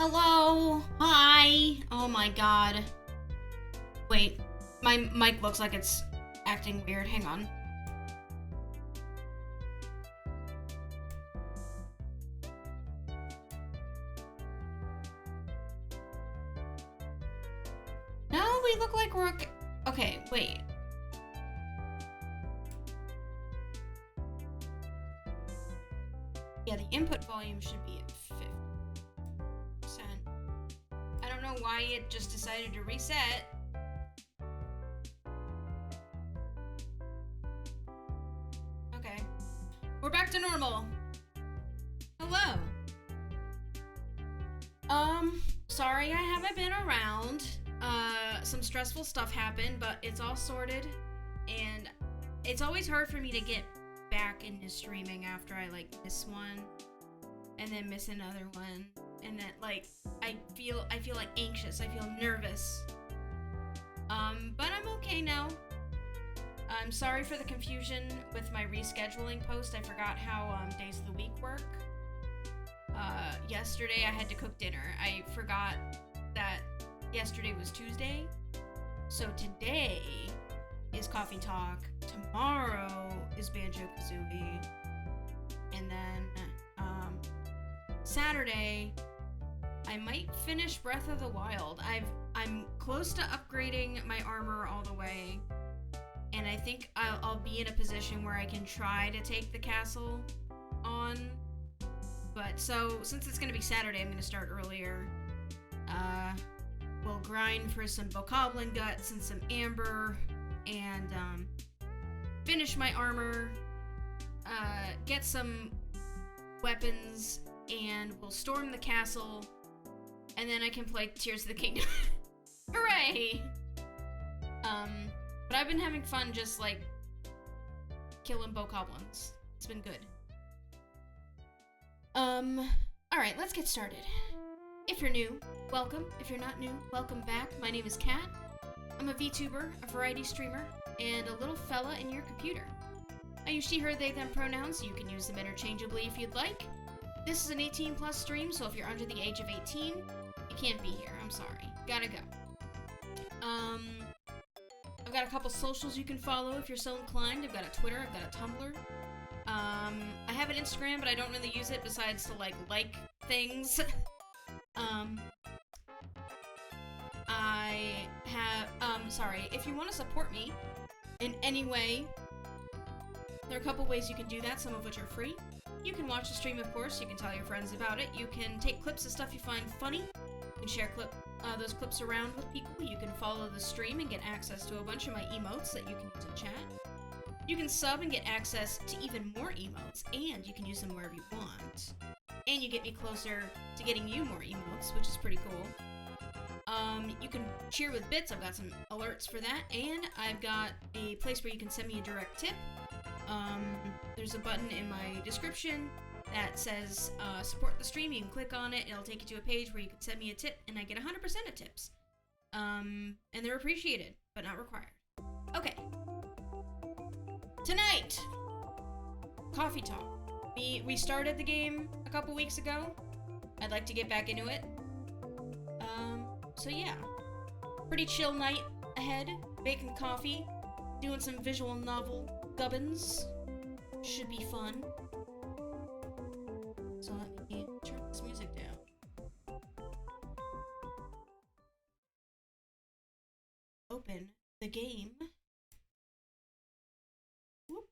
Hello? Hi? Oh my god. Wait, my mic looks like it's acting weird. Hang on. No, we look like we're okay. Okay, wait. Yeah, the input volume should be at 50%. I don't know why it just decided to reset. Okay. We're back to normal. Hello. Sorry I haven't been around. Some stressful stuff happened, but it's all sorted. And it's always hard for me to get back into streaming after I, like, miss one. And then miss another one. And then, like, I feel, like, anxious. I feel nervous. But I'm okay now. I'm sorry for the confusion with my rescheduling post. I forgot how, days of the week work. Yesterday I had to cook dinner. I forgot that yesterday was Tuesday. So today is Coffee Talk. Tomorrow is Banjo-Kazooie. And then, Saturday, I might finish Breath of the Wild. I'm close to upgrading my armor all the way. And I think I'll be in a position where I can try to take the castle on. But so, since it's gonna be Saturday, I'm gonna start earlier. We'll grind for some bokoblin guts and some amber, and finish my armor, get some weapons, and we'll storm the castle, and then I can play Tears of the Kingdom. Hooray! But I've been having fun just, like, killing bokoblins. It's been good. Alright, let's get started. If you're new, welcome. If you're not new, welcome back. My name is Kat. I'm a VTuber, a variety streamer, and a little fella in your computer. I use she, her, they, them pronouns, so you can use them interchangeably if you'd like. This is an 18 plus stream, so if you're under the age of 18, you can't be here. I'm sorry. Gotta go. I've got a couple socials you can follow if you're so inclined. I've got a Twitter, I've got a Tumblr. I have an Instagram, but I don't really use it besides to, like things. I have, sorry, if you want to support me in any way, there are a couple ways you can do that, some of which are free. You can watch the stream, of course. You can tell your friends about it. You can take clips of stuff you find funny. You can share those clips around with people. You can follow the stream and get access to a bunch of my emotes that you can use in chat. You can sub and get access to even more emotes, and you can use them wherever you want. And you get me closer to getting you more emotes, which is pretty cool. You can cheer with bits. I've got some alerts for that, and I've got a place where you can send me a direct tip. There's a button in my description that says support the stream. You can click on it, it'll take you to a page where you can send me a tip, and I get 100% of tips. And they're appreciated, but not required. Okay. Tonight! Coffee Talk. We started the game a couple weeks ago. I'd like to get back into it. So yeah. Pretty chill night ahead. Making coffee. Doing some visual novel gubbins. Should be fun. So let me turn this music down. Open the game. Whoop.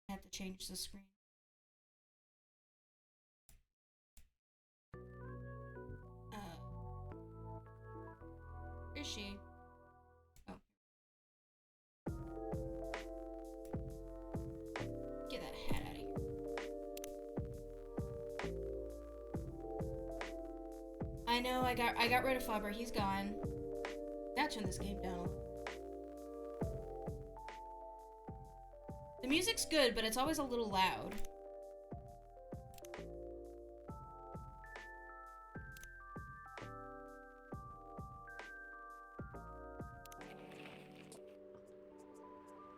I have to change the screen. Where is she? Oh. Get that hat out of here. I know, I got rid of Flubber. He's gone. Now turn this game down. The music's good, but it's always a little loud.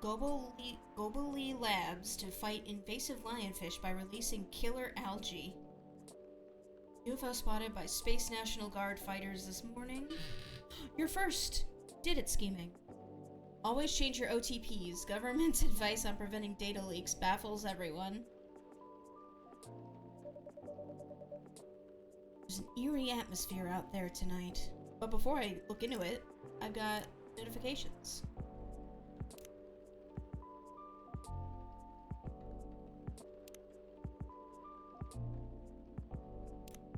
Goboli Labs to fight invasive lionfish by releasing killer algae. UFO spotted by Space National Guard fighters this morning. You're first! Did it, scheming. Always change your OTPs. Government's advice on preventing data leaks baffles everyone. There's an eerie atmosphere out there tonight. But before I look into it, I've got notifications.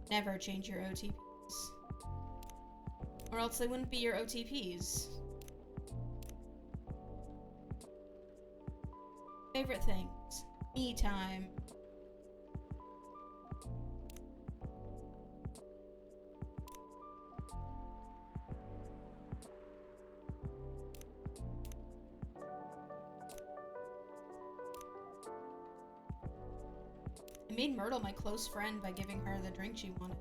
Never change your OTPs. Or else they wouldn't be your OTPs. Favorite things. Me time. I made Myrtle my close friend by giving her the drink she wanted.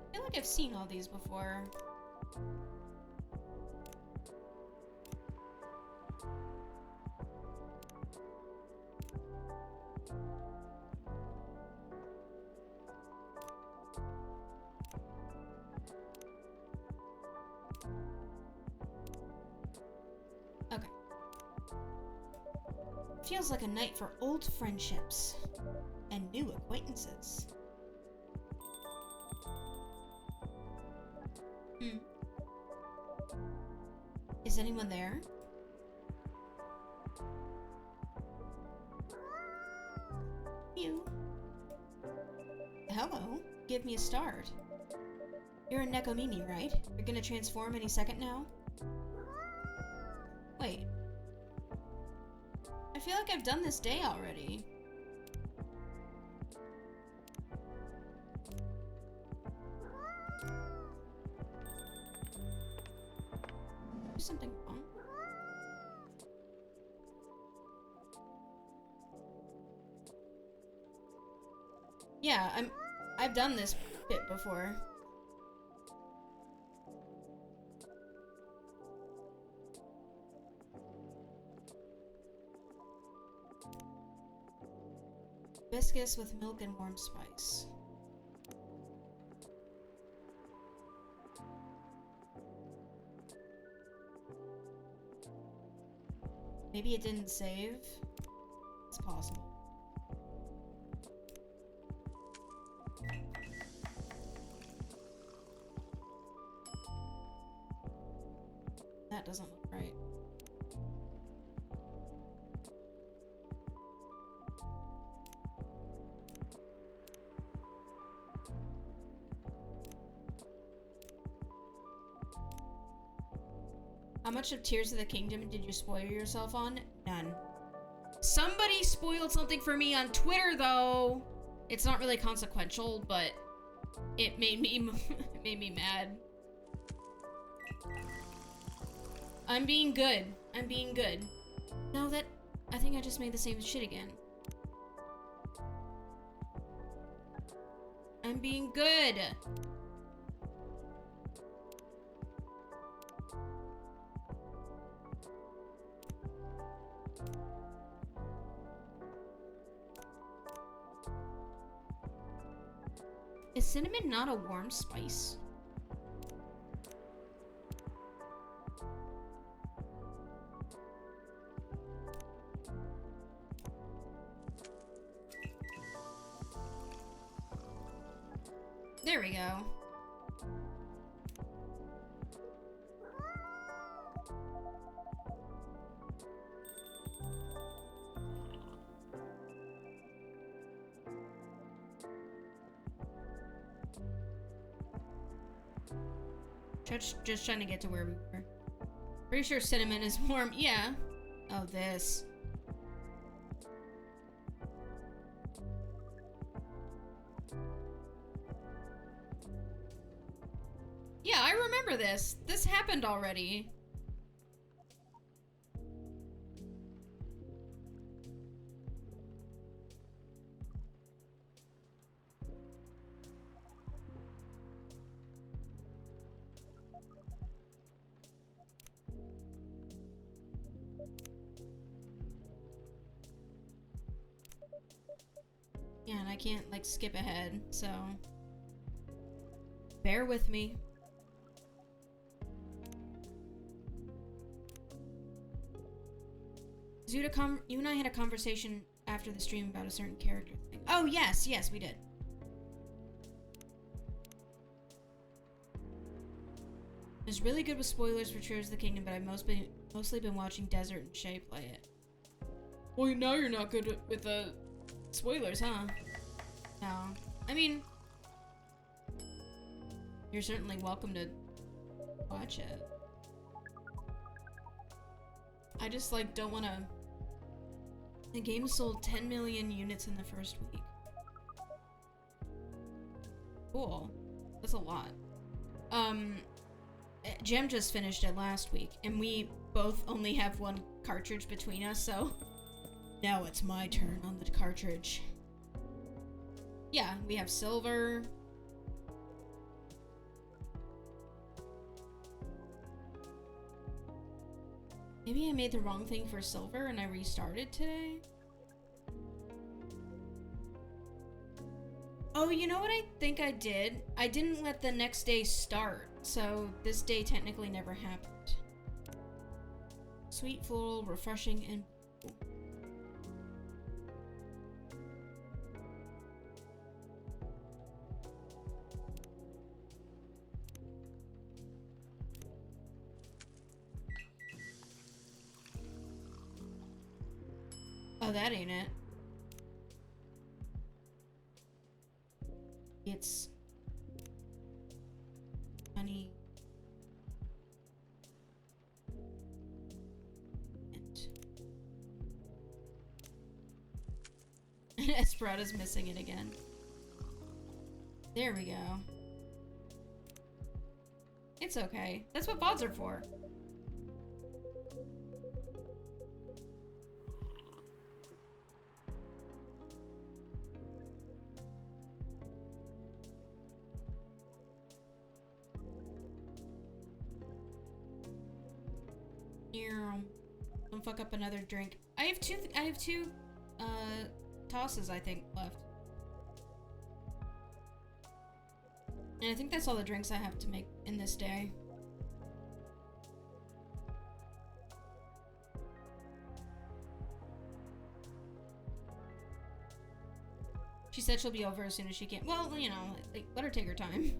I feel like I've seen all these before. Okay. Feels like a night for old friendships and new acquaintances. Is anyone there? You. Hello. Give me a start. You're a Nekomimi, right? You're gonna transform any second now? Wait. I feel like I've done this day already. There's something wrong. Yeah, I've done this bit before. Hibiscus with milk and warm spice. Maybe it didn't save. It's possible. That doesn't look right. How much of Tears of the Kingdom did you spoil yourself on? None. Somebody spoiled something for me on Twitter, though. It's not really consequential, but it made me it made me mad. I'm being good. I'm being good. No, I think I just made the same shit again. I'm being good. Is cinnamon not a warm spice? There we go. Just trying to get to where we were. Pretty sure cinnamon is warm. Yeah. Oh, this. Yeah, I remember this. This happened already. Yeah, and I can't, like, skip ahead, so... bear with me. Zuda, you and I had a conversation after the stream about a certain character thing. Oh, yes, we did. It's really good with spoilers for Tears of the Kingdom, but I've mostly been watching Desert and Shay play it. Well, now you're not good with the spoilers, huh? No. I mean, you're certainly welcome to watch it. I just, like, don't want to... The game sold 10 million units in the first week. Cool. That's a lot. Jem just finished it last week, and we both only have one cartridge between us, so... Now it's my turn on the cartridge. Yeah, we have silver... Maybe I made the wrong thing for silver and I restarted today? Oh, you know what I think I did? I didn't let the next day start, so this day technically never happened. Sweet, full, refreshing, and... Oh, that ain't it. It's... honey... and... Esperanza's missing it again. There we go. It's okay. That's what VODs are for. Don't fuck up another drink. I have two tosses, I think, left. And I think that's all the drinks I have to make in this day. She said she'll be over as soon as she can. Well, you know, like, let her take her time.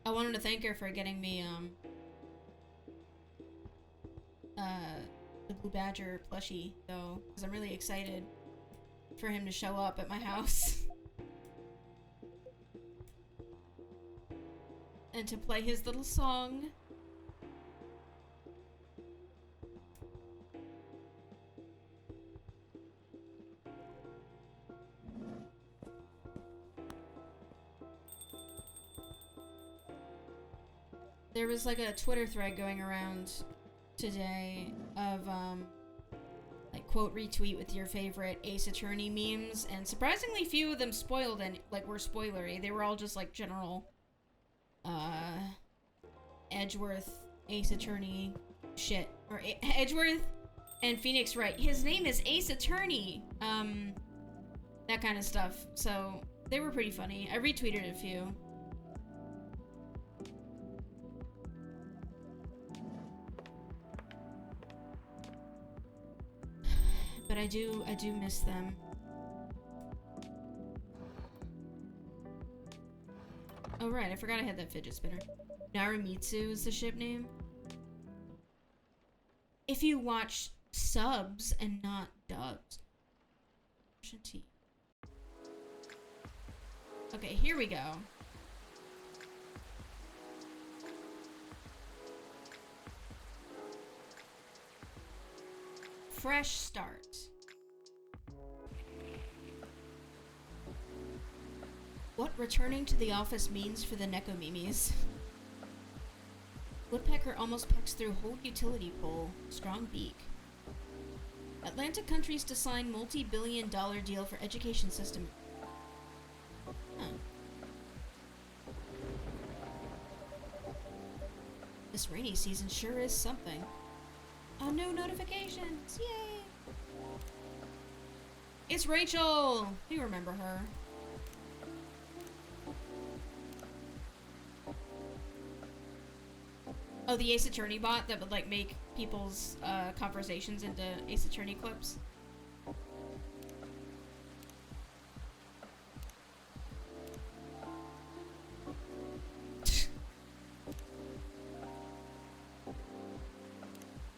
I wanted to thank her for getting me, the Blue Badger plushie, though, because I'm really excited for him to show up at my house. And to play his little song. There was like a Twitter thread going around today of, like, quote retweet with your favorite Ace Attorney memes, and surprisingly few of them spoiled and, like, were spoilery. They were all just, like, general, Edgeworth Ace Attorney shit. Or Edgeworth and Phoenix Wright. His name is Ace Attorney! That kind of stuff. So, they were pretty funny. I retweeted a few. But I do miss them. Oh right, I forgot I had that fidget spinner. Naramitsu is the ship name. If you watch subs and not dubs. Okay, here we go. Fresh start. What returning to the office means for the Nekomimis. Woodpecker almost pecks through whole utility pole. Strong beak. Atlantic countries to sign multi-billion-dollar deal for education system. Huh. This rainy season sure is something. Oh, no notifications! Yay! It's Rachel! You remember her. Oh, the Ace Attorney bot that would, like, make people's conversations into Ace Attorney clips.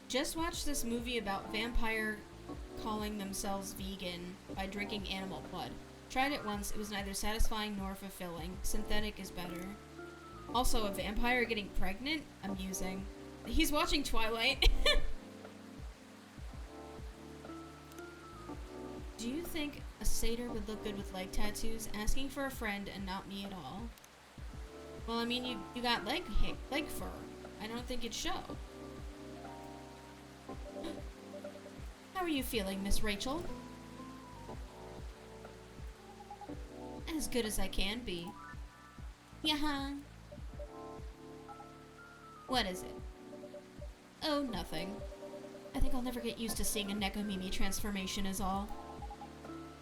Just watched this movie about vampire calling themselves vegan by drinking animal blood. Tried it once, it was neither satisfying nor fulfilling. Synthetic is better. Also, a vampire getting pregnant? Amusing. He's watching Twilight. Do you think a satyr would look good with leg tattoos? Asking for a friend and not me at all. Well, I mean, you got leg fur. I don't think it'd show. How are you feeling, Miss Rachel? As good as I can be. Yeah. What is it? Oh, nothing. I think I'll never get used to seeing a Nekomimi transformation is all.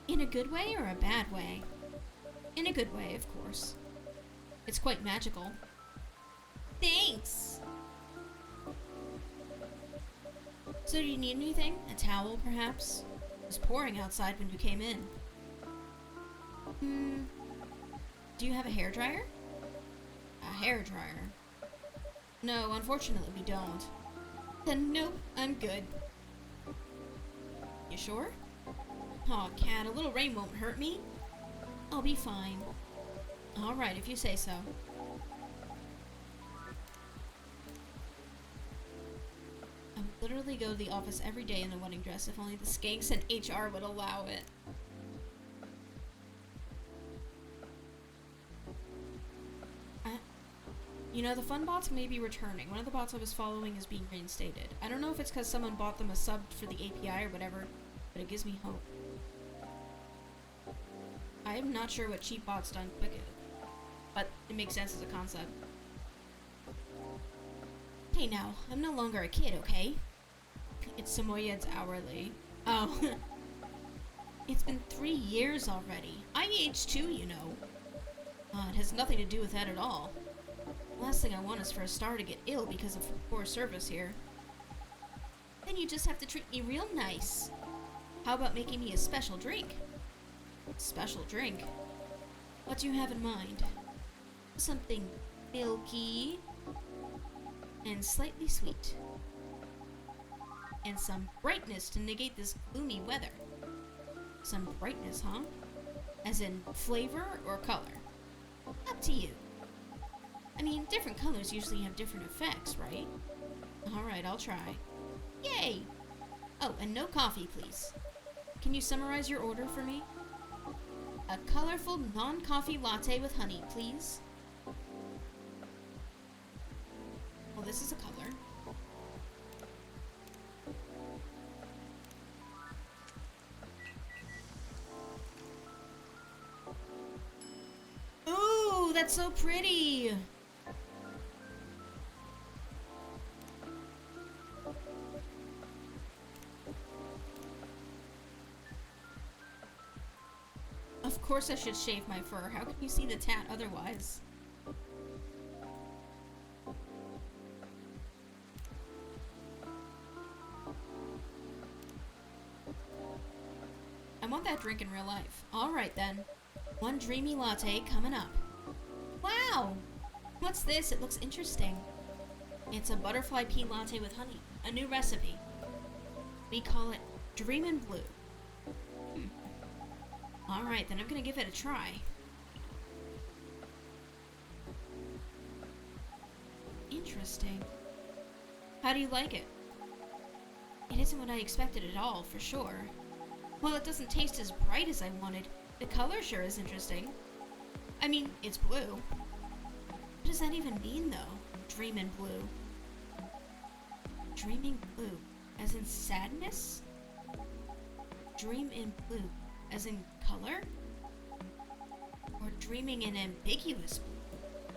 In a good way or a bad way? In a good way, of course. It's quite magical. Thanks! So do you need anything? A towel, perhaps? It was pouring outside when you came in. Do you have a hairdryer? A hairdryer? No, unfortunately we don't. Then nope, I'm good. You sure? Aw, cat, a little rain won't hurt me. I'll be fine. Alright, if you say so. I would literally go to the office every day in a wedding dress if only the skanks and HR would allow it. You know, the fun bots may be returning. One of the bots I was following is being reinstated. I don't know if it's because someone bought them a sub for the API or whatever, but it gives me hope. I am not sure what cheap bots done quick is, but it makes sense as a concept. Hey now, I'm no longer a kid, okay? It's Samoyed's hourly. Oh. It's been 3 years already. I aged too, you know. It has nothing to do with that at all. Last thing I want is for a star to get ill because of poor service here. Then you just have to treat me real nice. How about making me a special drink? Special drink? What do you have in mind? Something milky and slightly sweet. And some brightness to negate this gloomy weather. Some brightness, huh? As in flavor or color? Up to you. I mean, different colors usually have different effects, right? Alright, I'll try. Yay! Oh, and no coffee, please. Can you summarize your order for me? A colorful, non-coffee latte with honey, please. Well, this is a color. Ooh, that's so pretty! Of course I should shave my fur. How can you see the tat otherwise? I want that drink in real life. Alright then. One dreamy latte coming up. Wow! What's this? It looks interesting. It's a butterfly pea latte with honey. A new recipe. We call it Dreamin' Blue. Alright, then I'm gonna give it a try. Interesting. How do you like it? It isn't what I expected at all, for sure. Well, it doesn't taste as bright as I wanted. The color sure is interesting. I mean, it's blue. What does that even mean, though? Dreamin' blue. Dreaming blue. As in sadness? Dream in blue. As in color? Or dreaming in ambiguous blue?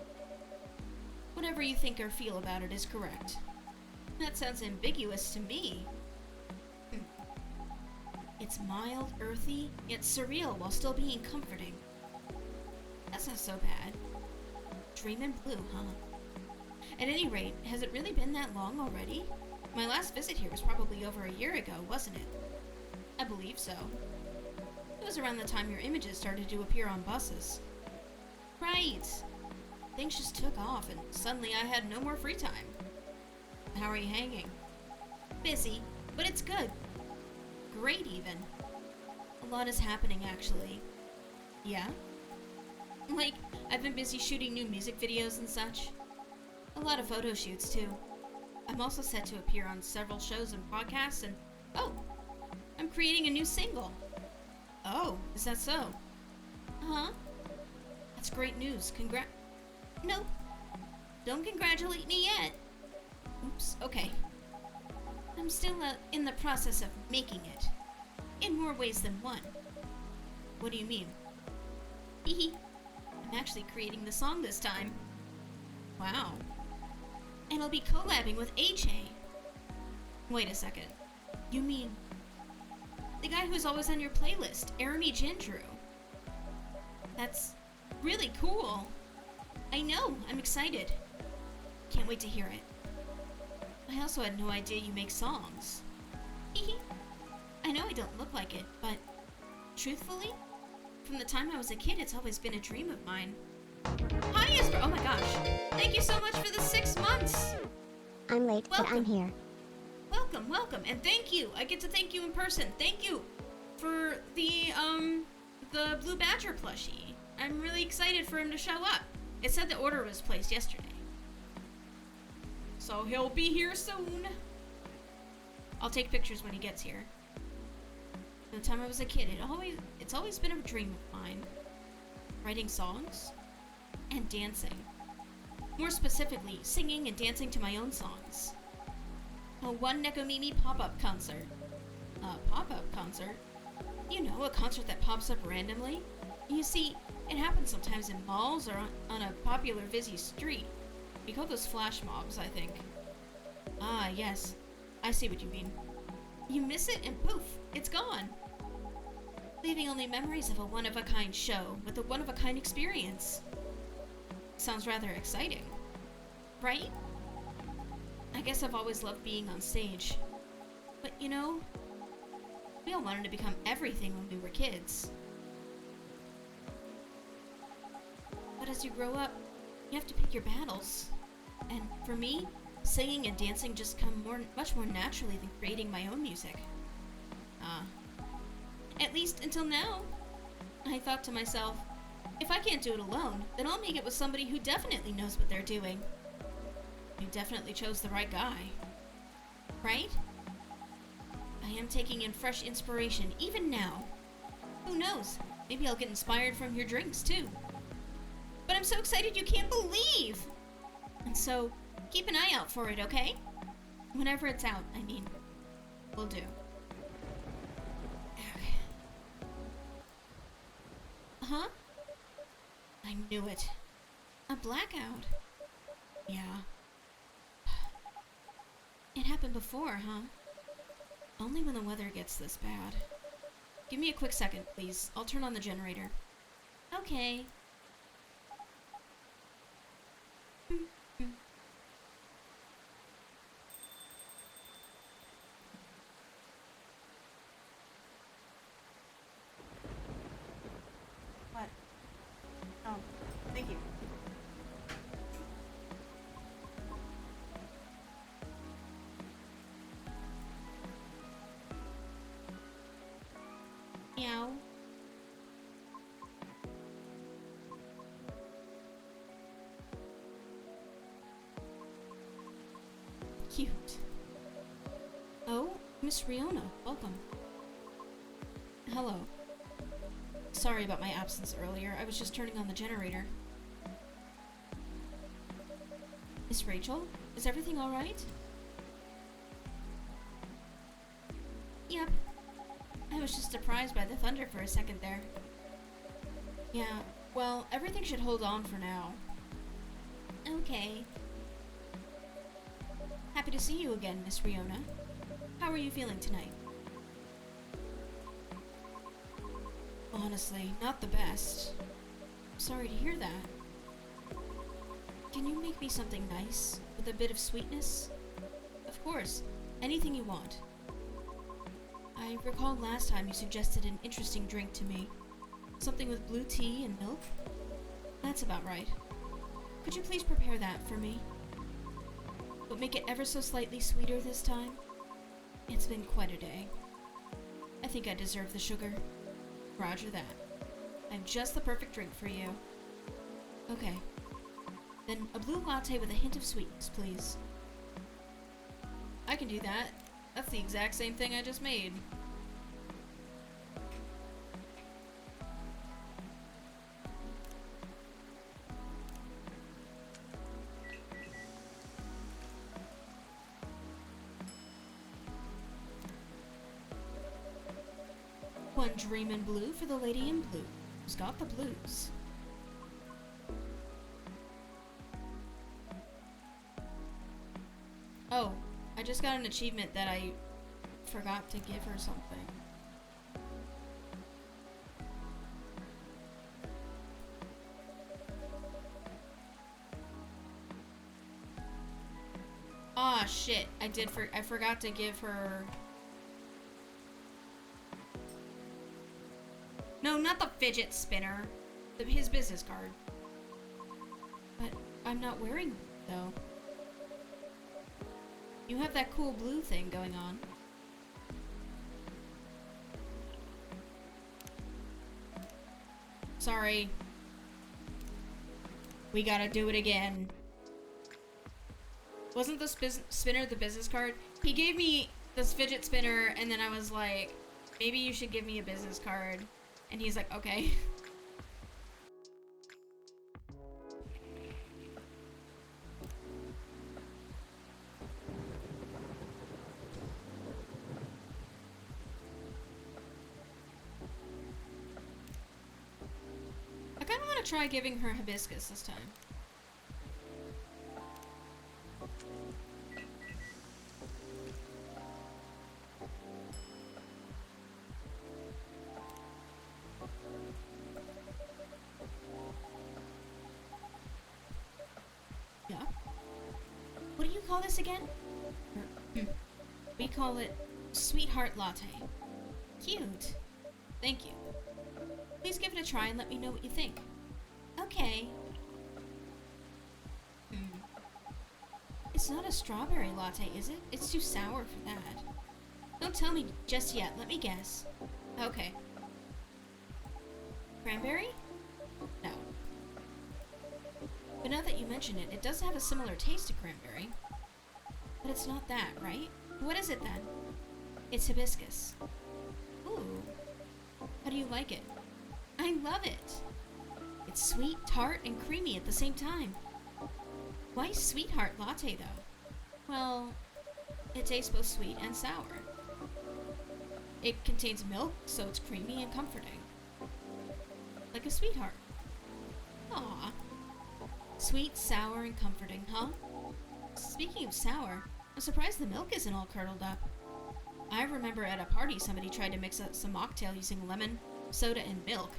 Whatever you think or feel about it is correct. That sounds ambiguous to me. It's mild, earthy, yet surreal while still being comforting. That's not so bad. Dreamin' blue, huh? At any rate, has it really been that long already? My last visit here was probably over a year ago, wasn't it? I believe so. It was around the time your images started to appear on buses. Right! Things just took off, and suddenly I had no more free time. How are you hanging? Busy, but it's good. Great, even. A lot is happening, actually. Yeah? Like, I've been busy shooting new music videos and such. A lot of photo shoots, too. I'm also set to appear on several shows and podcasts, and oh! I'm creating a new single. Oh, is that so? Uh-huh. That's great news. Nope. Don't congratulate me yet. Oops, okay. I'm still in the process of making it. In more ways than one. What do you mean? Hehe. I'm actually creating the song this time. Wow. And I'll be collabing with AJ. Wait a second. You mean the guy who's always on your playlist, Arami Jindru? That's really cool. I know, I'm excited. Can't wait to hear it. I also had no idea you make songs. Hehe. I know I don't look like it, but truthfully, from the time I was a kid, it's always been a dream of mine. Hi, Esper! Oh my gosh. Thank you so much for the 6 months! I'm late, welcome. But I'm here. Welcome, welcome, and thank you! I get to thank you in person. Thank you for the Blue Badger plushie. I'm really excited for him to show up. It said the order was placed yesterday. So he'll be here soon. I'll take pictures when he gets here. From the time I was a kid, it's always been a dream of mine. Writing songs and dancing. More specifically, singing and dancing to my own songs. A one Nekomimi pop-up concert. A pop-up concert? You know, a concert that pops up randomly. You see, it happens sometimes in malls or on a popular busy street. We call those flash mobs, I think. Ah, yes. I see what you mean. You miss it and poof, it's gone. Leaving only memories of a one-of-a-kind show with a one-of-a-kind experience. Sounds rather exciting. Right? I guess I've always loved being on stage. But you know, we all wanted to become everything when we were kids. But as you grow up, you have to pick your battles. And for me, singing and dancing just come much more naturally than creating my own music. At least until now. I thought to myself, if I can't do it alone, then I'll make it with somebody who definitely knows what they're doing. You definitely chose the right guy. Right? I am taking in fresh inspiration even now. Who knows? Maybe I'll get inspired from your drinks too. But I'm so excited you can't believe! And so, keep an eye out for it, okay? Whenever it's out, I mean. Will do. Okay. Huh? I knew it. A blackout. Yeah. It happened before, huh? Only when the weather gets this bad. Give me a quick second, please. I'll turn on the generator. Okay. What? Oh, thank you. Meow. Cute. Oh, Miss Riona, welcome. Hello. Sorry about my absence earlier. I was just turning on the generator. Miss Rachel, is everything all right? Yep. I was just surprised by the thunder for a second there. Yeah, well, everything should hold on for now. Okay. Happy to see you again, Miss Riona. How are you feeling tonight? Honestly, not the best. Sorry to hear that. Can you make me something nice, with a bit of sweetness? Of course, anything you want. I recall last time you suggested an interesting drink to me. Something with blue tea and milk? That's about right. Could you please prepare that for me? But make it ever so slightly sweeter this time? It's been quite a day. I think I deserve the sugar. Roger that. I'm just the perfect drink for you. Okay. Then a blue latte with a hint of sweetness, please. I can do that. That's the exact same thing I just made. One dream in blue for the lady in blue, who's got the blues. Oh, I just got an achievement that I forgot to give her something. Ah, shit. I forgot to give her... No, not the fidget spinner. His business card. But I'm not wearing it, though. You have that cool blue thing going on. Sorry. We gotta do it again. Wasn't the spinner the business card? He gave me this fidget spinner, and then I was like, maybe you should give me a business card. And he's like, okay. I kind of want to try giving her Hibiscus this time. Yeah. What do you call this again? We call it Sweetheart Latte. Cute. Thank you. Please give it a try and let me know what you think. Okay. It's not a strawberry latte, is it? It's too sour for that. Don't tell me just yet. Let me guess. Okay. Cranberry? No. But now that you mention it, it does have a similar taste to cranberry. But it's not that, right? What is it then? It's hibiscus. Ooh. How do you like it? I love it. It's sweet, tart, and creamy at the same time. Why sweetheart latte, though? Well, it tastes both sweet and sour. It contains milk, so it's creamy and comforting. Like a sweetheart. Aww. Sweet, sour, and comforting, huh? Speaking of sour, I'm surprised the milk isn't all curdled up. I remember at a party somebody tried to mix up some mocktail using lemon, soda, and milk.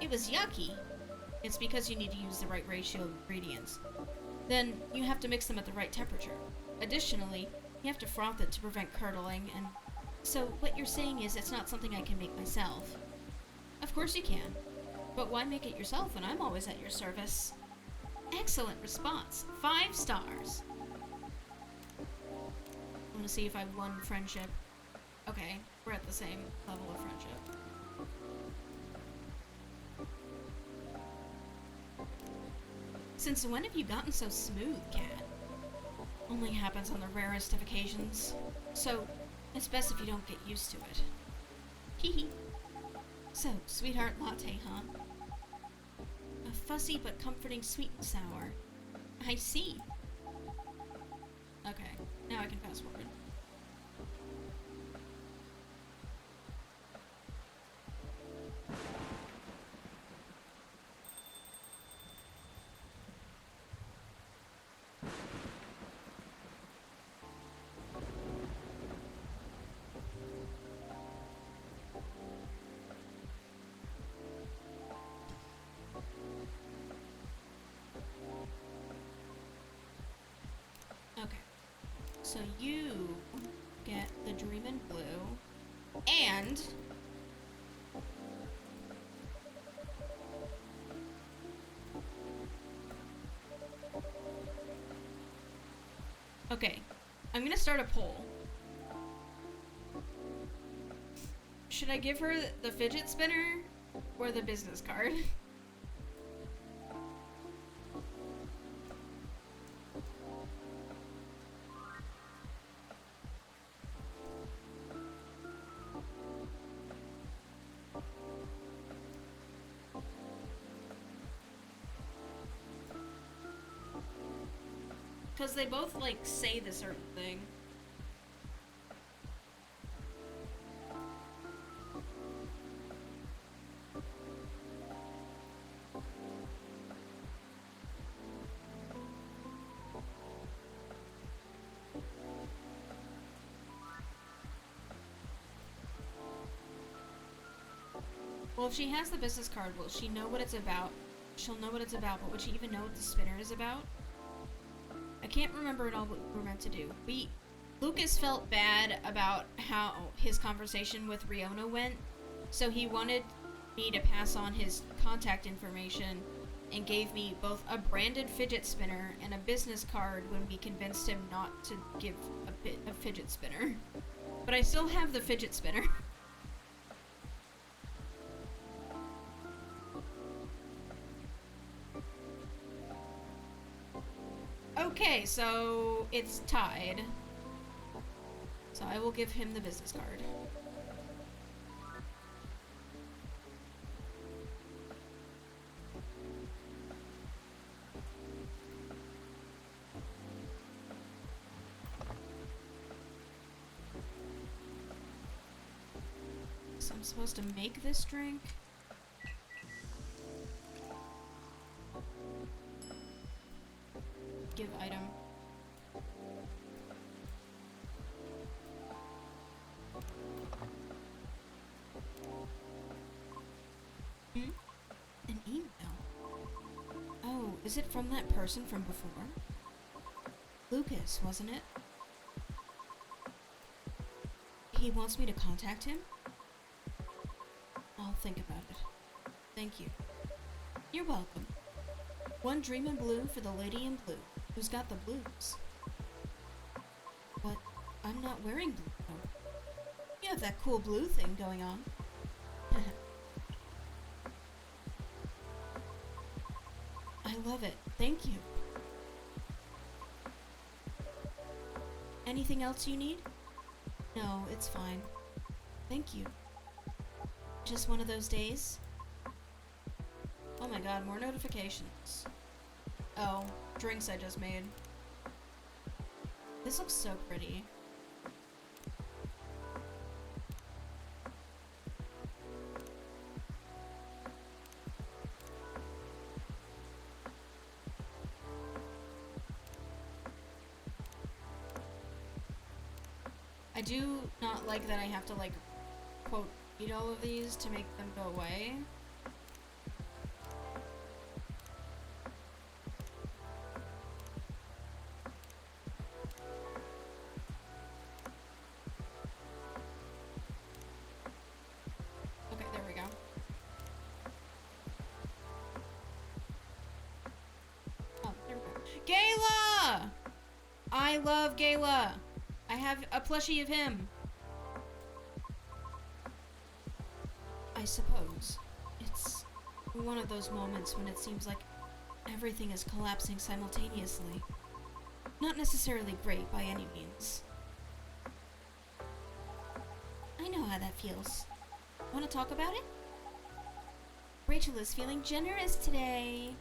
It was yucky. It's because you need to use the right ratio of ingredients. Then, you have to mix them at the right temperature. Additionally, you have to froth it to prevent curdling, and... So, what you're saying is it's not something I can make myself. Of course you can. But why make it yourself when I'm always at your service? Excellent response. 5 stars. I want to see if I've won friendship. Okay, we're at the same level of friendship. Since when have you gotten so smooth, Cat? Only happens on the rarest of occasions. So, it's best if you don't get used to it. Hee. So, sweetheart latte, huh? A fussy but comforting sweet and sour. I see. Okay, now I can fast forward. So you get the Dreamin' Blue, and okay, I'm gonna start a poll. Should I give her the fidget spinner or the business card? Because they both, like, say the certain thing. Well, if she has the business card, will she know what it's about? She'll know what it's about, but would she even know what the spinner is about? I can't remember at all what we're meant to do. Lucas felt bad about how his conversation with Riona went, so he wanted me to pass on his contact information and gave me both a branded fidget spinner and a business card when we convinced him not to give a fidget spinner. But I still have the fidget spinner. Okay, so it's tied. So I will give him the business card. So I'm supposed to make this drink? Give item. An email? Oh, is it from that person from before? Lucas, wasn't it? He wants me to contact him? I'll think about it. Thank you. You're welcome. One dream in blue for the lady in blue, who's got the blues. But I'm not wearing blue, though. You have that cool blue thing going on. I love it. Thank you. Anything else you need? No, it's fine. Thank you. Just one of those days? Oh my god, more notifications. Oh, drinks I just made. This looks so pretty. I do not like that I have to, like, quote, eat all of these to make them go away. Okay, there we go. Oh, there we go. Gala! I love Gala! I have a plushie of him. I suppose. It's one of those moments when it seems like everything is collapsing simultaneously. Not necessarily great by any means. I know how that feels. Want to talk about it? Rachel is feeling generous today.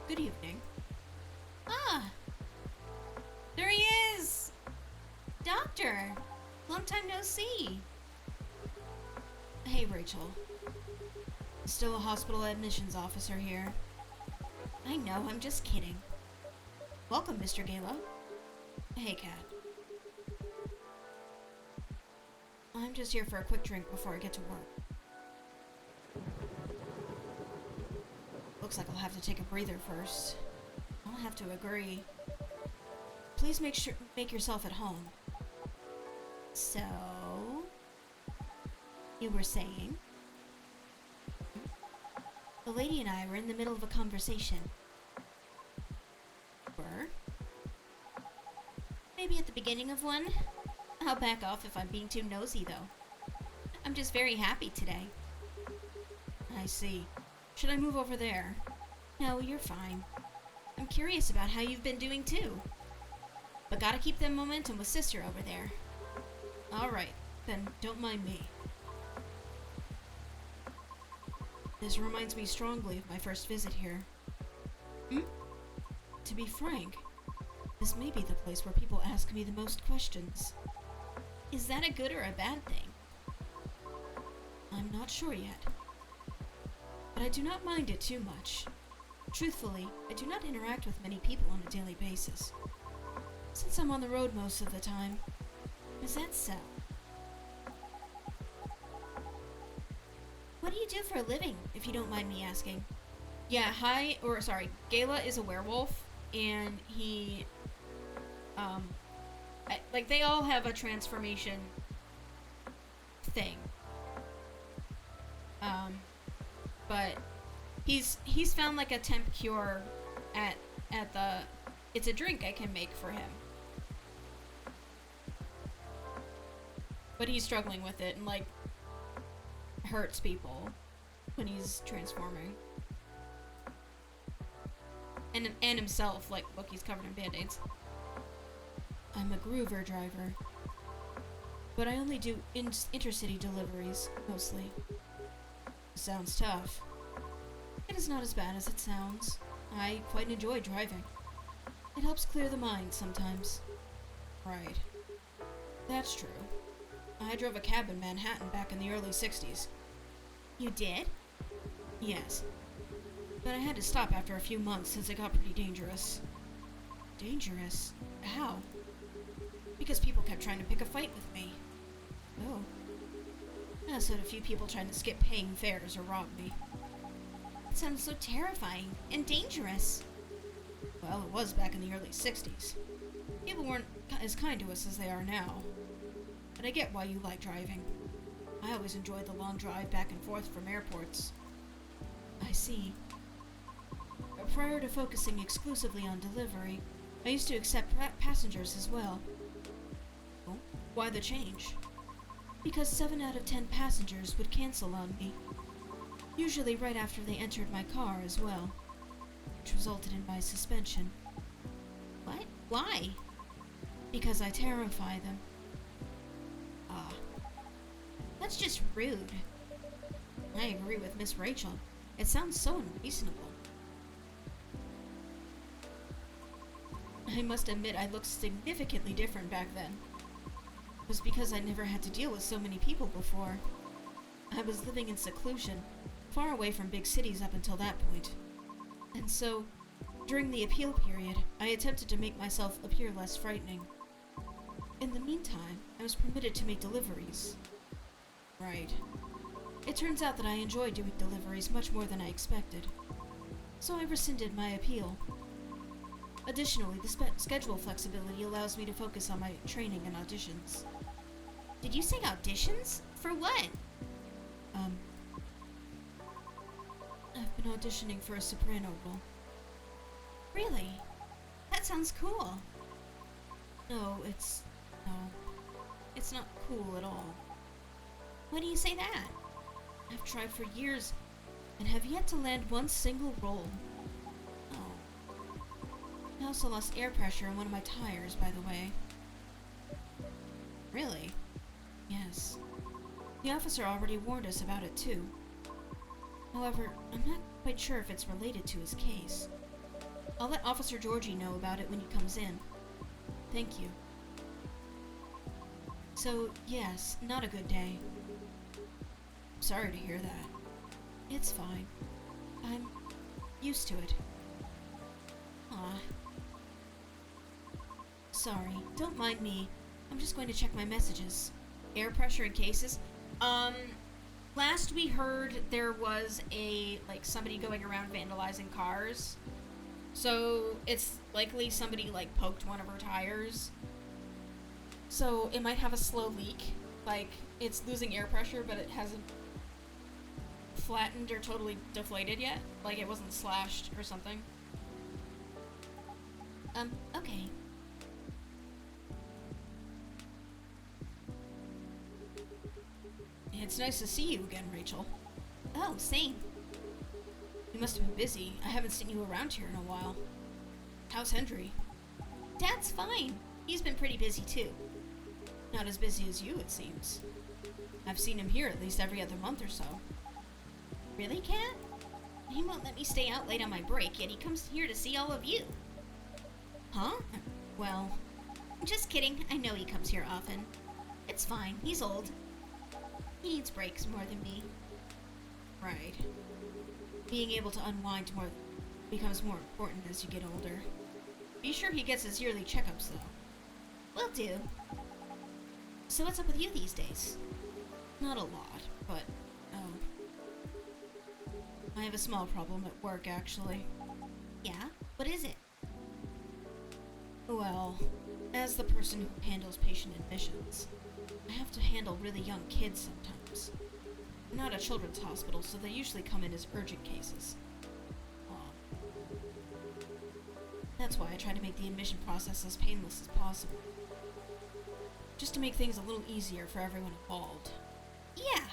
Good evening. Ah! There he is! Doctor! Long time no see. Hey, Rachel. Still a hospital admissions officer here. I know, I'm just kidding. Welcome, Mr. Gala. Hey, Kat. I'm just here for a quick drink before I get to work. Looks like I'll have to take a breather first. I'll have to agree. Please make yourself at home. So, you were saying? The lady and I were in the middle of a conversation. Were? Maybe at the beginning of one? I'll back off if I'm being too nosy, though. I'm just very happy today. I see. Should I move over there? No, you're fine. I'm curious about how you've been doing, too. But gotta keep the momentum with Sister over there. Alright, then don't mind me. This reminds me strongly of my first visit here. To be frank, this may be the place where people ask me the most questions. Is that a good or a bad thing? I'm not sure yet. But I do not mind it too much. Truthfully, I do not interact with many people on a daily basis, since I'm on the road most of the time. Is that so? What do you do for a living, if you don't mind me asking? Yeah, Gala is a werewolf, and he, they all have a transformation thing. But he's found like a temp cure at the, it's a drink I can make for him. But he's struggling with it and like hurts people when he's transforming. And himself, like, look, he's covered in band-aids. I'm a groover driver, but I only do intercity deliveries, mostly. Sounds tough. It is not as bad as it sounds. I quite enjoy driving. It helps clear the mind sometimes. Right. That's true. I drove a cab in Manhattan back in the early 60s. You did? Yes. But I had to stop after a few months since it got pretty dangerous. Dangerous? How? Because people kept trying to pick a fight with me. Oh. I also had a few people trying to skip paying fares or rob me. It sounds so terrifying and dangerous. Well, it was back in the early 60s. People weren't as kind to us as they are now. But I get why you like driving. I always enjoyed the long drive back and forth from airports. I see. Prior to focusing exclusively on delivery, I used to accept passengers as well. Oh, why the change? Because 7 out of 10 passengers would cancel on me. Usually right after they entered my car as well, which resulted in my suspension. What? Why? Because I terrify them. Ah. That's just rude. I agree with Miss Rachel. It sounds so unreasonable. I must admit I looked significantly different back then. It was because I never had to deal with so many people before. I was living in seclusion, far away from big cities up until that point. And so, during the appeal period, I attempted to make myself appear less frightening. In the meantime, I was permitted to make deliveries. Right. It turns out that I enjoy doing deliveries much more than I expected. So I rescinded my appeal. Additionally, the schedule flexibility allows me to focus on my training and auditions. Did you say auditions? For what? I've been auditioning for a soprano role. Really? That sounds cool. No, it's not cool at all. Why do you say that? I've tried for years and have yet to land one single role. I also lost air pressure in one of my tires, by the way. Really? Yes. The officer already warned us about it, too. However, I'm not quite sure if it's related to his case. I'll let Officer Georgie know about it when he comes in. Thank you. So, yes, not a good day. I'm sorry to hear that. It's fine. I'm used to it. Aw. Sorry, don't mind me. I'm just going to check my messages. Air pressure in cases? Last we heard, there was somebody going around vandalizing cars. So it's likely somebody, poked one of her tires. So it might have a slow leak. It's losing air pressure, but it hasn't flattened or totally deflated yet. It wasn't slashed or something. Okay. It's nice to see you again, Rachel. Oh, same. You must have been busy. I haven't seen you around here in a while. How's Hendry? Dad's fine. He's been pretty busy, too. Not as busy as you, it seems. I've seen him here at least every other month or so. Really, Kat? He won't let me stay out late on my break, yet he comes here to see all of you. Huh? Well, just kidding. I know he comes here often. It's fine. He's old. He needs breaks more than me. Right. Being able to unwind more becomes more important as you get older. Be sure he gets his yearly checkups, though. Will do. So what's up with you these days? Not a lot, but, I have a small problem at work, actually. Yeah? What is it? Well, as the person who handles patient admissions, I have to handle really young kids sometimes. We're not a children's hospital, so they usually come in as urgent cases. That's why I try to make the admission process as painless as possible. Just to make things a little easier for everyone involved. Yeah!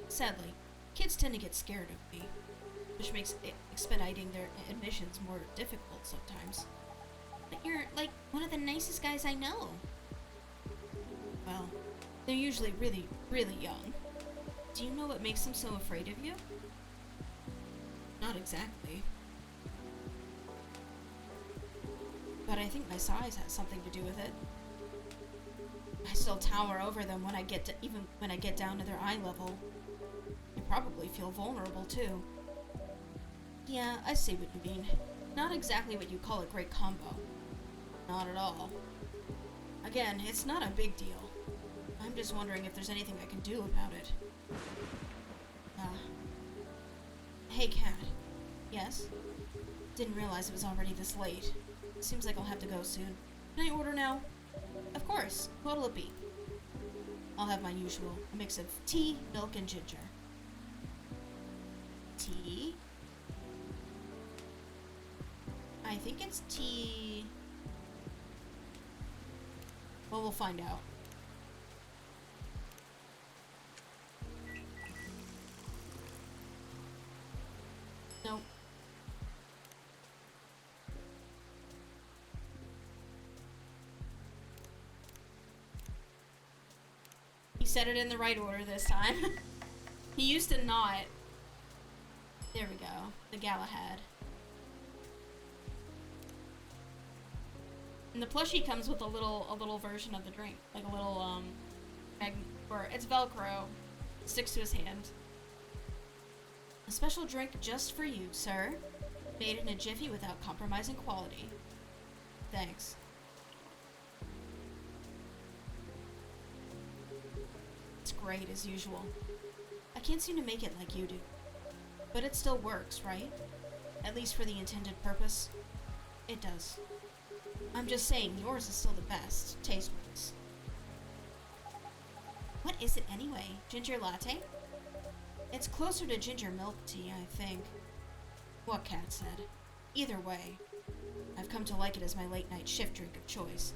Sadly, kids tend to get scared of me, which makes expediting their admissions more difficult sometimes. But you're, one of the nicest guys I know. Well, they're usually really, really young. Do you know what makes them so afraid of you? Not exactly. But I think my size has something to do with it. I still tower over them when I get down to their eye level. I probably feel vulnerable too. Yeah, I see what you mean. Not exactly what you call a great combo. Not at all. Again, it's not a big deal. I'm just wondering if there's anything I can do about it. Hey, Kat. Yes? Didn't realize it was already this late. Seems like I'll have to go soon. Can I order now? Of course. What'll it be? I'll have my usual. A mix of tea, milk, and ginger. Tea? I think it's tea... Well, we'll find out. Nope. He said it in the right order this time. He used to not. There we go. The Galahad. And the plushie comes with a little version of the drink. Like a little, or it's Velcro. Sticks to his hand. A special drink just for you, sir. Made in a jiffy without compromising quality. Thanks. It's great, as usual. I can't seem to make it like you do. But it still works, right? At least for the intended purpose. It does. I'm just saying, yours is still the best, taste-wise. What is it anyway? Ginger latte? It's closer to ginger milk tea, I think. What Kat said. Either way, I've come to like it as my late-night shift drink of choice,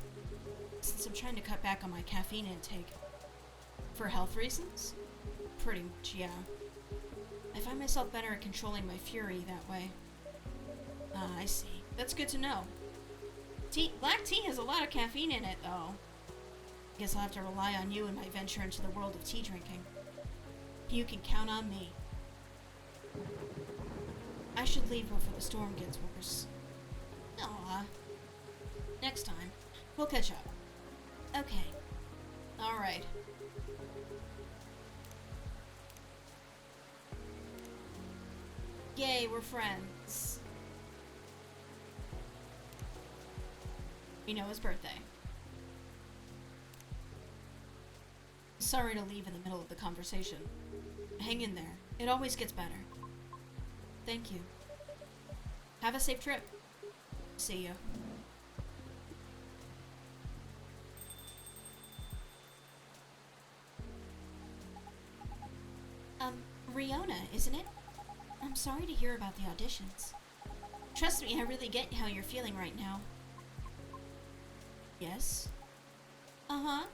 since I'm trying to cut back on my caffeine intake. For health reasons? Pretty much, yeah. I find myself better at controlling my fury that way. Ah, I see. That's good to know. Black tea has a lot of caffeine in it, though. Guess I'll have to rely on you in my venture into the world of tea drinking. You can count on me. I should leave before the storm gets worse. Aw. Next time. We'll catch up. Okay. Alright. Yay, we're friends. We know his birthday. Sorry to leave in the middle of the conversation. Hang in there. It always gets better. Thank you. Have a safe trip. See ya. Riona, isn't it? I'm sorry to hear about the auditions. Trust me, I really get how you're feeling right now. Yes? Uh-huh.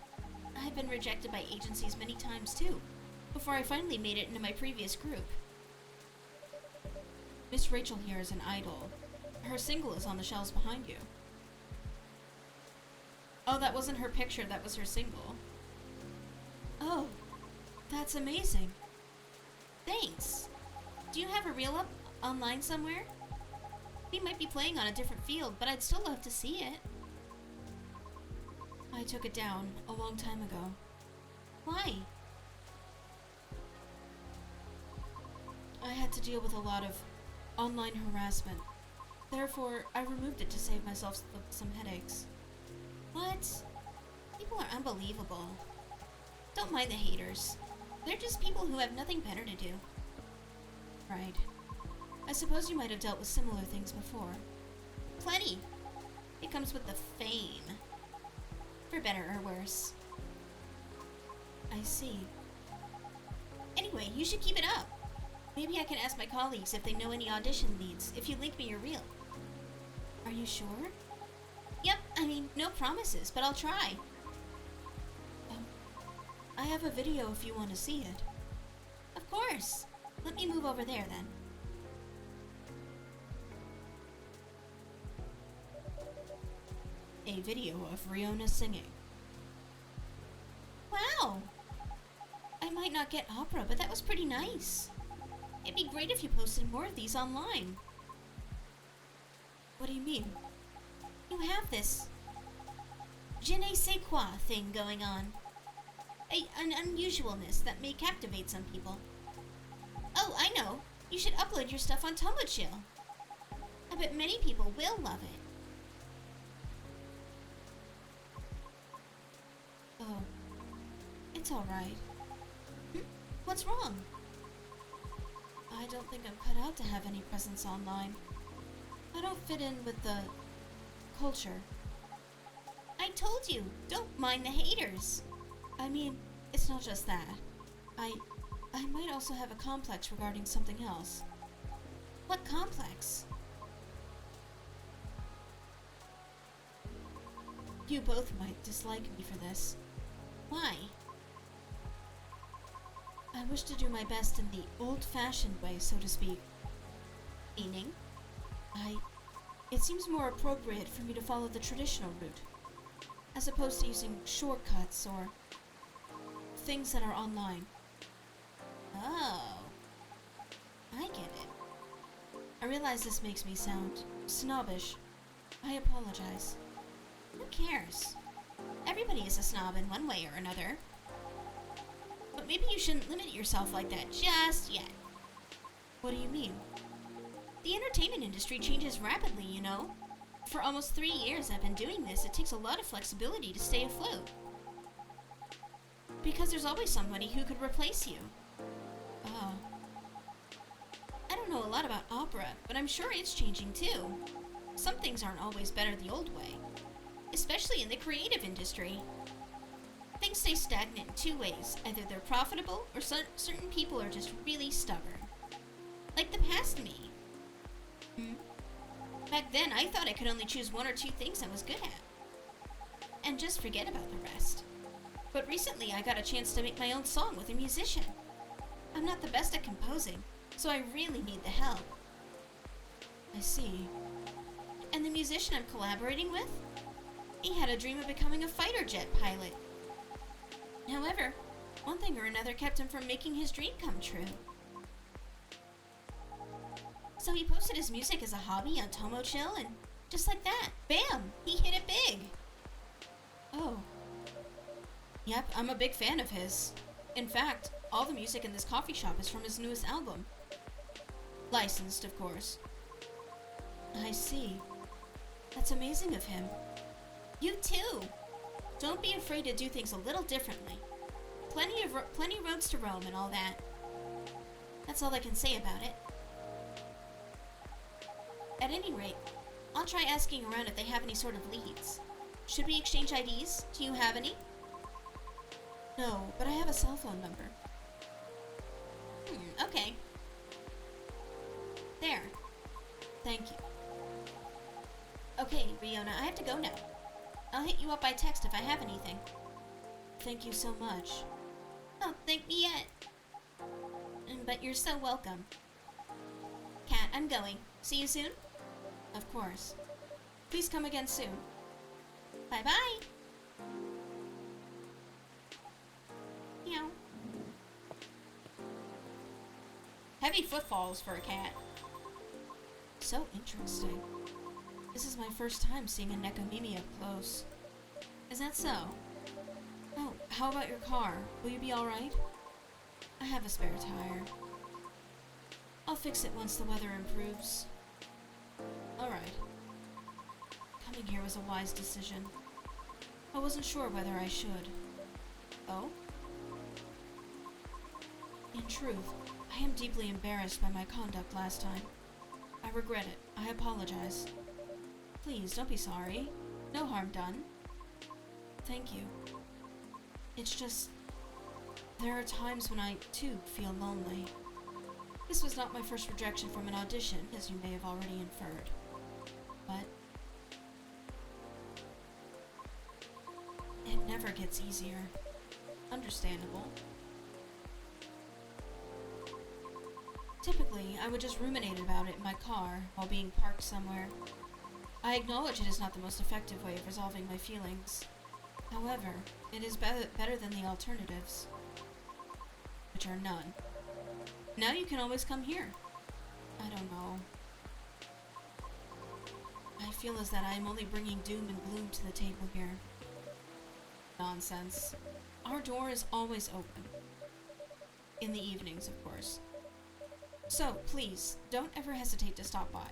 I've been rejected by agencies many times too, before I finally made it into my previous group. Miss Rachel here is an idol. Her single is on the shelves behind you. Oh, that wasn't her picture, that was her single. Oh, that's amazing. Thanks. Do you have a reel up online somewhere? We might be playing on a different field, but I'd still love to see it. I took it down a long time ago. Why? I had to deal with a lot of online harassment. Therefore, I removed it to save myself some headaches. What? People are unbelievable. Don't mind the haters. They're just people who have nothing better to do. Right. I suppose you might have dealt with similar things before. Plenty. It comes with the fame. For better or worse. I see. Anyway, you should keep it up. Maybe I can ask my colleagues if they know any audition leads, if you link me your reel. Are you sure? Yep, I mean, no promises, but I'll try. I have a video if you want to see it. Of course. Let me move over there then. A video of Riona singing. Wow! I might not get opera, but that was pretty nice. It'd be great if you posted more of these online. What do you mean? You have this je ne sais quoi thing going on. An unusualness that may captivate some people. Oh, I know. You should upload your stuff on Tomochill. I bet many people will love it. Oh. It's alright. What's wrong? I don't think I'm cut out to have any presence online. I don't fit in with the culture. I told you, don't mind the haters. I mean, it's not just that. I might also have a complex regarding something else. What complex? You both might dislike me for this. Why? I wish to do my best in the old-fashioned way, so to speak. Meaning? It seems more appropriate for me to follow the traditional route, as opposed to using shortcuts or things that are online. Oh. I get it. I realize this makes me sound snobbish. I apologize. Who cares? Everybody is a snob in one way or another. But maybe you shouldn't limit yourself like that just yet. What do you mean? The entertainment industry changes rapidly, you know. For almost 3 years I've been doing this, it takes a lot of flexibility to stay afloat. Because there's always somebody who could replace you. Oh. I don't know a lot about opera, but I'm sure it's changing too. Some things aren't always better the old way. Especially in the creative industry. Things stay stagnant in two ways. Either they're profitable, or certain people are just really stubborn. Like the past me. Back then, I thought I could only choose 1 or 2 things I was good at. And just forget about the rest. But recently, I got a chance to make my own song with a musician. I'm not the best at composing, so I really need the help. I see. And the musician I'm collaborating with? He had a dream of becoming a fighter jet pilot. However, one thing or another kept him from making his dream come true. So he posted his music as a hobby on Tomochill, and just like that, bam, he hit it big. Oh. Yep, I'm a big fan of his. In fact, all the music in this coffee shop is from his newest album. Licensed, of course. I see. That's amazing of him. You too! Don't be afraid to do things a little differently. Plenty roads to roam and all that. That's all I can say about it. At any rate, I'll try asking around if they have any sort of leads. Should we exchange IDs? Do you have any? No, but I have a cell phone number. Okay. There. Thank you. Okay, Riona, I have to go now. I'll hit you up by text if I have anything. Thank you so much. Don't thank me yet. But you're so welcome. Cat, I'm going. See you soon? Of course. Please come again soon. Bye-bye. Meow. Heavy footfalls for a cat. So interesting. This is my first time seeing a Nekomimi up close. Is that so? Oh, how about your car? Will you be alright? I have a spare tire. I'll fix it once the weather improves. Alright. Coming here was a wise decision. I wasn't sure whether I should. Oh? In truth, I am deeply embarrassed by my conduct last time. I regret it. I apologize. Please, don't be sorry. No harm done. Thank you. It's just... there are times when I, too, feel lonely. This was not my first rejection from an audition, as you may have already inferred. But... it never gets easier. Understandable. Typically, I would just ruminate about it in my car while being parked somewhere. I acknowledge it is not the most effective way of resolving my feelings. However, it is better than the alternatives, which are none. Now you can always come here. I don't know. I feel as that I am only bringing doom and gloom to the table here. Nonsense. Our door is always open. In the evenings, of course. So, please, don't ever hesitate to stop by.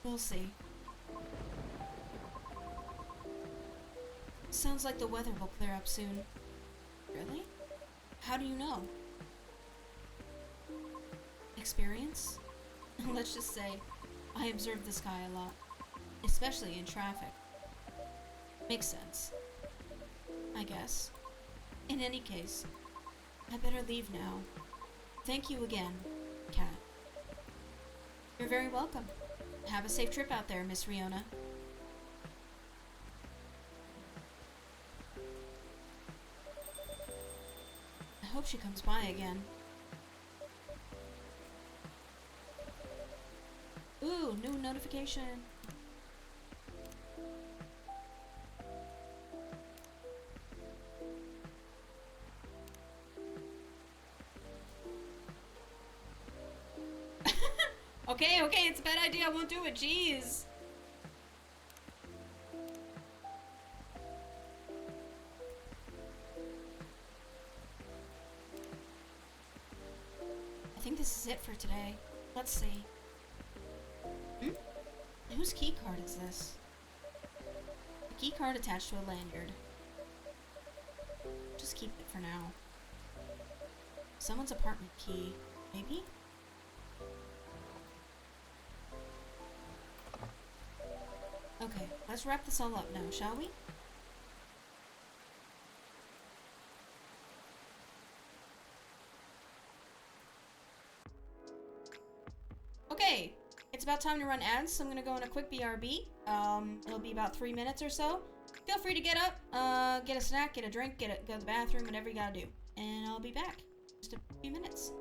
We'll see. Sounds like the weather will clear up soon. Really? How do you know? Experience? Let's just say, I observe the sky a lot. Especially in traffic. Makes sense. I guess. In any case, I better leave now. Thank you again, Cat. You're very welcome. Have a safe trip out there, Miss Riona. I hope she comes by again. Ooh, new notification. Okay, it's a bad idea. I won't do it. Jeez. I think this is it for today. Let's see. Whose key card is this? A key card attached to a lanyard. Just keep it for now. Someone's apartment key, maybe? Okay, let's wrap this all up now, shall we? Okay, it's about time to run ads, so I'm gonna go on a quick BRB. It'll be about 3 minutes or so. Feel free to get up, get a snack, get a drink, go to the bathroom, whatever you gotta do. And I'll be back in just a few minutes.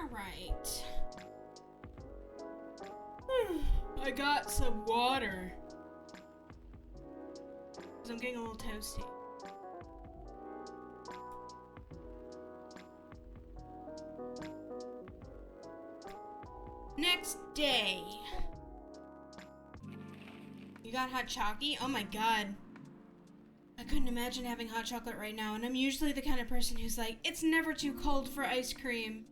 Alright. I got some water. Because I'm getting a little toasty. Next day. You got hot chalky? Oh my god. I couldn't imagine having hot chocolate right now, and I'm usually the kind of person who's like, it's never too cold for ice cream.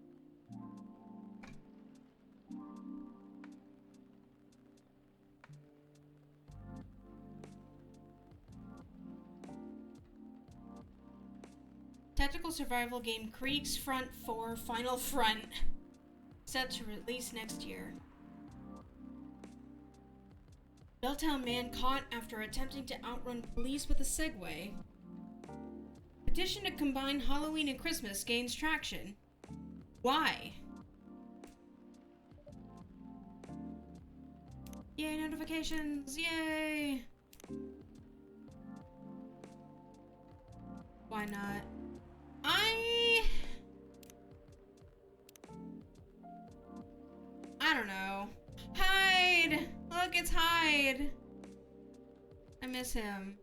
Tactical survival game Krieg's Front 4 Final Front. Set to release next year. Belltown man caught after attempting to outrun police with a Segway. Petition to combine Halloween and Christmas gains traction. Why? Yay, notifications! Yay! Why not? I don't know. Hyde! Look, it's Hyde! I miss him.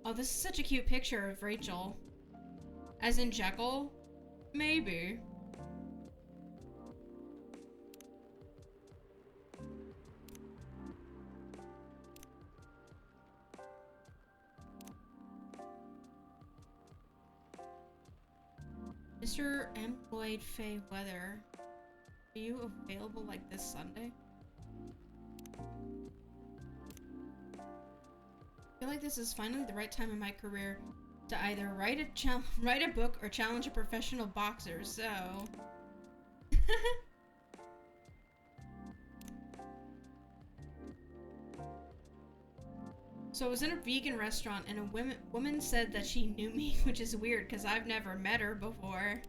Oh, this is such a cute picture of Rachel. As in Jekyll? Maybe. Mr. M. Lloyd Fay Weather. Are you available like this Sunday? I feel like this is finally the right time in my career to either write a book or challenge a professional boxer, so... So I was in a vegan restaurant and a woman said that she knew me, which is weird because I've never met her before.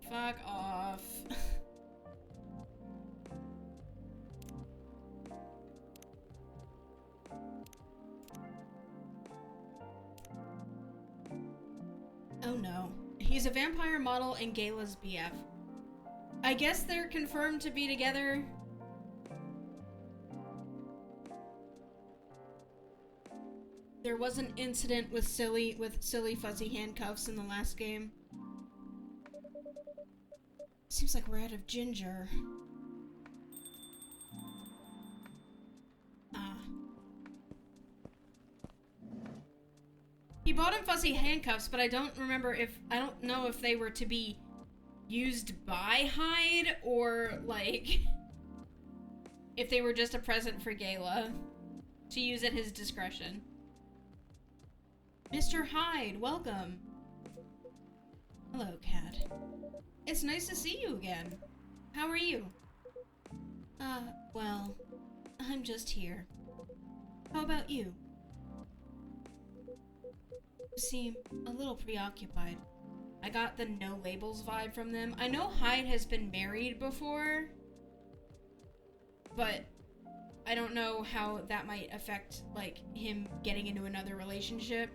Fuck off. Oh no. He's a vampire model and Gayla's BF. I guess they're confirmed to be together. There was an incident with silly fuzzy handcuffs in the last game. Seems like we're out of ginger. Ah. He bought him fuzzy handcuffs, but I don't know if they were to be used by Hyde or like if they were just a present for Gayla to use at his discretion. Mr. Hyde, welcome. Hello, Cat. It's nice to see you again. How are you? Well, I'm just here. How about you? You seem a little preoccupied. I got the no labels vibe from them. I know Hyde has been married before, but I don't know how that might affect, like, him getting into another relationship.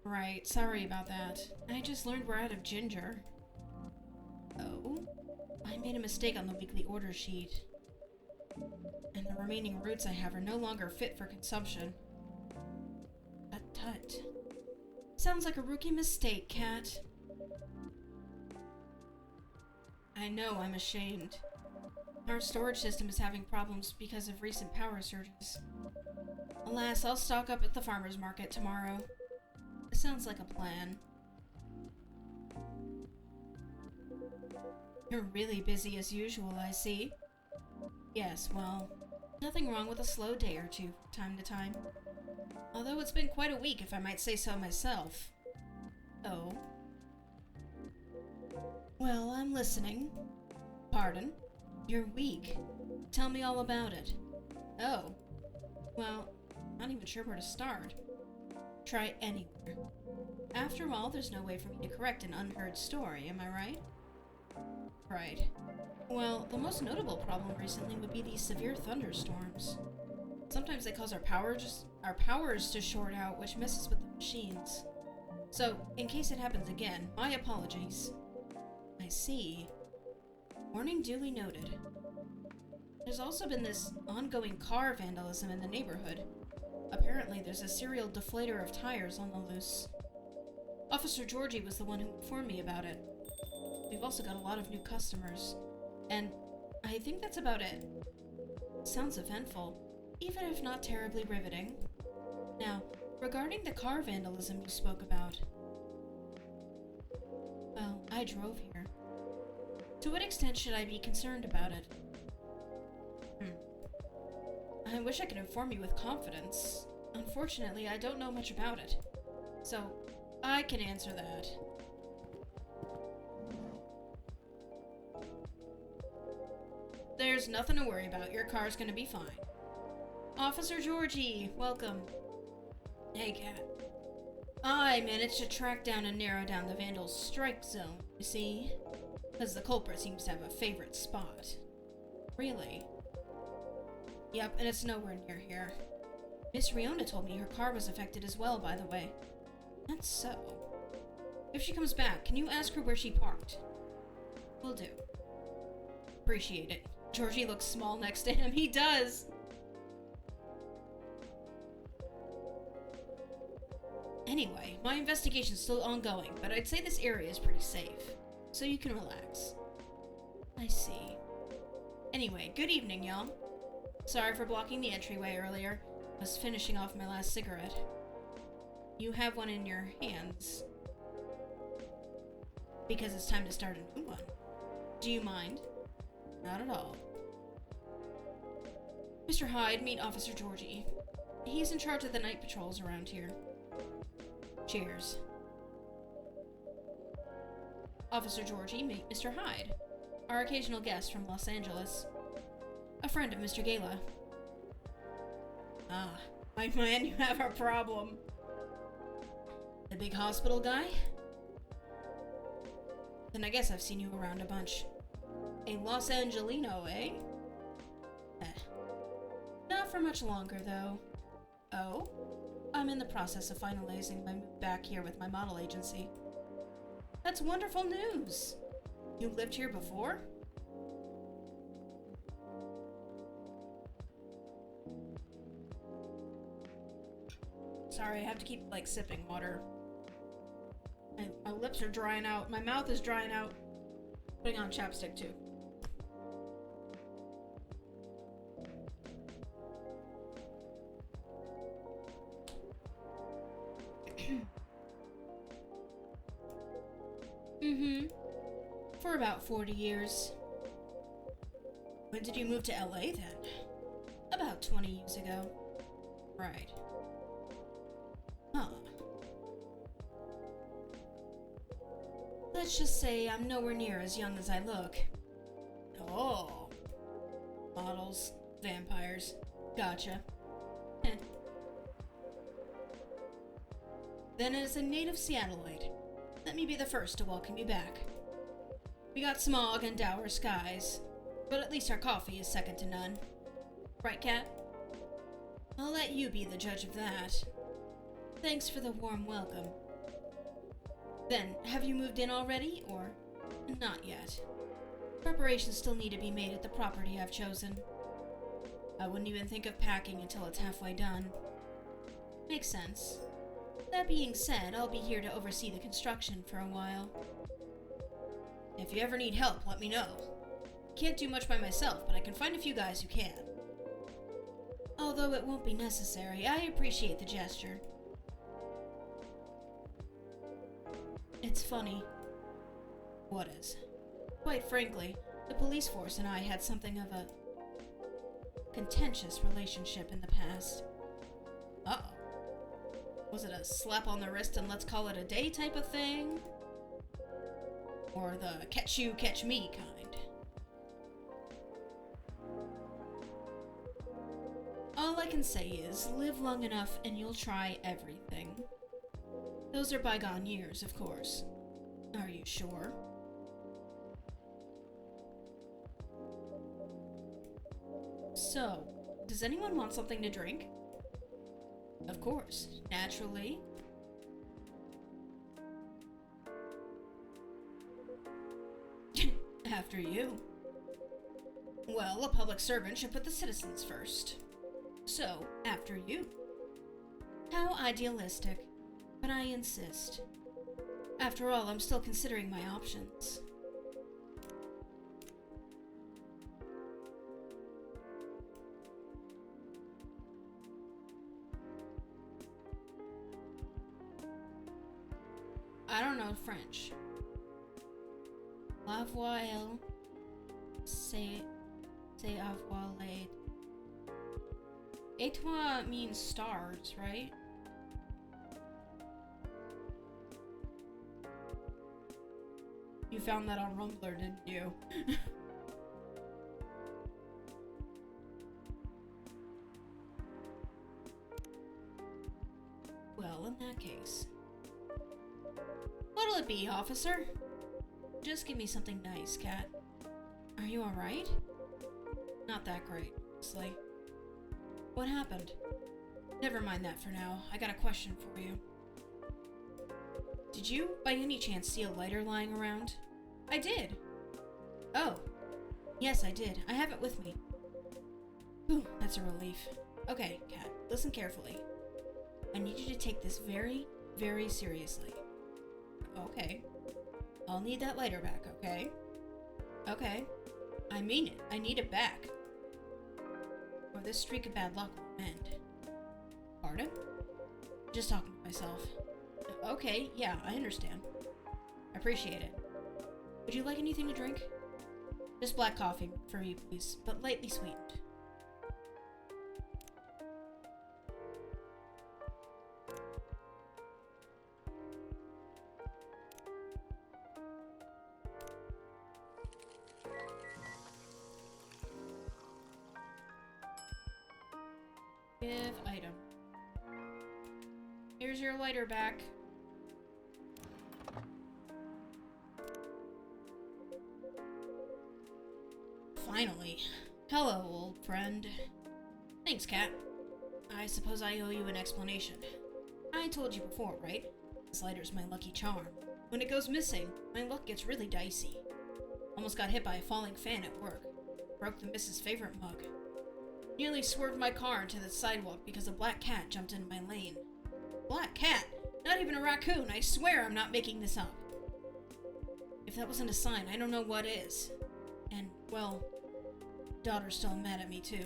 Right, sorry about that. I just learned we're out of ginger. Oh? I made a mistake on the weekly order sheet. And the remaining roots I have are no longer fit for consumption. Tut. Sounds like a rookie mistake, Cat. I know, I'm ashamed. Our storage system is having problems because of recent power surges. Alas, I'll stock up at the farmer's market tomorrow. Sounds like a plan. You're really busy as usual, I see. Yes, well, nothing wrong with a slow day or two from time to time. Although it's been quite a week, if I might say so myself. Oh? Well, I'm listening. Pardon? You're weak. Tell me all about it. Oh. Well, not even sure where to start. Try anywhere. After all, there's no way for me to correct an unheard story, am I right? Right. Well, the most notable problem recently would be these severe thunderstorms. sometimes they cause our powers to short out, which messes with the machines. So, in case it happens again, my apologies. I see. Warning duly noted. There's also been this ongoing car vandalism in the neighborhood. Apparently, there's a serial deflator of tires on the loose. Officer Georgie was the one who informed me about it. We've also got a lot of new customers. And I think that's about it. Sounds eventful, even if not terribly riveting. Now, regarding the car vandalism you spoke about. Well, I drove here. To what extent should I be concerned about it? I wish I could inform you with confidence. Unfortunately, I don't know much about it. So, I can answer that. There's nothing to worry about. Your car's gonna be fine. Officer Georgie, welcome. Hey, Cat. I managed to track down and narrow down the vandal's strike zone, you see? Because the culprit seems to have a favorite spot. Really? Yep, and it's nowhere near here. Miss Riona told me her car was affected as well, by the way. That's so. If she comes back, can you ask her where she parked? Will do. Appreciate it. Georgie looks small next to him. He does! Anyway, my investigation's still ongoing, but I'd say this area is pretty safe. So you can relax. I see. Anyway, good evening, y'all. Sorry for blocking the entryway earlier. I was finishing off my last cigarette. You have one in your hands. Because it's time to start a new one. Do you mind? Not at all. Mr. Hyde, meet Officer Georgie. He's in charge of the night patrols around here. Cheers. Officer Georgie, meet Mr. Hyde, our occasional guest from Los Angeles. A friend of Mr. Gala. Ah, my man, you have a problem. The big hospital guy? Then I guess I've seen you around a bunch. A Los Angelino, eh? Not for much longer, though. Oh? I'm in the process of finalizing my move back here with my model agency. That's wonderful news! You lived here before? Sorry, I have to keep, like, sipping water. My lips are drying out. My mouth is drying out. Putting on chapstick, too. For about 40 years. When did you move to LA, then? About 20 years ago. Right. Huh. Let's just say I'm nowhere near as young as I look. Oh. Models. Vampires. Gotcha. Then as a native Seattleite, let me be the first to welcome you back. We got smog and dour skies, but at least our coffee is second to none. Right, Cat? I'll let you be the judge of that. Thanks for the warm welcome. Then, have you moved in already, or not yet? Preparations still need to be made at the property I've chosen. I wouldn't even think of packing until it's halfway done. Makes sense. That being said, I'll be here to oversee the construction for a while. If you ever need help, let me know. Can't do much by myself, but I can find a few guys who can. Although it won't be necessary, I appreciate the gesture. It's funny. What is? Quite frankly, the police force and I had something of a contentious relationship in the past. Uh-oh. Was it a slap on the wrist and let's call it a day type of thing? Or the catch you, catch me kind? All I can say is, live long enough and you'll try everything. Those are bygone years, of course. Are you sure? So, Does anyone want something to drink? Of course, naturally. After you. Well, a public servant should put the citizens first. So, after you. How idealistic. But I insist. After all, I'm still considering my options. I don't know French. La voile. C'est avoir l'aide. Étoile means stars, right? You found that on Rumbler, didn't you? Well, in that case. What'll it be, officer? Just give me something nice, cat. Are you alright? Not that great, honestly. What happened? Never mind that for now. I got a question for you. Did you, by any chance, see a lighter lying around? I did. Oh. Yes, I did. I have it with me. Whew, that's a relief. Okay, cat, listen carefully. I need you to take this very, very seriously. Okay. I'll need that lighter back, okay? Okay. I mean it. I need it back. Or this streak of bad luck will end. Pardon? Just talking to myself. Okay, yeah, I understand. I appreciate it. Would you like anything to drink? Just black coffee for me, please, but lightly sweetened. Give item. Here's your lighter back. Finally. Hello, old friend. Thanks, cat. I suppose I owe you an explanation. I told you before, right? This lighter's my lucky charm. When it goes missing, my luck gets really dicey. Almost got hit by a falling fan at work. Broke the missus' favorite mug. Nearly swerved my car into the sidewalk because a black cat jumped into my lane. Black cat? Not even a raccoon, I swear I'm not making this up. If that wasn't a sign, I don't know what is. And, well, daughter's still mad at me too.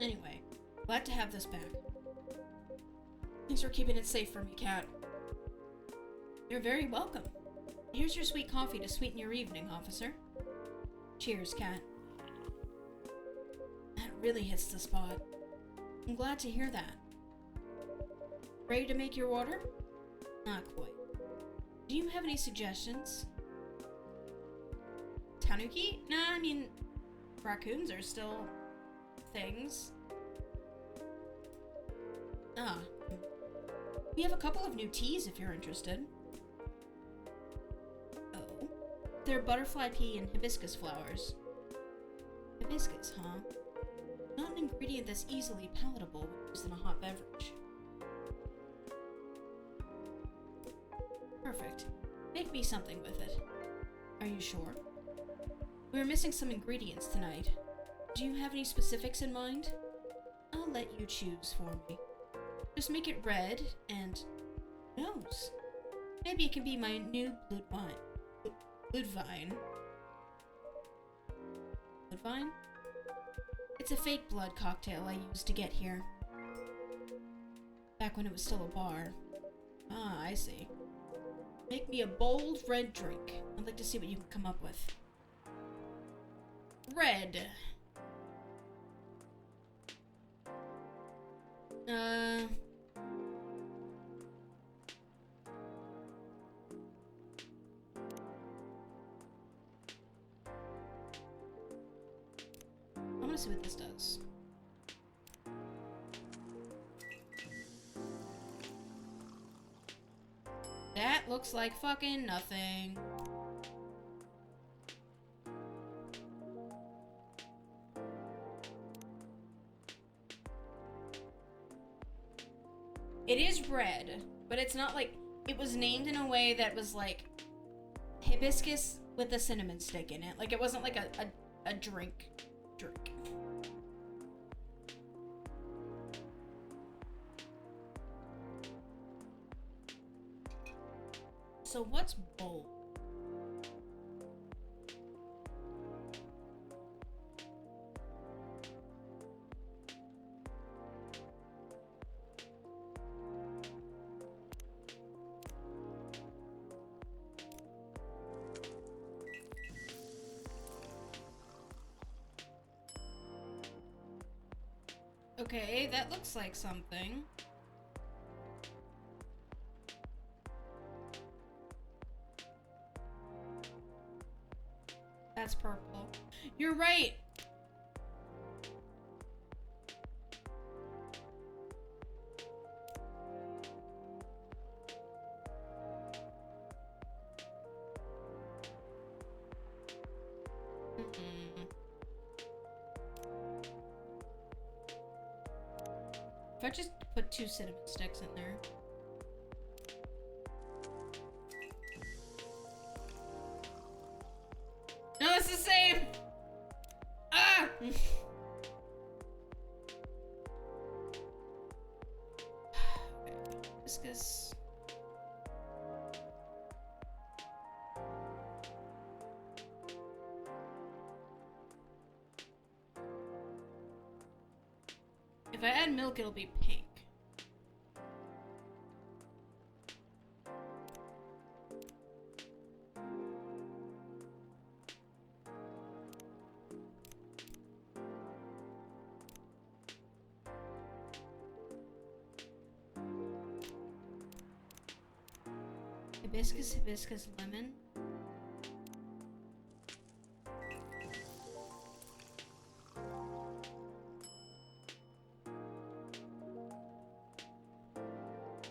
Anyway, glad to have this back. Thanks for keeping it safe for me, cat. You're very welcome. Here's your sweet coffee to sweeten your evening, officer. Cheers, cat. That really hits the spot. I'm glad to hear that. Ready to make your water? Not quite. Do you have any suggestions? Tanuki? Nah, I mean, raccoons are still things. We have a couple of new teas if you're interested. Oh. They're butterfly pea and hibiscus flowers. Hibiscus, huh? Not an ingredient that's easily palatable when used in a hot beverage. Perfect. Make me something with it. Are you sure? We're missing some ingredients tonight. Do you have any specifics in mind? I'll let you choose for me. Just make it red and nose. Maybe it can be my new blood wine. Bloodvine. Bloodvine? It's a fake blood cocktail I used to get here. Back when it was still a bar. Ah, I see. Make me a bold red drink. I'd like to see what you can come up with. Red. Let's see what this does. That looks like fucking nothing. It is red, but it's not like... It was named in a way that was like... Hibiscus with a cinnamon stick in it. Like, it wasn't like a drink. So what's bold? Okay, that looks like something. That's purple. You're right! If I just put 2 cinnamon sticks in there. No, it's the same! Ah! Okay. Hibiscus. If I add milk, it'll be pink. Hibiscus, lemon.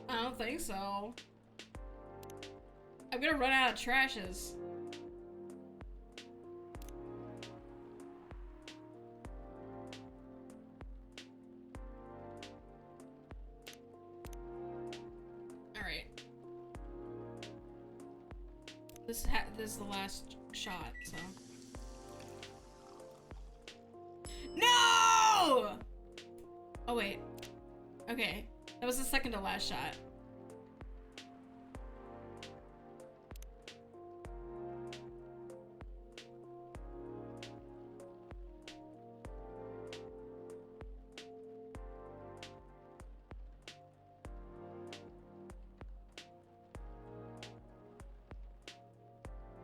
I don't think so. I'm gonna run out of trashes. Alright. This is the last shot, so. No! Oh wait. Okay. That was the second to last shot.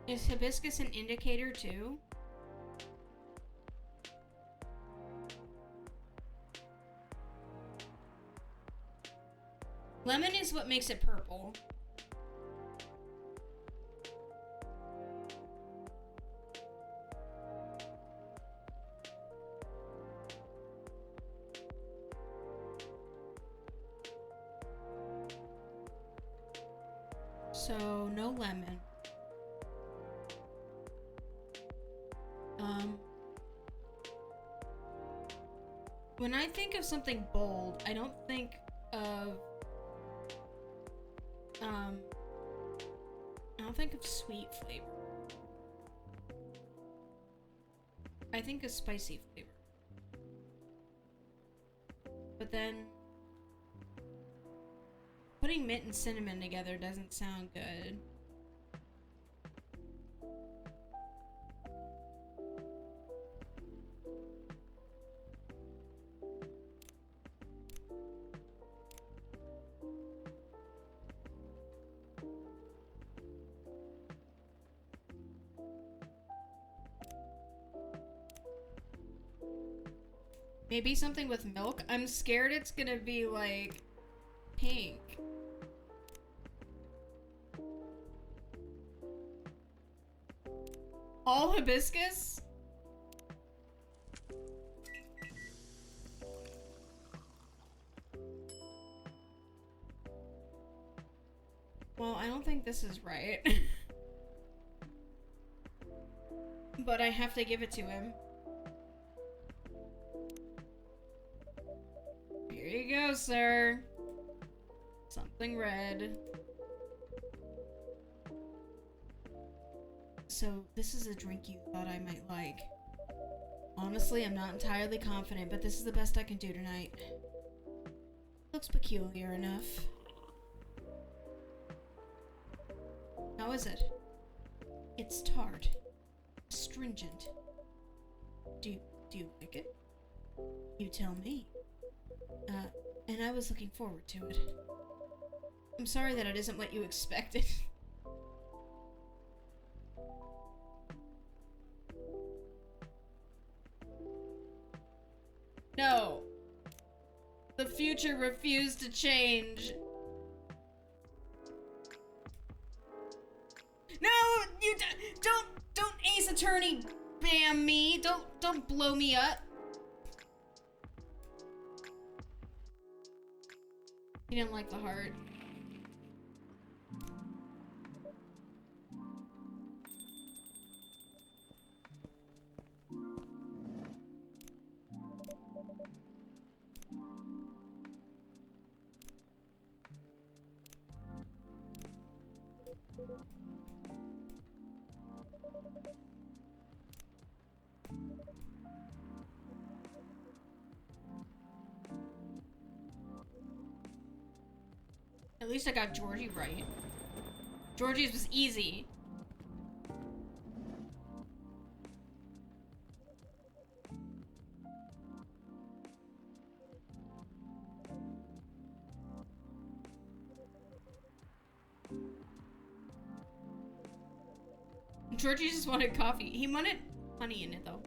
Is hibiscus an indicator too? Lemon is what makes it purple. So, no lemon. When I think of something bold, I don't think of I don't think of sweet flavor. I think of spicy flavor. But then putting mint and cinnamon together doesn't sound good. Maybe something with milk? I'm scared it's gonna be like pink. All hibiscus? Well, I don't think this is right. But I have to give it to him. Here you go, sir. Something red. So, this is a drink you thought I might like. Honestly, I'm not entirely confident, but this is the best I can do tonight. Looks peculiar enough. How is it? It's tart. Stringent. Do you like it? You tell me. And I was looking forward to it. I'm sorry that it isn't what you expected. No. The future refused to change. No, you don't Ace Attorney bam me. Don't blow me up. He didn't like the heart. At least I got Georgie right. Georgie's was easy. Georgie just wanted coffee. He wanted honey in it, though.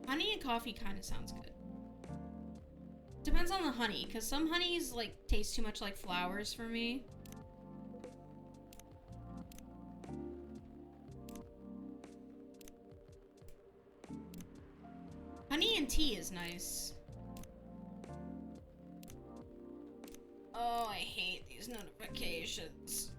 Honey and coffee kind of sounds good. Depends on the honey, because some honeys, like, taste too much like flowers for me. Honey and tea is nice. Oh, I hate these notifications.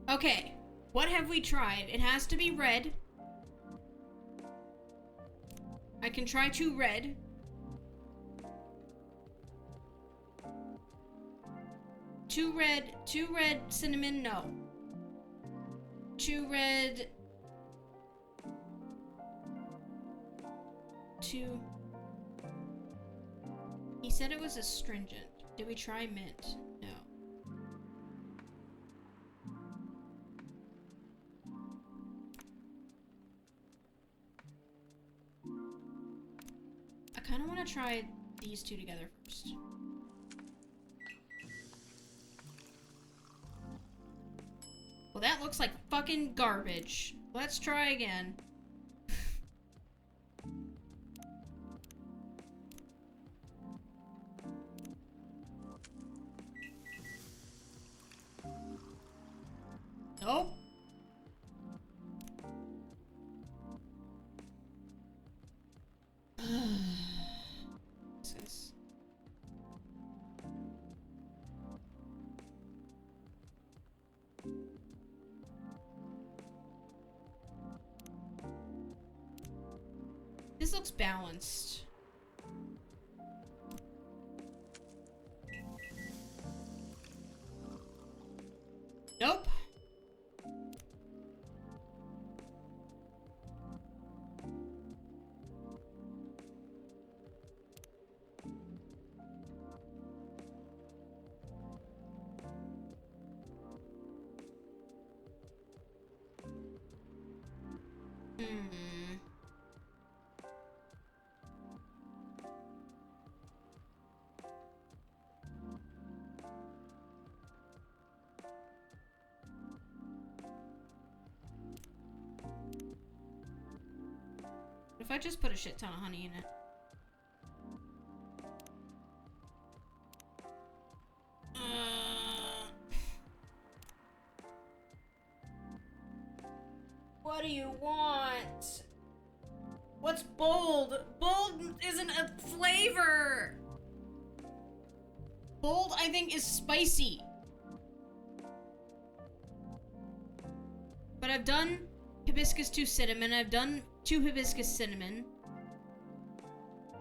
Okay, what have we tried? It has to be red. I can try 2 red. Two red cinnamon, no. 2 red. 2. He said it was astringent. Did we try mint? No. I kind of want to try these 2 together first. Well, that looks like fucking garbage. Let's try again. Nope. This looks balanced. Nope. if I just put a shit ton of honey in it? What do you want? What's bold? Bold isn't a flavor! Bold, I think, is spicy. But I've done hibiscus to cinnamon. I've done 2 hibiscus cinnamon.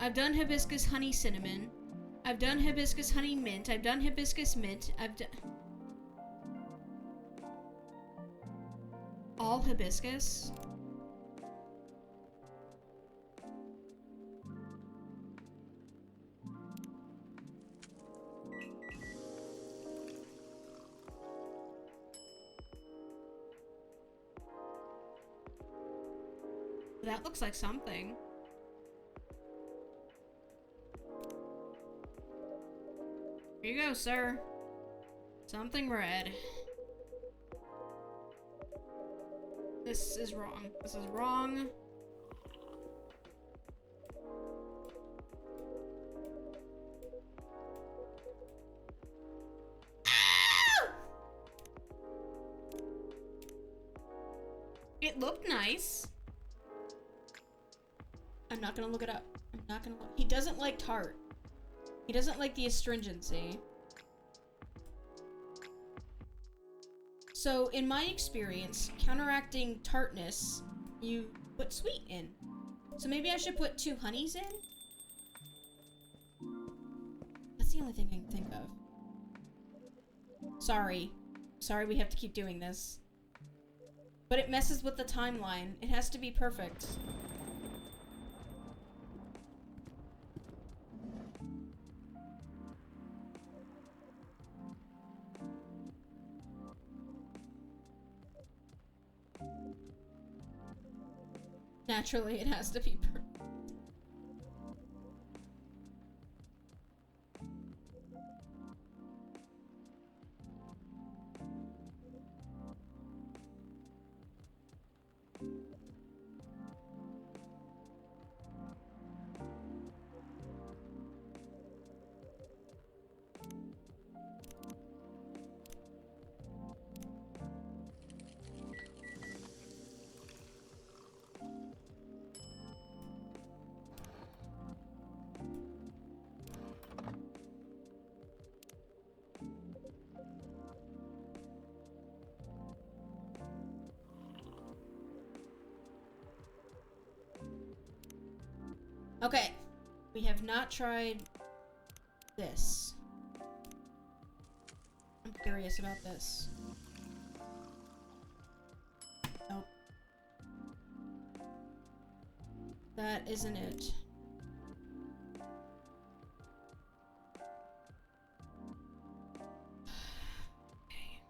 I've done hibiscus honey cinnamon. I've done hibiscus honey mint. I've done hibiscus mint. I've done... all hibiscus? That looks like something. Here you go, sir. Something red. This is wrong. This is wrong. Ah! It looked nice. I'm not gonna look it up. I'm not gonna look. He doesn't like tart. He doesn't like the astringency. So, in my experience, counteracting tartness, you put sweet in. So maybe I should put 2 honeys in? That's the only thing I can think of. Sorry. Sorry we have to keep doing this. But it messes with the timeline. It has to be perfect. Naturally, it has to be perfect. Okay, we have not tried this. I'm curious about this. Nope. That isn't it. Okay.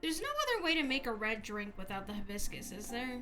There's no other way to make a red drink without the hibiscus, is there?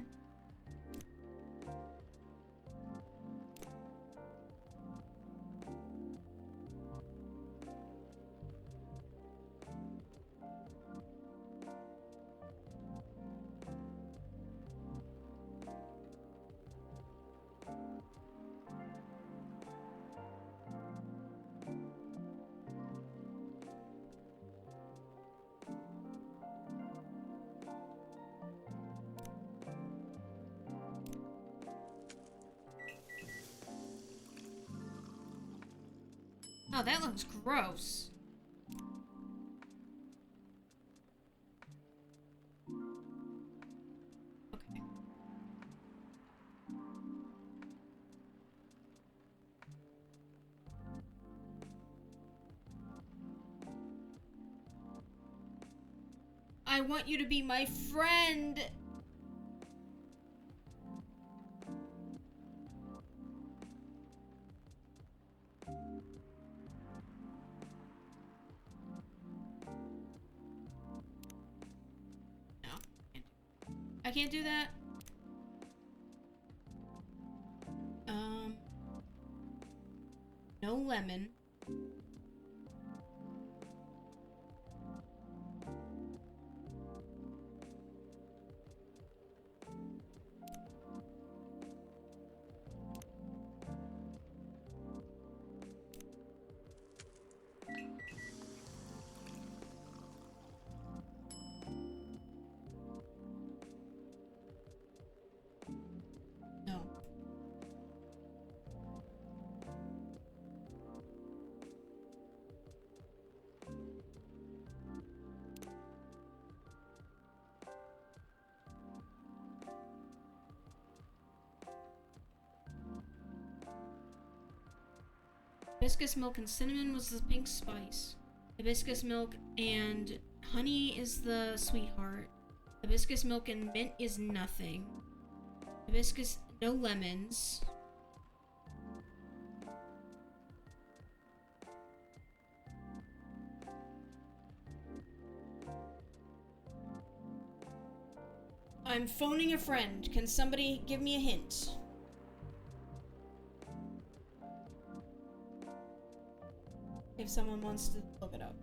Oh, that looks gross. Okay. I want you to be my friend. I can't do that. No lemon. Hibiscus milk and cinnamon was the pink spice. Hibiscus milk and honey is the sweetheart. Hibiscus milk and mint is nothing. Hibiscus, no lemons. I'm phoning a friend. Can somebody give me a hint? If someone wants to look it up.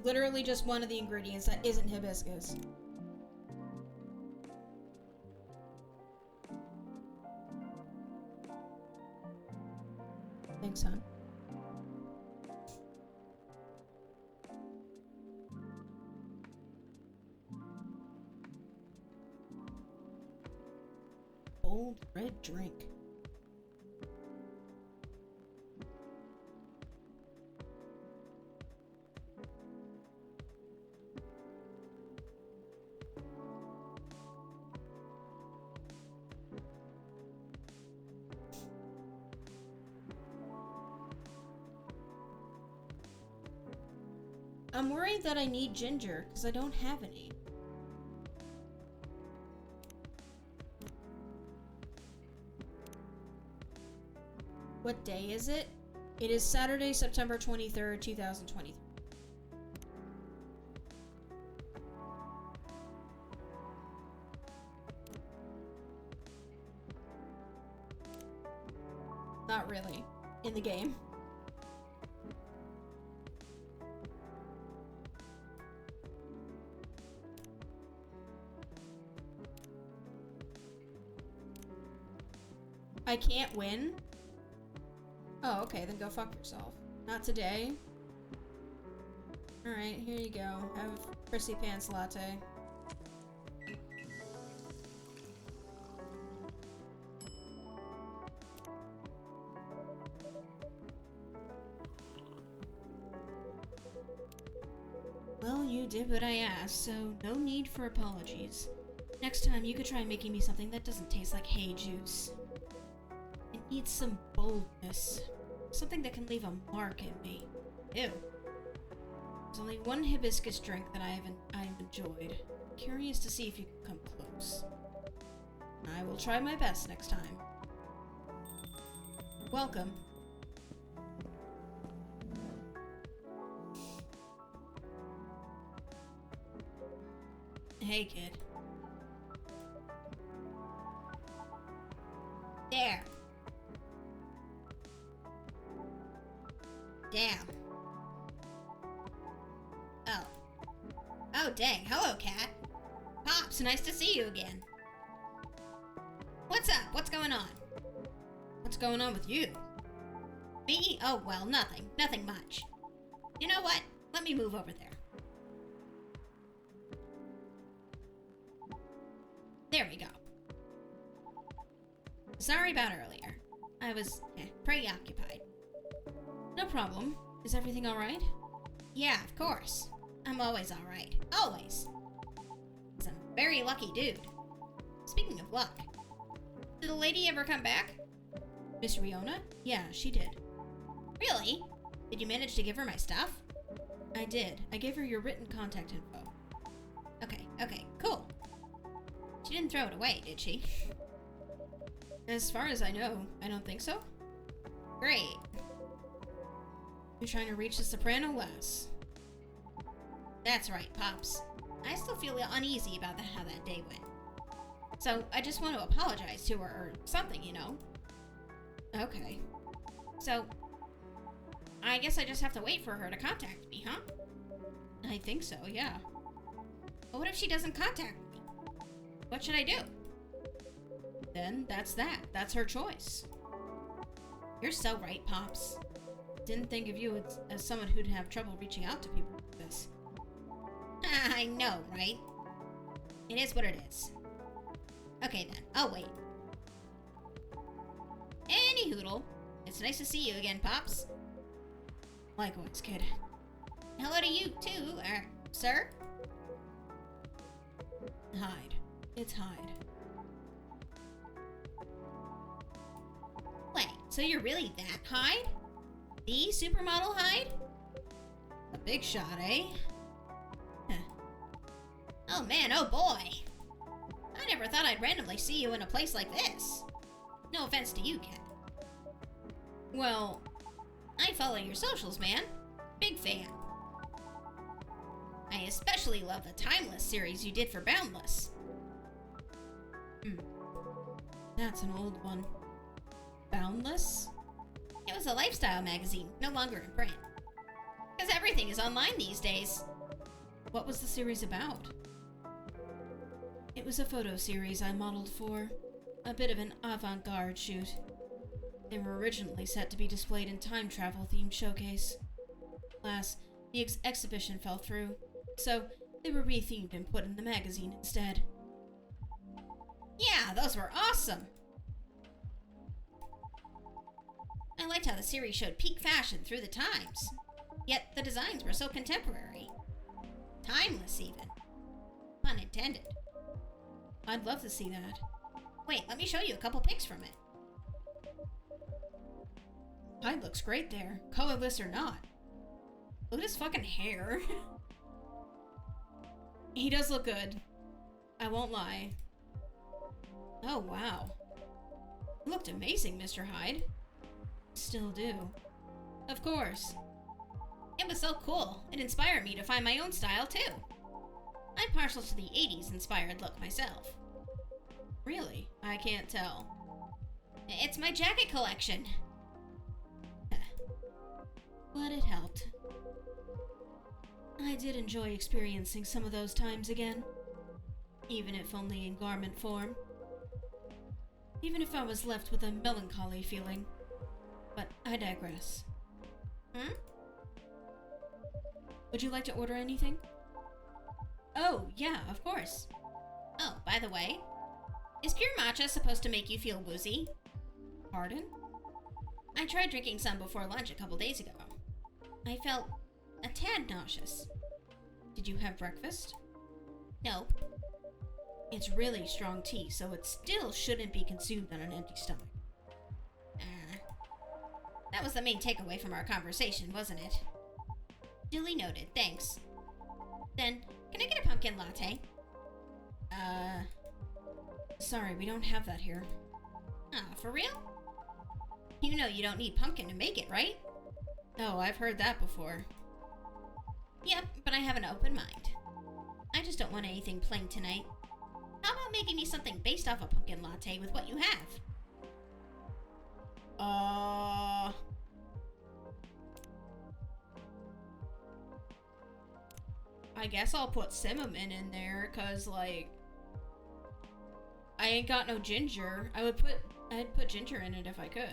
Literally just one of the ingredients that isn't hibiscus. Thanks, hon. Bold red drink. I'm worried that I need ginger, because I don't have any. What day is it? It is Saturday, September 23rd, 2023. Not really. In the game. I can't win? Oh, okay, then go fuck yourself. Not today. Alright, here you go. Have Prissy Pants Latte. Well, you did what I asked, so no need for apologies. Next time, you could try making me something that doesn't taste like hay juice. It needs some boldness. Something that can leave a mark in me. Ew. There's only one hibiscus drink that I've enjoyed. Curious to see if you can come close. I will try my best next time. Welcome. Hey, kid. There. Damn. Oh. Oh, dang. Hello, cat. Pops, nice to see you again. What's up? What's going on? What's going on with you? Me? Oh, well, nothing. Nothing much. You know what? Let me move over there. There we go. Sorry about earlier. I was preoccupied. No problem. Is everything alright? Yeah, of course. I'm always alright. Always. 'Cause I'm a very lucky dude. Speaking of luck, did the lady ever come back? Miss Riona? Yeah, she did. Really? Did you manage to give her my stuff? I did. I gave her your written contact info. Okay, cool. She didn't throw it away, did she? As far as I know, I don't think so. Great. You're trying to reach the soprano lass. That's right, Pops. I still feel uneasy about how that day went. So, I just want to apologize to her or something, you know? Okay. So, I guess I just have to wait for her to contact me, huh? I think so, yeah. But what if she doesn't contact me? What should I do? Then that's that. That's her choice. You're so right, Pops. Didn't think of you as someone who'd have trouble reaching out to people like this. I know, right? It is what it is. Okay then, I'll wait. Any hoodle. It's nice to see you again, Pops. Likewise, kid. Hello to you, too, sir? Hyde. It's Hyde. So you're really that Hyde? The supermodel Hyde? A big shot, eh? Huh. Oh man, oh boy. I never thought I'd randomly see you in a place like this. No offense to you, Cat. Well, I follow your socials, man. Big fan. I especially love the Timeless series you did for Boundless. That's an old one. Boundless? It was a lifestyle magazine, no longer in print. Because everything is online these days. What was the series about? It was a photo series I modeled for. A bit of an avant-garde shoot. They were originally set to be displayed in time travel-themed showcase. Alas, the exhibition fell through, so they were rethemed and put in the magazine instead. Yeah, those were awesome! I liked how the series showed peak fashion through the times. Yet the designs were so contemporary. Timeless, even. Pun intended. I'd love to see that. Wait, let me show you a couple pics from it. Hyde looks great there, colorless or not. Look at his fucking hair. He does look good. I won't lie. Oh, wow. You looked amazing, Mr. Hyde. Still do. Of course. It was so cool. It inspired me to find my own style, too. I'm partial to the 80s inspired look myself. Really? I can't tell. It's my jacket collection. But it helped. I did enjoy experiencing some of those times again. Even if only in garment form. Even if I was left with a melancholy feeling. But I digress. Would you like to order anything? Oh, yeah, of course. Oh, by the way, is pure matcha supposed to make you feel woozy? Pardon? I tried drinking some before lunch a couple days ago. I felt a tad nauseous. Did you have breakfast? Nope. It's really strong tea, so it still shouldn't be consumed on an empty stomach. That was the main takeaway from our conversation, wasn't it? Duly noted, thanks. Then, can I get a pumpkin latte? Sorry, we don't have that here. For real? You know you don't need pumpkin to make it, right? Oh, I've heard that before. Yep, but I have an open mind. I just don't want anything plain tonight. How about making me something based off a pumpkin latte with what you have? I guess I'll put cinnamon in there, cause like I ain't got no ginger. I'd put ginger in it if I could.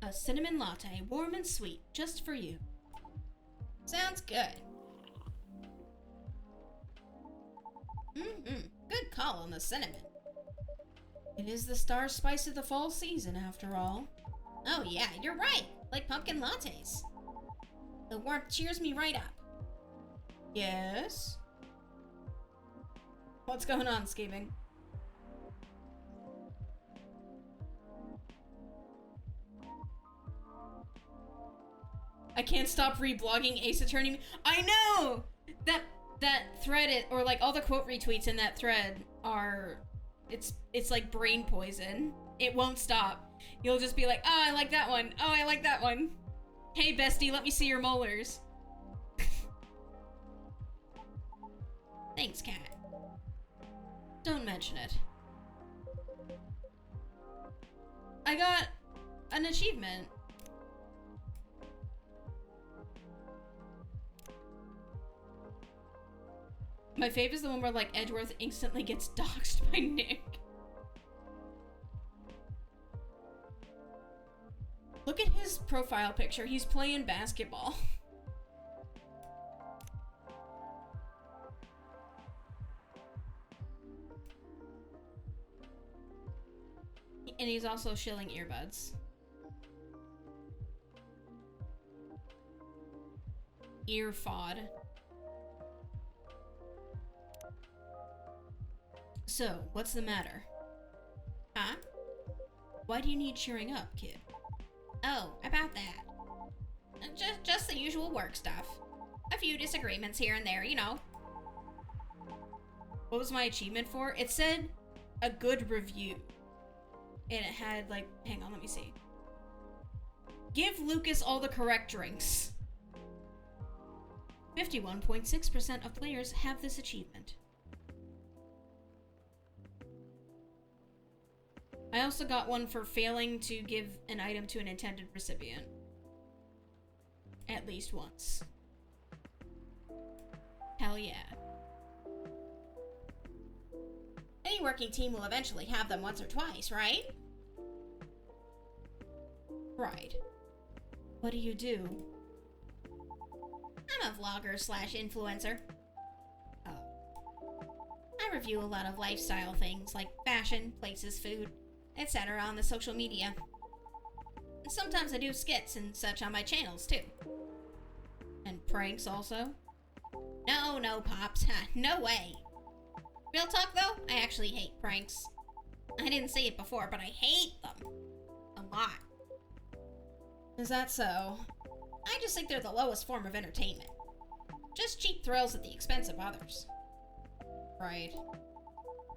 A cinnamon latte, warm and sweet, just for you. Sounds good. Good call on the cinnamon. It is the star spice of the fall season, after all. Oh yeah, you're right. Like pumpkin lattes. The warmth cheers me right up. Yes? What's going on, Skaving? I can't stop reblogging Ace Attorney. I know! That thread, or like all the quote retweets in that thread are, it's like brain poison. It won't stop. You'll just be like, oh, I like that one. Oh, I like that one. Hey, bestie, let me see your molars. Thanks, Cat. Don't mention it. I got an achievement. My fave is the one where, like, Edgeworth instantly gets doxxed by Nick. Look at his profile picture. He's playing basketball. And he's also shilling earbuds. Ear fod. So, what's the matter? Huh? Why do you need cheering up, kid? Oh, about that. Just the usual work stuff. A few disagreements here and there, you know. What was my achievement for? It said a good review. And it had, like, hang on, let me see. Give Lucas all the correct drinks. 51.6% of players have this achievement. I also got one for failing to give an item to an intended recipient. At least once. Hell yeah. Any working team will eventually have them once or twice, right? Right. What do you do? I'm a vlogger/influencer. Oh. I review a lot of lifestyle things like fashion, places, food, etc. on the social media. And sometimes I do skits and such on my channels too. And pranks also? No, Pops. No way. Real talk though, I actually hate pranks. I didn't say it before, but I hate them. A lot. Is that so? I just think they're the lowest form of entertainment. Just cheap thrills at the expense of others. Right.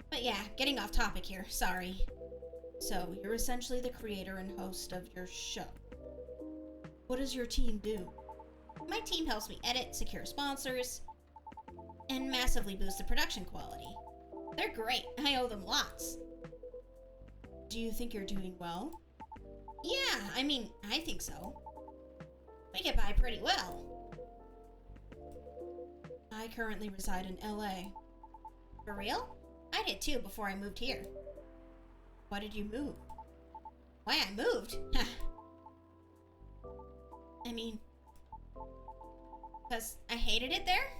But yeah, getting off topic here, sorry. So, you're essentially the creator and host of your show. What does your team do? My team helps me edit, secure sponsors, and massively boost the production quality. They're great. I owe them lots. Do you think you're doing well? Yeah, I mean, I think so. We get by pretty well. I currently reside in LA. For real? I did too before I moved here. Why did you move? Why I moved? I mean, because I hated it there?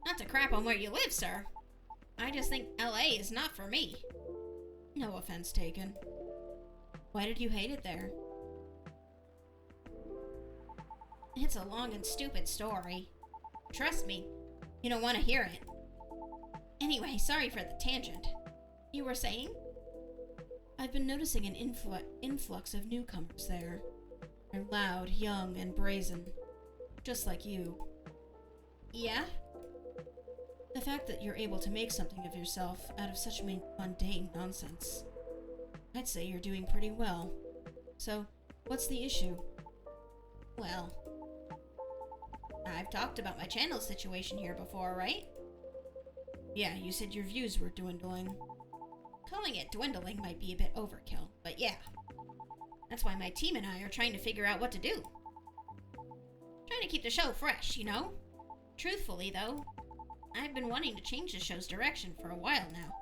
Not to crap on where you live, sir. I just think LA is not for me. No offense taken. Why did you hate it there? It's a long and stupid story. Trust me, you don't want to hear it. Anyway, sorry for the tangent. You were saying? I've been noticing an influx of newcomers there. They're loud, young, and brazen. Just like you. Yeah? The fact that you're able to make something of yourself out of such mundane nonsense. I'd say you're doing pretty well. So, what's the issue? Well, I've talked about my channel situation here before, right? Yeah, you said your views were dwindling. Calling it dwindling might be a bit overkill, but yeah. That's why my team and I are trying to figure out what to do. Trying to keep the show fresh, you know? Truthfully, though, I've been wanting to change the show's direction for a while now.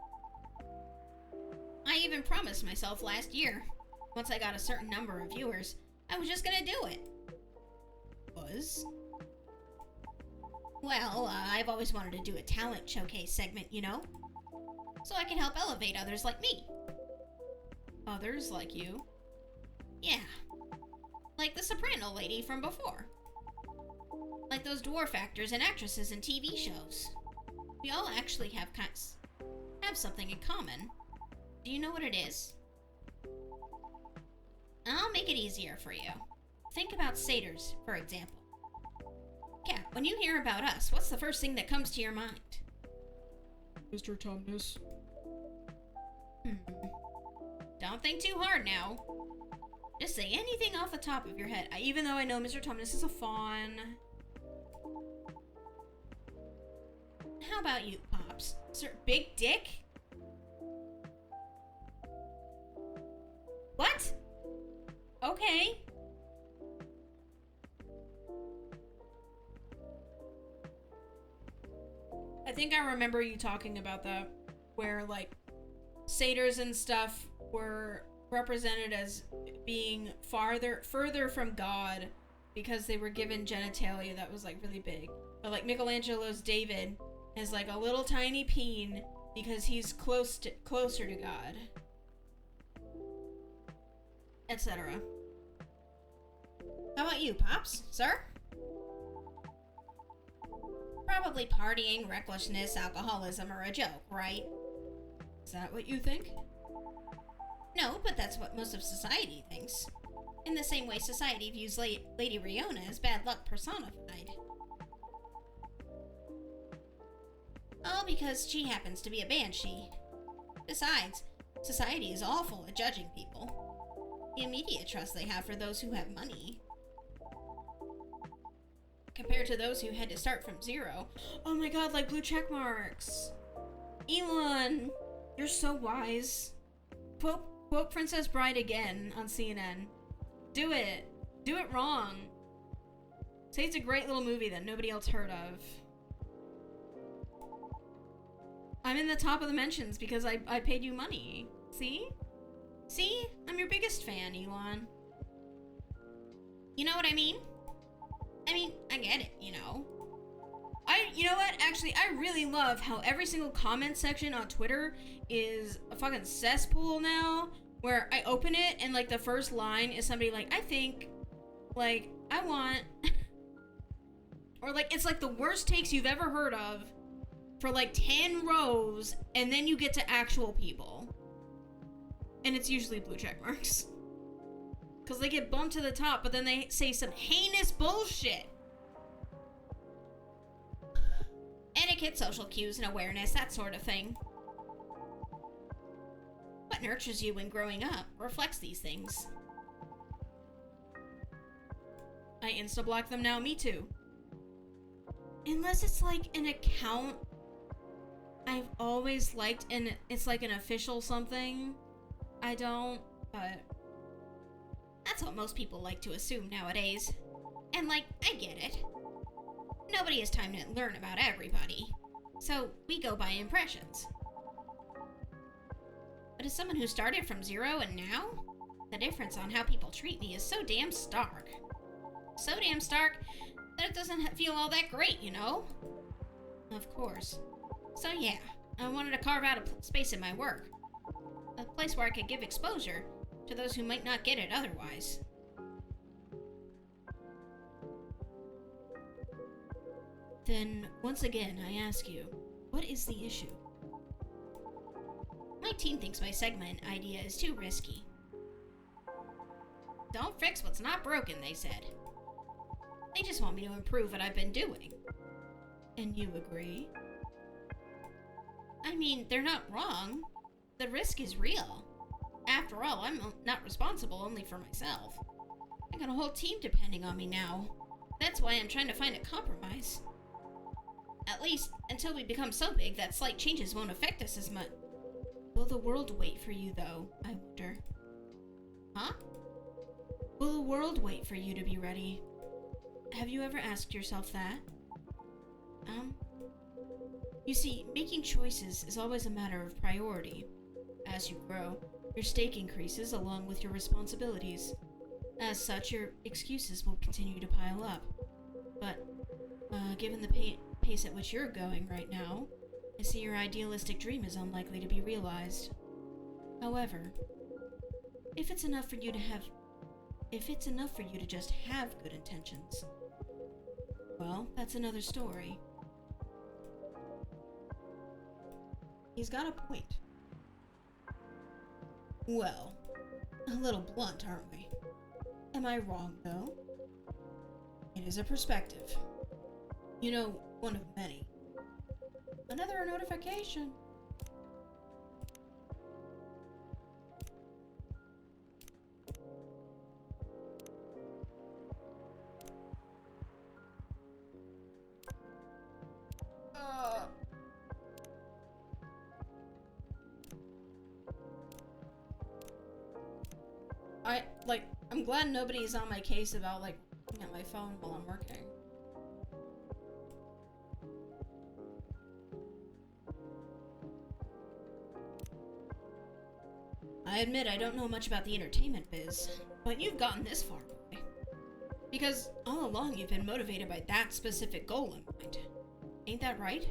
I even promised myself last year, once I got a certain number of viewers, I was just gonna do it. Was? Well, I've always wanted to do a talent showcase segment, you know? So I can help elevate others like me. Others like you? Yeah. Like the soprano lady from before. Like those dwarf actors and actresses in TV shows. We all actually have something in common. Do you know what it is? I'll make it easier for you. Think about satyrs, for example. Cat, when you hear about us, what's the first thing that comes to your mind? Mr. Tumnus. Don't think too hard now. Just say anything off the top of your head, even though I know Mr. Tumnus is a fawn. How about you, Pops? Sir, Big Dick? What? Okay. I think I remember you talking about that, where, like, satyrs and stuff were represented as being further from God because they were given genitalia that was, like, really big. But, like, Michelangelo's David is, like, a little tiny peen because he's closer to God. Etc. How about you, Pops? Sir? Probably partying, recklessness, alcoholism, or a joke, right? Is that what you think? No, but that's what most of society thinks. In the same way society views Lady Riona as bad luck personified. All because she happens to be a banshee. Besides, society is awful at judging people. The immediate trust they have for those who have money, compared to those who had to start from zero. Oh my god, like blue check marks. Elon, you're so wise. Quote Princess Bride again on CNN. Do it. Do it wrong. Say it's a great little movie that nobody else heard of. I'm in the top of the mentions because I paid you money. See? See? I'm your biggest fan, Elon. You know what I mean? I get it, you know. You know what? Actually, I really love how every single comment section on Twitter is a fucking cesspool now, where I open it and, like, the first line is somebody like, I think, like, I want, or, like, it's, like, the worst takes you've ever heard of for, like, 10 rows, and then you get to actual people. And it's usually blue check marks. Because they get bumped to the top, but then they say some heinous bullshit. Etiquette, social cues, and awareness, that sort of thing. What nurtures you when growing up reflects these things. I insta-block them now, me too. Unless it's like an account I've always liked and it's like an official something. I don't, but that's what most people like to assume nowadays. And like, I get it. Nobody has time to learn about everybody. So we go by impressions. But as someone who started from zero and now, the difference on how people treat me is so damn stark. So damn stark that it doesn't feel all that great, you know? Of course. So yeah, I wanted to carve out a space in my work. A place where I could give exposure to those who might not get it otherwise. Then, once again, I ask you, what is the issue? My team thinks my segment idea is too risky. Don't fix what's not broken, they said. They just want me to improve what I've been doing. And you agree? I mean, they're not wrong. The risk is real. After all, I'm not responsible only for myself. I got a whole team depending on me now. That's why I'm trying to find a compromise. At least, until we become so big that slight changes won't affect us as much. Will the world wait for you, though, I wonder? Huh? Will the world wait for you to be ready? Have you ever asked yourself that? You see, making choices is always a matter of priority. As you grow, your stake increases along with your responsibilities. As such, your excuses will continue to pile up. But, given the pace at which you're going right now, I see your idealistic dream is unlikely to be realized. However, if it's enough for you to just have good intentions, well, that's another story. He's got a point. Well, a little blunt, aren't we? Am I wrong, though? It is a perspective. You know, one of many. Another notification. I'm glad nobody's on my case about, like, looking at my phone while I'm working. I admit I don't know much about the entertainment biz, but you've gotten this far, boy. Because all along you've been motivated by that specific goal in mind. Ain't that right?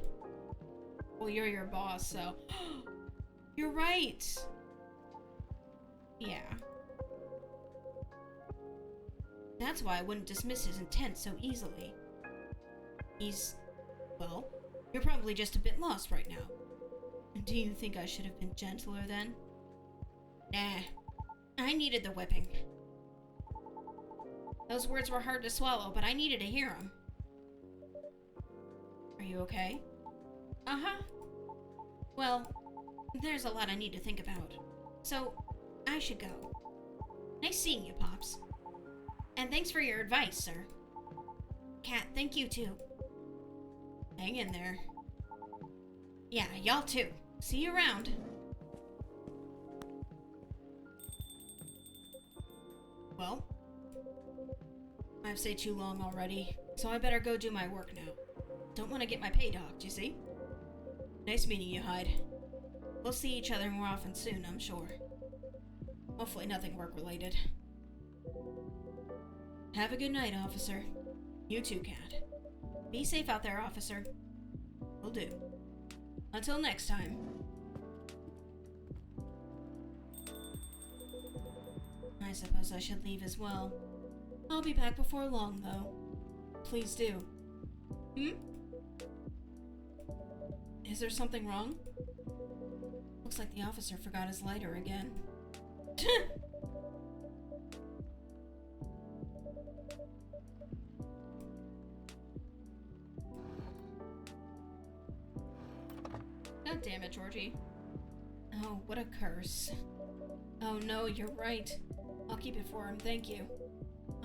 Well, you're your boss, so... You're right! Yeah. That's why I wouldn't dismiss his intent so easily. Well, you're probably just a bit lost right now. Do you think I should have been gentler then? Nah. I needed the whipping. Those words were hard to swallow, but I needed to hear them. Are you okay? Uh-huh. Well, there's a lot I need to think about. So, I should go. Nice seeing you, Pops. And thanks for your advice, sir. Cat, thank you too. Hang in there. Yeah, y'all too. See you around. Well, I've stayed too long already, so I better go do my work now. Don't want to get my pay docked, you see? Nice meeting you, Hyde. We'll see each other more often soon, I'm sure. Hopefully nothing work-related. Have a good night, officer. You too, Cat. Be safe out there, officer. Will do. Until next time. I suppose I should leave as well. I'll be back before long, though. Please do. Is there something wrong? Looks like the officer forgot his lighter again. God damn it, Georgie. Oh, what a curse. Oh no, you're right. I'll keep it for him, thank you.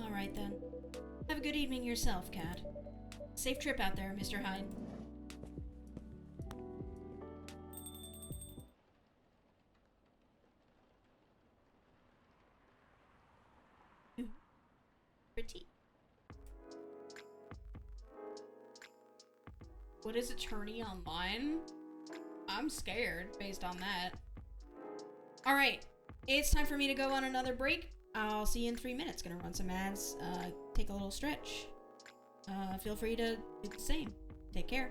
Alright then. Have a good evening yourself, Cat. Safe trip out there, Mr. Hyde. Pretty. What is Attorney Online? I'm scared based on that. Alright, it's time for me to go on another break. I'll see you in 3 minutes. Gonna run some ads, take a little stretch. Feel free to do the same. Take care.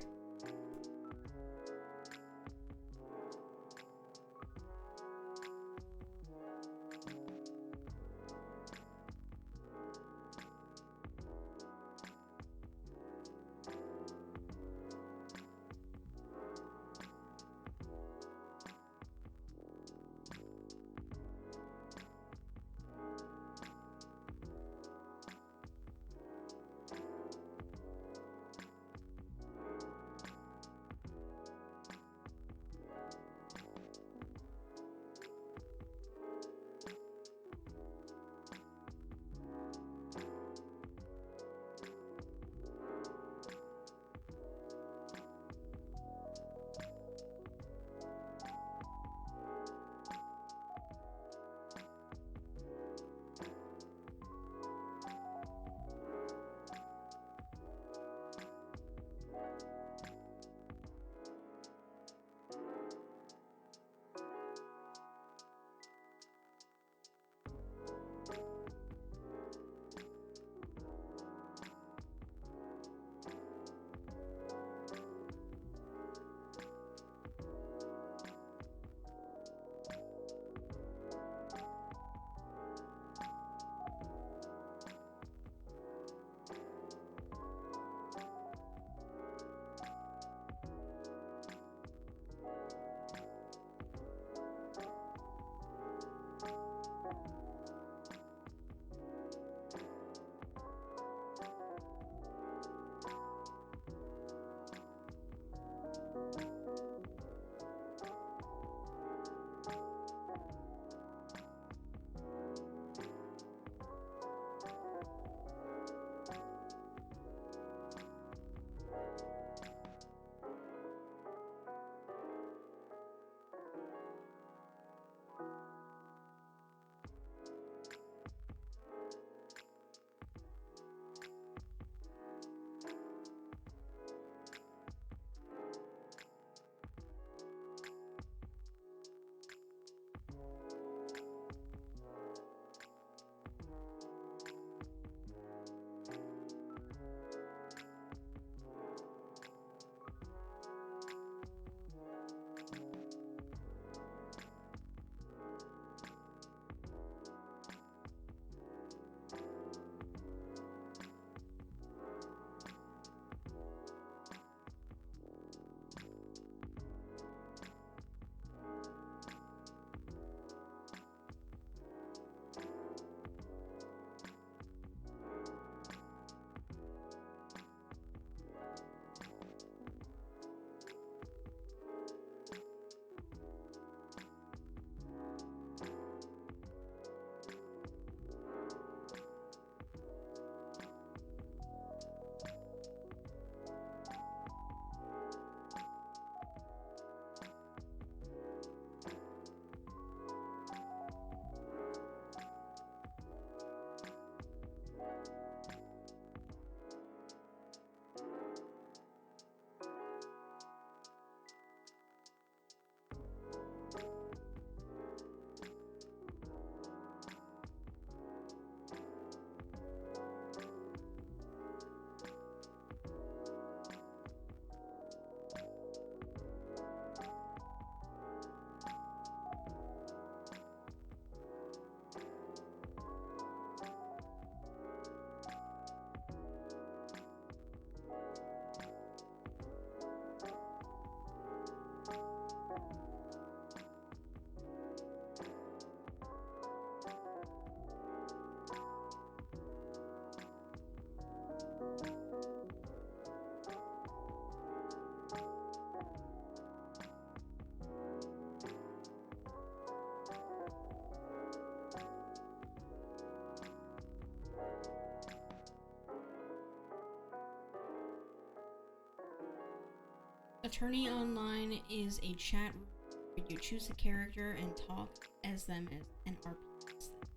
Tourney Online is a chat room where you choose a character and talk as them as an RPG as them.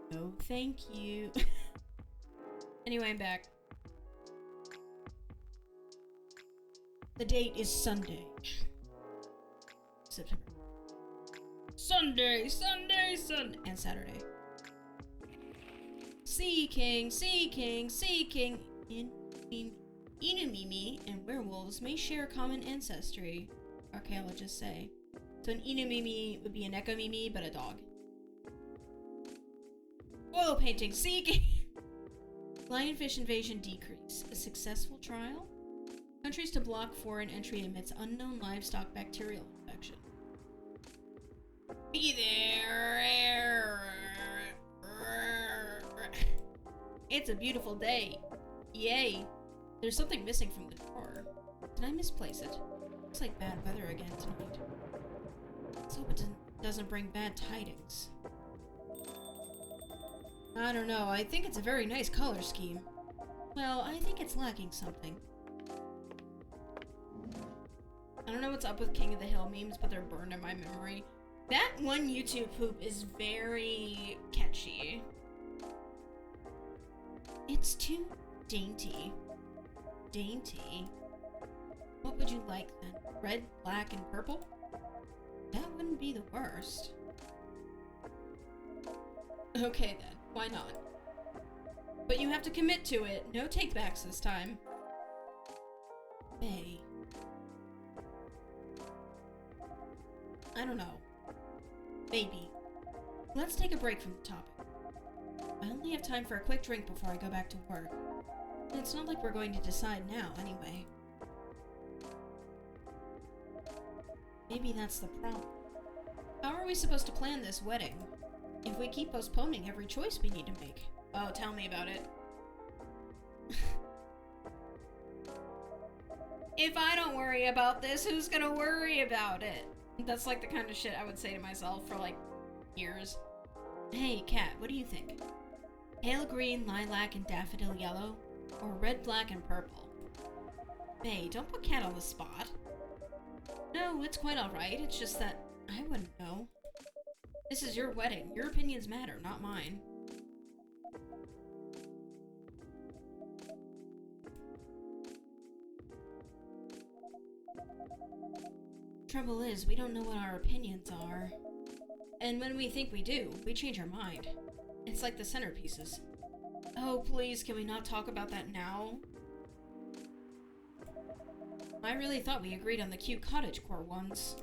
No, thank you. Anyway, I'm back. The date is Sunday. September. Sunday, and Saturday. Seeking. Inumimi and werewolves may share common ancestry, archaeologists say. So an Inumimi would be an Ekomimi, but a dog. Oil painting, seeking! Lionfish invasion decrease. A successful trial? Countries to block foreign entry amidst unknown livestock bacterial infection. Be there! It's a beautiful day. Yay! There's something missing from the drawer. Did I misplace it? Looks like bad weather again tonight. Let's hope it doesn't bring bad tidings. I don't know, I think it's a very nice color scheme. Well, I think it's lacking something. I don't know what's up with King of the Hill memes, but they're burned in my memory. That one YouTube poop is very catchy. It's too dainty. Dainty? What would you like then? Red, black, and purple? That wouldn't be the worst. Okay then, why not? But you have to commit to it. No takebacks this time. Hey. I don't know. Maybe. Let's take a break from the topic. I only have time for a quick drink before I go back to work. And it's not like we're going to decide now, anyway. Maybe that's the problem. How are we supposed to plan this wedding if we keep postponing every choice we need to make? Oh, tell me about it. If I don't worry about this, who's gonna worry about it? That's like the kind of shit I would say to myself for like years. Hey, Kat, what do you think? Pale green, lilac, and daffodil yellow? Or red, black, and purple? Hey, don't put Kat on the spot. No, it's quite alright, it's just that I wouldn't know. This is your wedding. Your opinions matter, not mine. Trouble is, we don't know what our opinions are. And when we think we do, we change our mind. It's like the centerpieces. Oh, please, can we not talk about that now? I really thought we agreed on the cute cottagecore ones.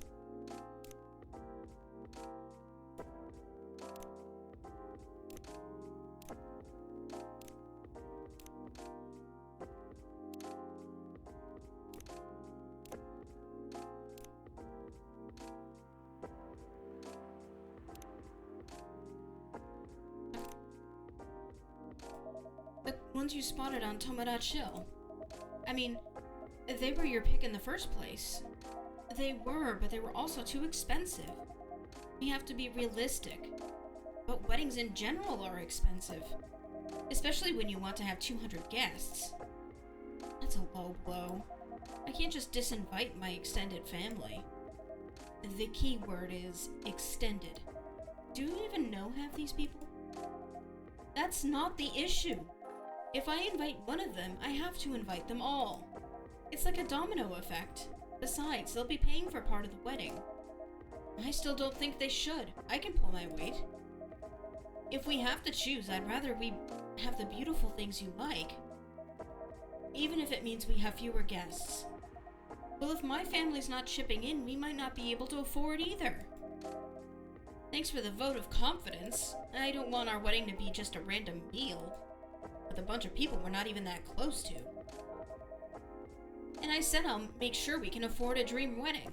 The ones you spotted on Tomodachi. I mean, they were your pick in the first place. They were, but they were also too expensive. We have to be realistic. But weddings in general are expensive. Especially when you want to have 200 guests. That's a low blow. I can't just disinvite my extended family. The key word is extended. Do you even know half these people? That's not the issue. If I invite one of them, I have to invite them all. It's like a domino effect. Besides, they'll be paying for part of the wedding. I still don't think they should. I can pull my weight. If we have to choose, I'd rather we have the beautiful things you like. Even if it means we have fewer guests. Well, if my family's not chipping in, we might not be able to afford either. Thanks for the vote of confidence. I don't want our wedding to be just a random meal with a bunch of people we're not even that close to. And I said I'll make sure we can afford a dream wedding.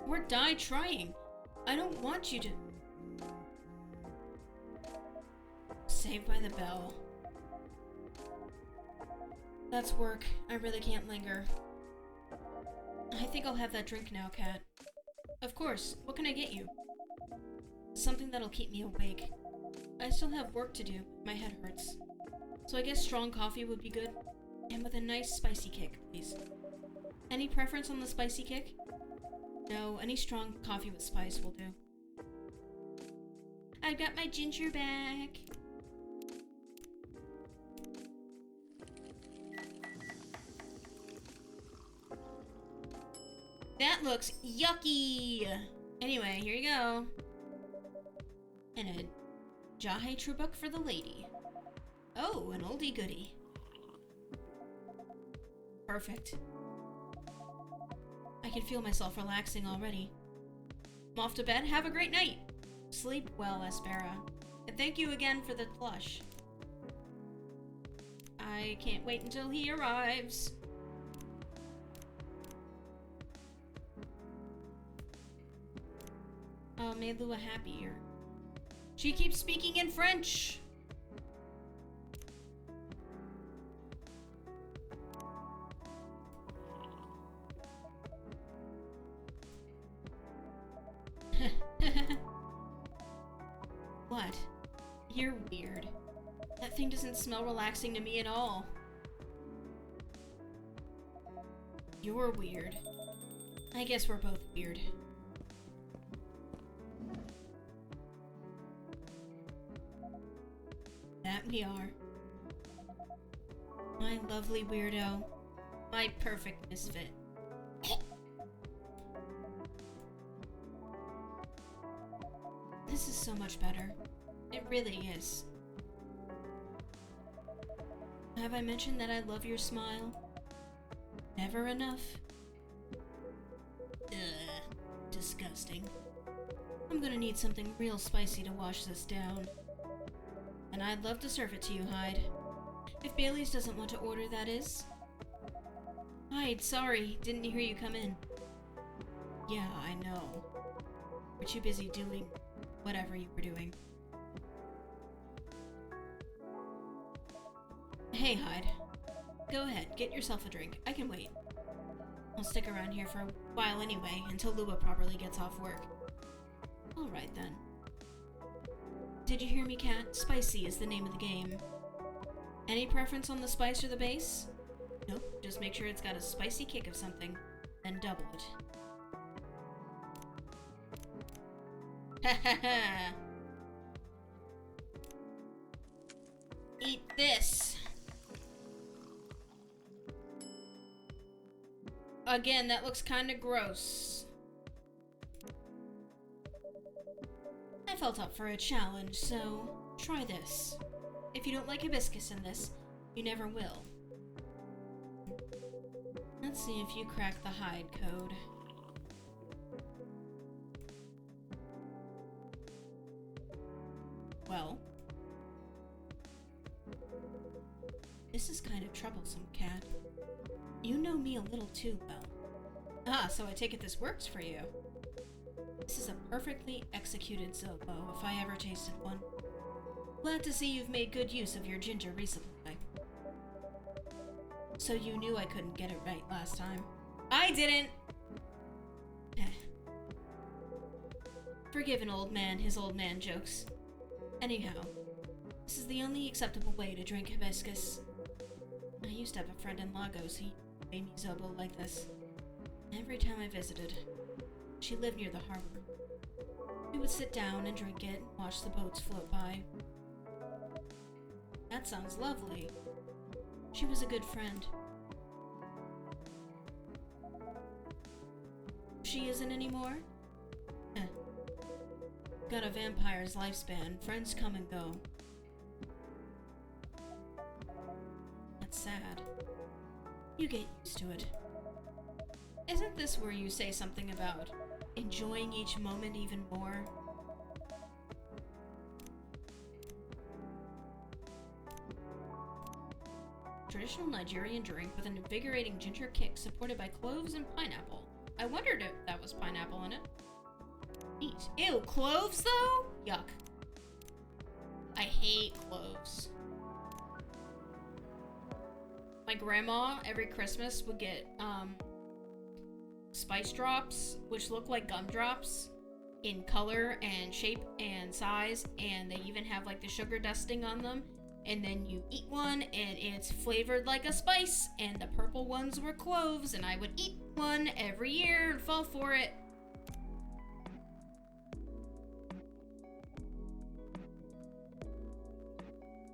Or die trying. I don't want you to... Saved by the Bell. That's work. I really can't linger. I think I'll have that drink now, Kat. Of course. What can I get you? Something that'll keep me awake. I still have work to do. My head hurts. So I guess strong coffee would be good. And with a nice spicy kick, please. Any preference on the spicy kick? No, any strong coffee with spice will do. I've got my ginger back. That looks yucky! Anyway, here you go. And a Jahe book for the lady. Oh, an oldie goodie. Perfect. I can feel myself relaxing already. I'm off to bed. Have a great night. Sleep well, Aspera. And thank you again for the plush. I can't wait until he arrives. Oh, made Lua happier. She keeps speaking in French! What? You're weird. That thing doesn't smell relaxing to me at all. You're weird. I guess we're both weird. That we are. My lovely weirdo. My perfect misfit. This is so much better. It really is. Have I mentioned that I love your smile? Never enough? Ugh. Disgusting. I'm gonna need something real spicy to wash this down. And I'd love to serve it to you, Hyde. If Bailey's doesn't want to order, that is. Hyde, sorry, didn't hear you come in. Yeah, I know. We're too busy doing whatever you were doing. Hey, Hyde. Go ahead, get yourself a drink. I can wait. I'll stick around here for a while anyway, until Lua properly gets off work. Alright then. Did you hear me, Cat? Spicy is the name of the game. Any preference on the spice or the base? Nope, just make sure it's got a spicy kick of something, then double it. Ha ha ha! Eat this! Again, that looks kinda gross. I felt up for a challenge, so try this. If you don't like hibiscus in this, you never will. Let's see if you crack the Hyde code. Well, this is kind of troublesome, Cat. You know me a little too well. Ah, so I take it this works for you. This is a perfectly executed Zobo, if I ever tasted one. Glad to see you've made good use of your ginger resupply. So you knew I couldn't get it right last time. I didn't! Forgive an old man his old man jokes. Anyhow, this is the only acceptable way to drink hibiscus. I used to have a friend in Lagos who made me Zobo like this. Every time I visited, she lived near the harbor. We would sit down and drink it and watch the boats float by. That sounds lovely. She was a good friend. She isn't anymore? Got a vampire's lifespan. Friends come and go. That's sad. You get used to it. Isn't this where you say something about enjoying each moment even more? Traditional Nigerian drink with an invigorating ginger kick supported by cloves and pineapple. I wondered if that was pineapple in it. Neat. Ew, cloves though? Yuck. I hate cloves. My grandma, every Christmas, would get, spice drops, which look like gumdrops in color and shape and size, and they even have, like, the sugar dusting on them, and then you eat one, and it's flavored like a spice, and the purple ones were cloves, and I would eat one every year and fall for it.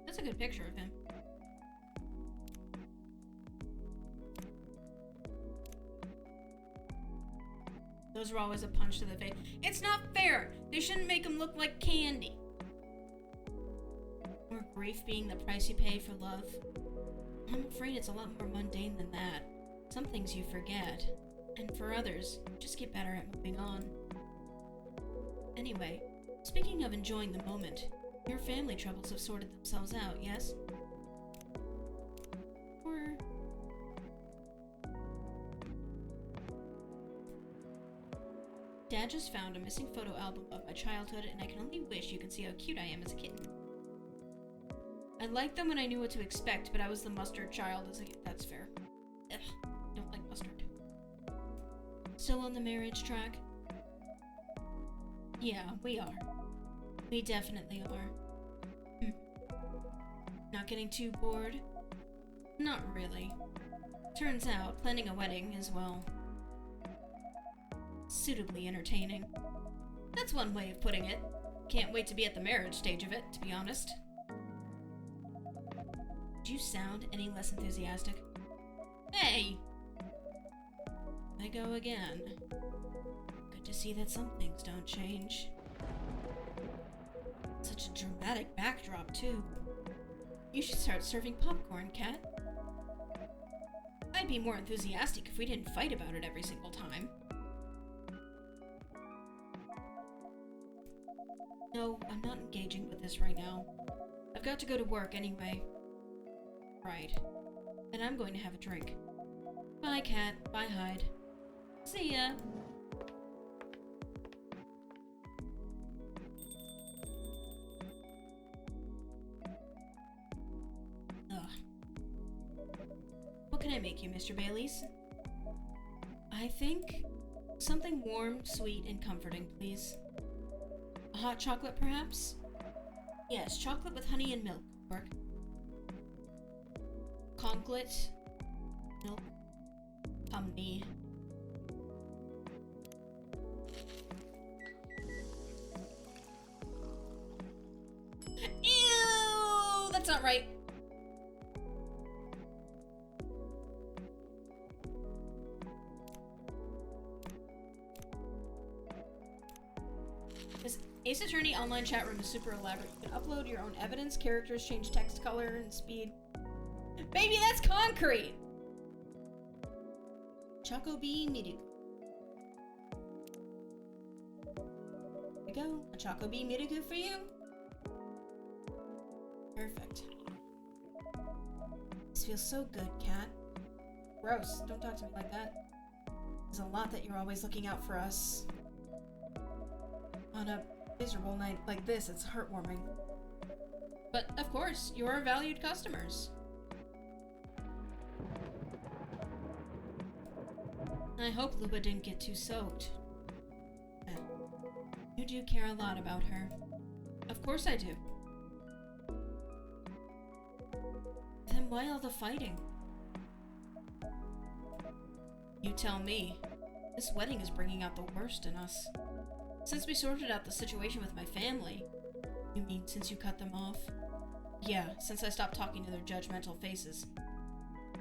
That's a good picture of him. Those were always a punch to the face. It's not fair! They shouldn't make him look like candy. Or grief being the price you pay for love. I'm afraid it's a lot more mundane than that. Some things you forget. And for others, you just get better at moving on. Anyway, speaking of enjoying the moment, your family troubles have sorted themselves out, yes? Or... Dad just found a missing photo album of my childhood, and I can only wish you could see how cute I am as a kitten. I liked them when I knew what to expect, but I was the mustard child as a kid. That's fair. Ugh, don't like mustard. Still on the marriage track? Yeah, we are. We definitely are. Not getting too bored? Not really. Turns out, planning a wedding is, well, suitably entertaining. That's one way of putting it. Can't wait to be at the marriage stage of it, to be honest. Did you sound any less enthusiastic? Hey! I go again. Good to see that some things don't change. Such a dramatic backdrop, too. You should start serving popcorn, Cat. I'd be more enthusiastic if we didn't fight about it every single time. No, I'm not engaging with this right now. I've got to go to work anyway. Right. And I'm going to have a drink. Bye, Cat. Bye, Hyde. See ya. Ugh. What can I make you, Mr. Baileys? I think something warm, sweet, and comforting, please. A hot chocolate, perhaps? Yes, chocolate with honey and milk. Work. Conclet. Milk. Tumney. Ew! That's not right. This Ace Attorney online chat room is super elaborate. You can upload your own evidence, characters, change text color and speed. Baby, that's concrete! Choco Bee Miruku. There we go. A Choco Bee Miruku for you. Perfect. This feels so good, Cat. Gross. Don't talk to me like that. There's a lot that you're always looking out for us. On a miserable night like this, it's heartwarming. But, of course, you're our valued customers. I hope Luba didn't get too soaked. You do care a lot about her. Of course I do. Then why all the fighting? You tell me. This wedding is bringing out the worst in us. Since we sorted out the situation with my family. You mean since you cut them off? Yeah, since I stopped talking to their judgmental faces.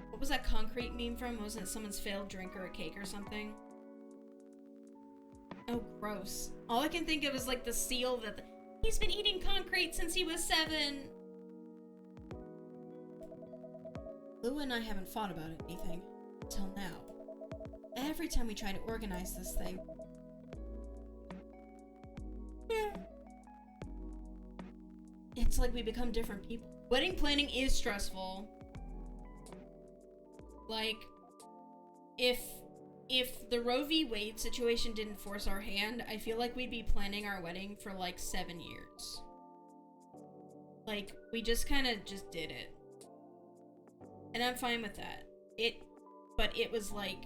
What was that concrete meme from? Wasn't it someone's failed drink or a cake or something? Oh, gross. All I can think of is like the seal that he's been eating concrete since he was 7. Lou and I haven't fought about anything. Till now. Every time we try to organize this thing. It's like we become different people. Wedding planning is stressful. Like, if the Roe v. Wade situation didn't force our hand, I feel like we'd be planning our wedding for like 7 years. Like, we just kind of just did it. And I'm fine with that. But it was like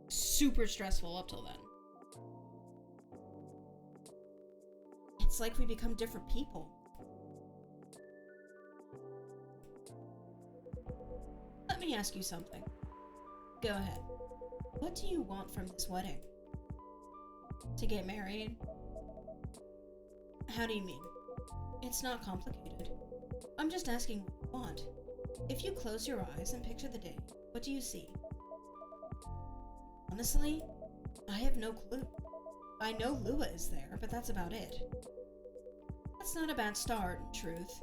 super stressful up till then. It's like we become different people. me ask you something. Go ahead. What do you want from this wedding? To get married? How do you mean? It's not complicated. I'm just asking what you want. If you close your eyes and picture the day, what do you see? Honestly, I have no clue. I know Lua is there, but that's about it. That's not a bad start, in truth.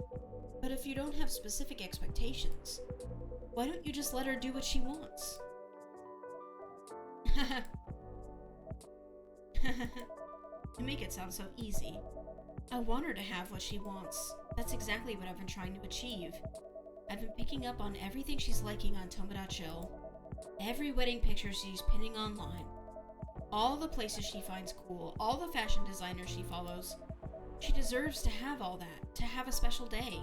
But if you don't have specific expectations, why don't you just let her do what she wants? You make it sound so easy. I want her to have what she wants. That's exactly what I've been trying to achieve. I've been picking up on everything she's liking on Tomodachi. Every wedding picture she's pinning online. All the places she finds cool. All the fashion designers she follows. She deserves to have all that. To have a special day.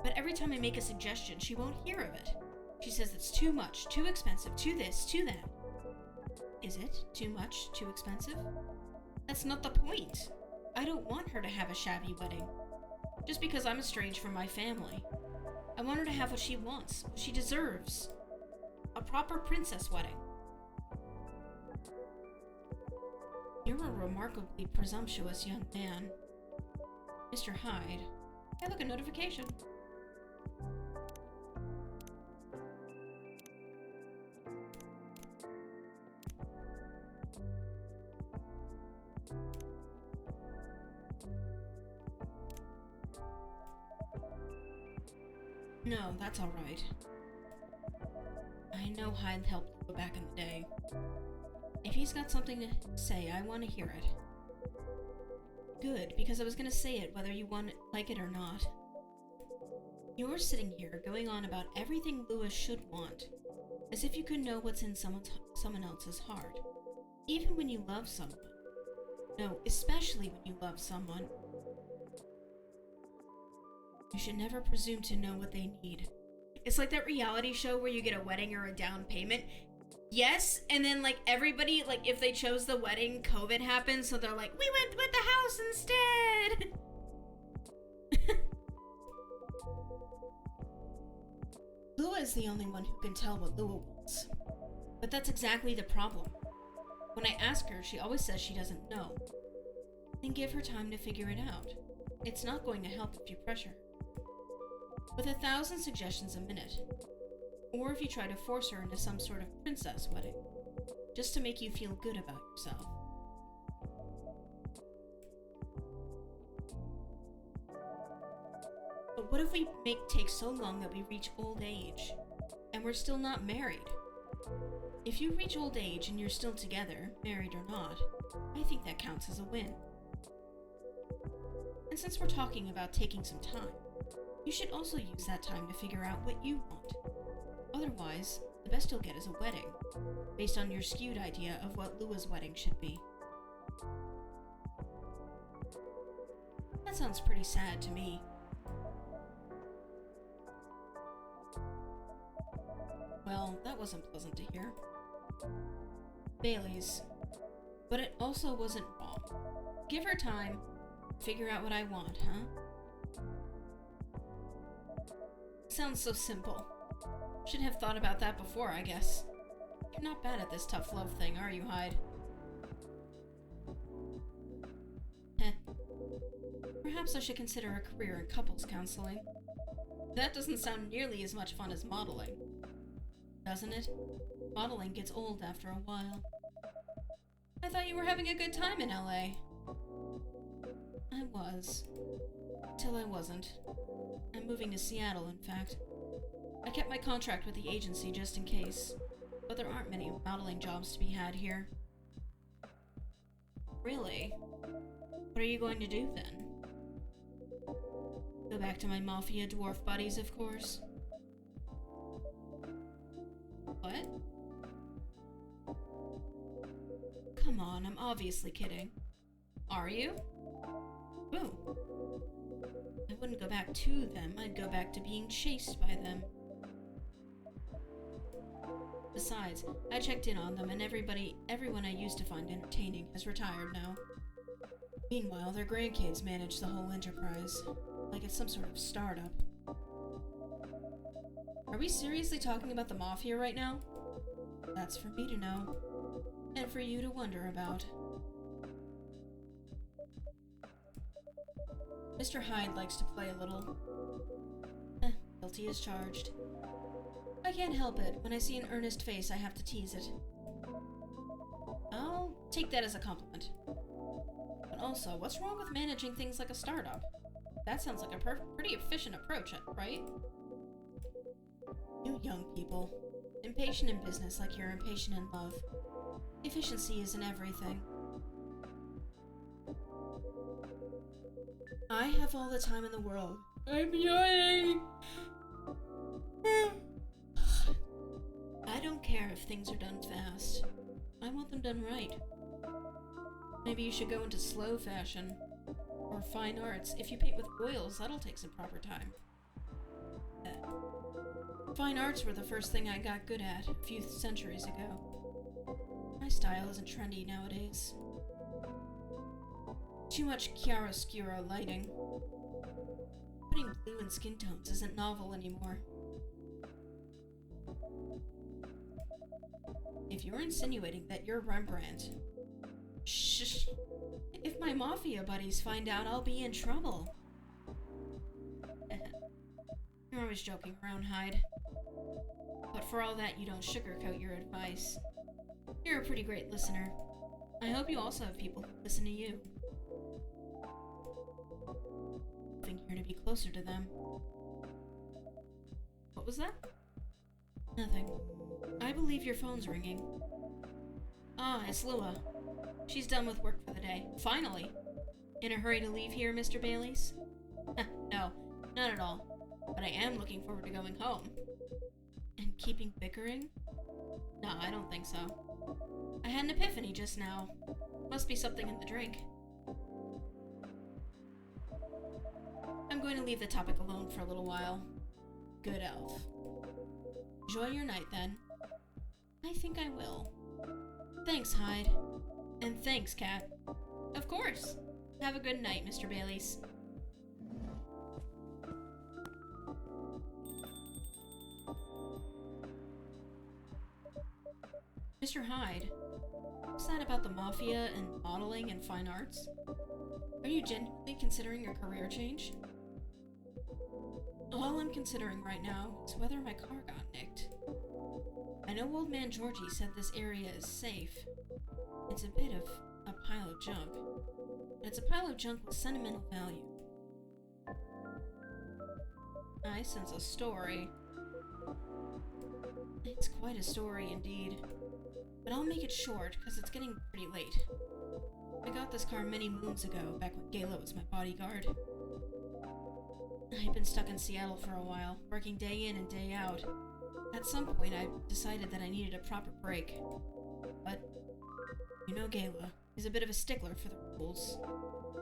But every time I make a suggestion, she won't hear of it. She says it's too much, too expensive, too this, too that. Is it too much, too expensive? That's not the point. I don't want her to have a shabby wedding. Just because I'm estranged from my family. I want her to have what she wants, what she deserves. A proper princess wedding. You're a remarkably presumptuous young man. Mr. Hyde. Hey, look, a notification. No, that's alright. I know Hyde helped back in the day. If he's got something to say, I want to hear it. Good, because I was going to say it whether you like it or not. You're sitting here going on about everything Lewis should want, as if you could know what's in someone else's heart. Even when you love someone. No, especially when you love someone. You should never presume to know what they need. It's like that reality show where you get a wedding or a down payment. Yes, and then like everybody, like if they chose the wedding, COVID happened, so they're like, we went with the house instead! Lua is the only one who can tell what Lua wants. But that's exactly the problem. When I ask her, she always says she doesn't know. Then give her time to figure it out. It's not going to help if you pressure her. With 1,000 suggestions a minute. Or if you try to force her into some sort of princess wedding. Just to make you feel good about yourself. But what if we take so long that we reach old age, and we're still not married? If you reach old age and you're still together, married or not, I think that counts as a win. And since we're talking about taking some time, you should also use that time to figure out what you want. Otherwise, the best you'll get is a wedding, based on your skewed idea of what Lua's wedding should be. That sounds pretty sad to me. Well, that wasn't pleasant to hear. Bailey's. But it also wasn't wrong. Give her time, figure out what I want, huh? Sounds so simple. Should have thought about that before, I guess. You're not bad at this tough love thing, are you, Hyde? Heh. Perhaps I should consider a career in couples counseling. That doesn't sound nearly as much fun as modeling. Doesn't it? Modeling gets old after a while. I thought you were having a good time in LA. I was. Till I wasn't. I'm moving to Seattle, in fact. I kept my contract with the agency just in case, but there aren't many modeling jobs to be had here. Really? What are you going to do then? Go back to my mafia dwarf buddies, of course. What? Come on, I'm obviously kidding. Are you? Ooh. I wouldn't go back to them, I'd go back to being chased by them. Besides, I checked in on them and everyone I used to find entertaining has retired now. Meanwhile, their grandkids manage the whole enterprise, like it's some sort of startup. Are we seriously talking about the Mafia right now? That's for me to know. And for you to wonder about. Mr. Hyde likes to play a little. Guilty as charged. I can't help it. When I see an earnest face, I have to tease it. I'll take that as a compliment. But also, what's wrong with managing things like a startup? That sounds like a pretty efficient approach, right? You young people. Impatient in business like you're impatient in love. Efficiency isn't everything. I have all the time in the world. I'm yawning! I don't care if things are done fast. I want them done right. Maybe you should go into slow fashion. Or fine arts. If you paint with oils, that'll take some proper time. Fine arts were the first thing I got good at a few centuries ago. My style isn't trendy nowadays. Too much chiaroscuro lighting. Putting blue in skin tones isn't novel anymore. If you're insinuating that you're Rembrandt... Shh! If my Mafia buddies find out, I'll be in trouble. You're always joking around, Hyde. But for all that, you don't sugarcoat your advice. You're a pretty great listener. I hope you also have people who listen to you. Moving here to be closer to them. What was that? Nothing. I believe your phone's ringing. Ah, it's Lua. She's done with work for the day. Finally! In a hurry to leave here, Mr. Baileys? No, not at all. But I am looking forward to going home. And keeping bickering? Nah, I don't think so. I had an epiphany just now. Must be something in the drink. I'm going to leave the topic alone for a little while. Good elf. Enjoy your night, then. I think I will. Thanks, Hyde. And thanks, Cat. Of course. Have a good night, Mr. Baileys. Mr. Hyde, what's that about the Mafia and modeling and fine arts? Are you genuinely considering your career change? All I'm considering right now is whether my car got nicked. I know old man Georgie said this area is safe. It's a bit of a pile of junk. But it's a pile of junk with sentimental value. I sense a story. It's quite a story indeed. But I'll make it short, because it's getting pretty late. I got this car many moons ago, back when Gayla was my bodyguard. I'd been stuck in Seattle for a while, working day in and day out. At some point, I decided that I needed a proper break. But, you know Gayla, he's a bit of a stickler for the rules.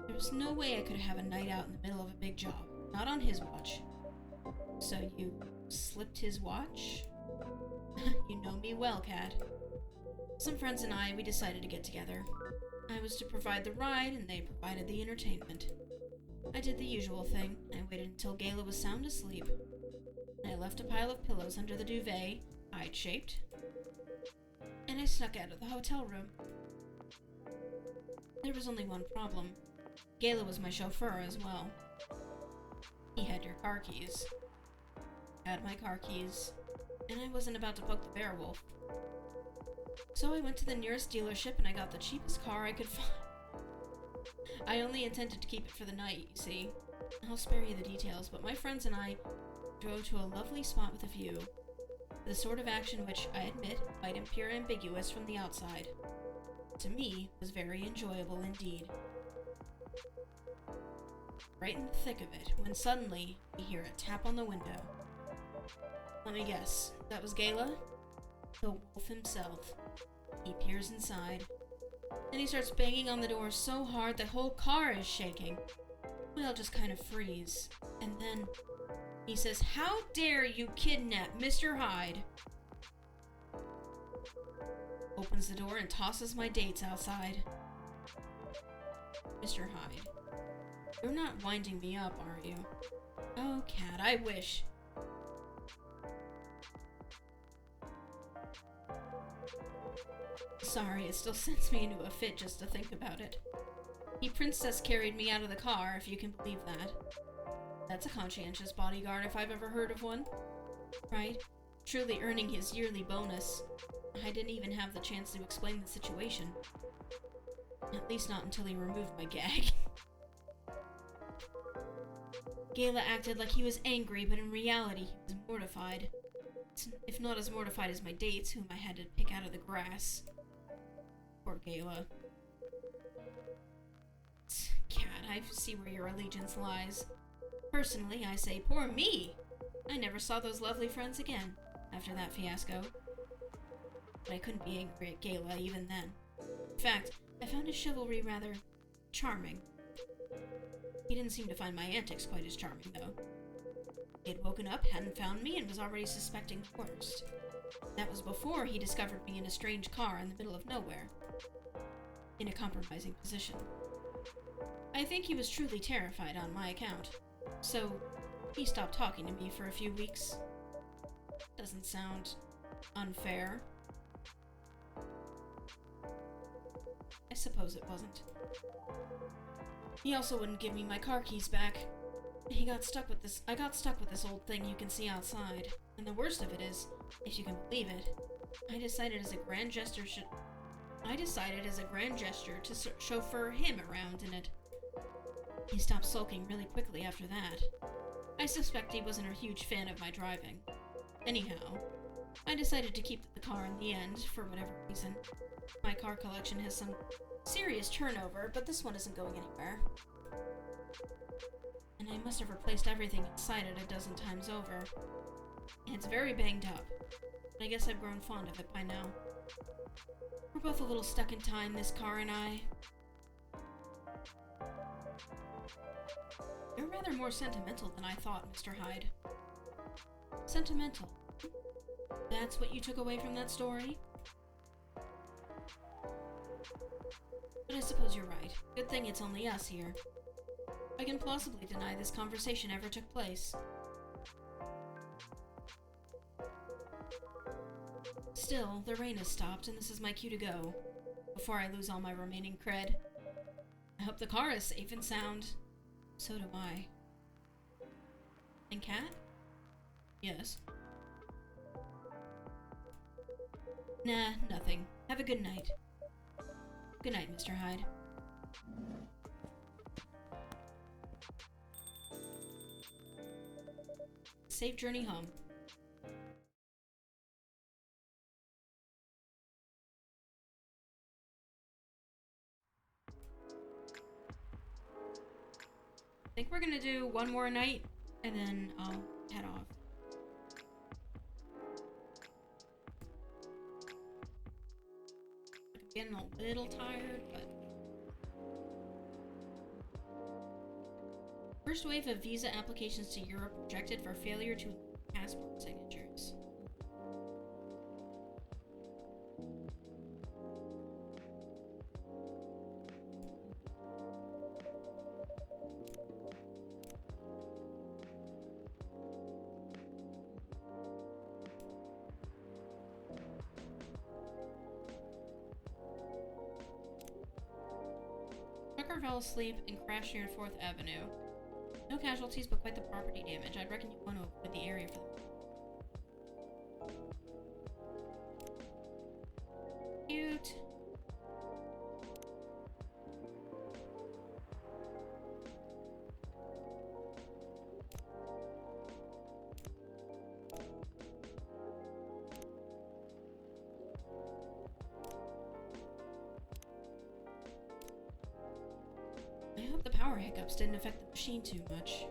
There was no way I could have a night out in the middle of a big job, not on his watch. So you slipped his watch? You know me well, Cat. Some friends and I, we decided to get together. I was to provide the ride, and they provided the entertainment. I did the usual thing. I waited until Gayla was sound asleep. I left a pile of pillows under the duvet, eye-shaped, and I snuck out of the hotel room. There was only one problem. Gayla was my chauffeur as well. He had your car keys. I had my car keys, and I wasn't about to poke the bear wolf. So I went to the nearest dealership and I got the cheapest car I could find. I only intended to keep it for the night, you see. I'll spare you the details, but my friends and I drove to a lovely spot with a view. The sort of action which, I admit, might appear ambiguous from the outside. To me, was very enjoyable indeed. Right in the thick of it, when suddenly, we hear a tap on the window. Let me guess, that was Gayla? The wolf himself. He peers inside. Then he starts banging on the door so hard the whole car is shaking. We all just kind of freeze. And then he says, "How dare you kidnap Mr. Hyde?" Opens the door and tosses my dates outside. Mr. Hyde, you're not winding me up, are you? Oh, Cat, I wish. Sorry, it still sends me into a fit just to think about it. He princess carried me out of the car, if you can believe that. That's a conscientious bodyguard if I've ever heard of one. Right? Truly earning his yearly bonus. I didn't even have the chance to explain the situation. At least not until he removed my gag. Gala acted like he was angry, but in reality he was mortified. If not as mortified as my dates, whom I had to pick out of the grass. Poor Gala. Cat, I see where your allegiance lies. Personally, I say, poor me! I never saw those lovely friends again, after that fiasco. But I couldn't be angry at Gala even then. In fact, I found his chivalry rather charming. He didn't seem to find my antics quite as charming, though. He had woken up, hadn't found me, and was already suspecting the worst. That was before he discovered me in a strange car in the middle of nowhere. In a compromising position. I think he was truly terrified on my account. So, he stopped talking to me for a few weeks. Doesn't sound unfair. I suppose it wasn't. He also wouldn't give me my car keys back. I got stuck with this old thing you can see outside. And the worst of it is, if you can believe it, I decided as a grand gesture to chauffeur him around in it. He stopped sulking really quickly after that. I suspect he wasn't a huge fan of my driving. Anyhow, I decided to keep the car in the end, for whatever reason. My car collection has some serious turnover, but this one isn't going anywhere. And I must have replaced everything inside it a dozen times over. It's very banged up, but I guess I've grown fond of it by now. We're both a little stuck in time, this car and I. You're rather more sentimental than I thought, Mr. Hyde. Sentimental? That's what you took away from that story? But I suppose you're right. Good thing it's only us here. I can plausibly deny this conversation ever took place. Still, the rain has stopped, and this is my cue to go, before I lose all my remaining cred. I hope the car is safe and sound. So do I. And Cat? Yes. Nah, nothing. Have a good night. Good night, Mr. Hyde. Safe journey home. I think we're gonna do one more night, and then I'll head off. I'm getting a little tired, but... First wave of visa applications to Europe rejected for failure to passport signatures. Trucker fell asleep and crashed near 4th Avenue. No casualties, but quite the property damage. I'd reckon you want to avoid the area for them. Cute. I hope the power hiccups didn't affect the machine too much.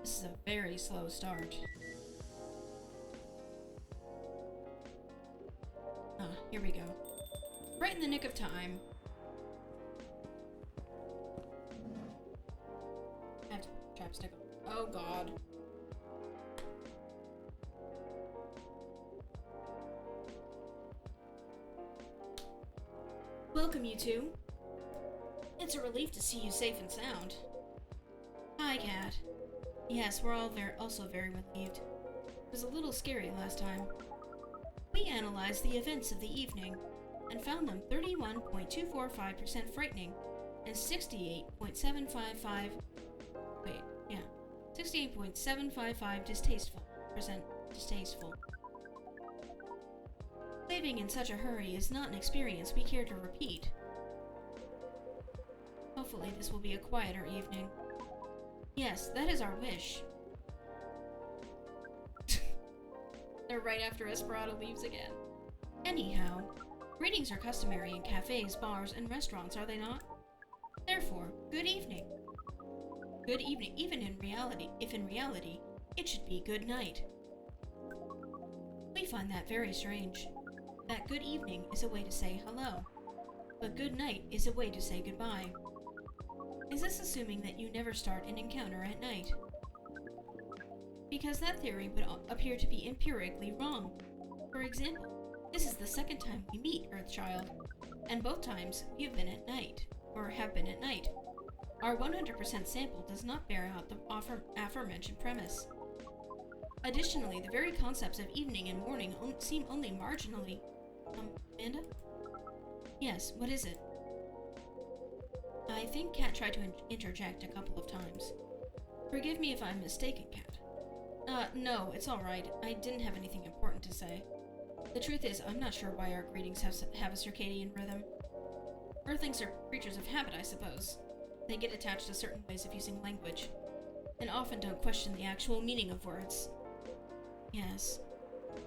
This is a very slow start. Ah, here we go. Right in the nick of time. I have to put chapstick on. Oh god. Welcome, you two. It's a relief to see you safe and sound. Hi, Cat. Yes, we're all also very relieved. It was a little scary last time. We analyzed the events of the evening and found them 31.245% frightening and 68.755 distasteful. Leaving in such a hurry is not an experience we care to repeat. Hopefully this will be a quieter evening. Yes, that is our wish. They're right after Esperanto leaves again. Anyhow, greetings are customary in cafes, bars, and restaurants, are they not? Therefore, good evening. Good evening, if in reality, it should be good night. We find that very strange. That good evening is a way to say hello, but good night is a way to say goodbye. Is this assuming that you never start an encounter at night? Because that theory would appear to be empirically wrong. For example, this is the second time we meet, Earthchild, and both times we have been at night. Our 100% sample does not bear out the aforementioned premise. Additionally, the very concepts of evening and morning seem only marginally... Amanda? Yes, what is it? I think Cat tried to interject a couple of times. Forgive me if I'm mistaken, Cat. No, it's alright. I didn't have anything important to say. The truth is, I'm not sure why our greetings have a circadian rhythm. Earthlings are creatures of habit, I suppose. They get attached to certain ways of using language, and often don't question the actual meaning of words. Yes.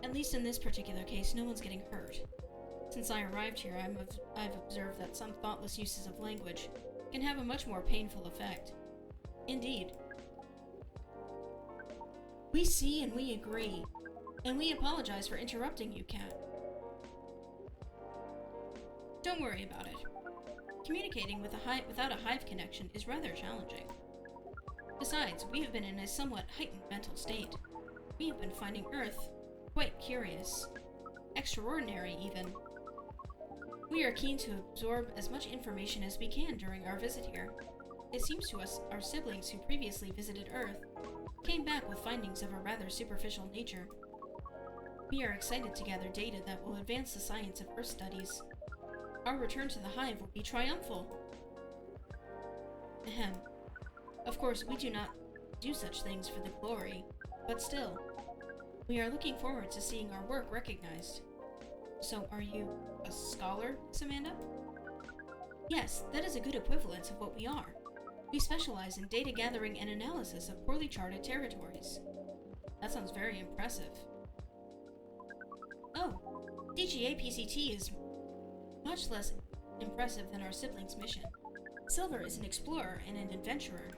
At least in this particular case, no one's getting hurt. Since I arrived here, I've observed that some thoughtless uses of language can have a much more painful effect. Indeed. We see and we agree, and we apologize for interrupting you, Cat. Don't worry about it. Communicating without a hive connection is rather challenging. Besides, we have been in a somewhat heightened mental state. We have been finding Earth quite curious. Extraordinary, even. We are keen to absorb as much information as we can during our visit here. It seems to us our siblings who previously visited Earth came back with findings of a rather superficial nature. We are excited to gather data that will advance the science of Earth studies. Our return to the hive will be triumphal. Ahem. Of course, we do not do such things for the glory, but still, we are looking forward to seeing our work recognized. So, are you a scholar, Samantha? Yes, that is a good equivalence of what we are. We specialize in data gathering and analysis of poorly charted territories. That sounds very impressive. Oh, DGA PCT is much less impressive than our siblings' mission. Silver is an explorer and an adventurer.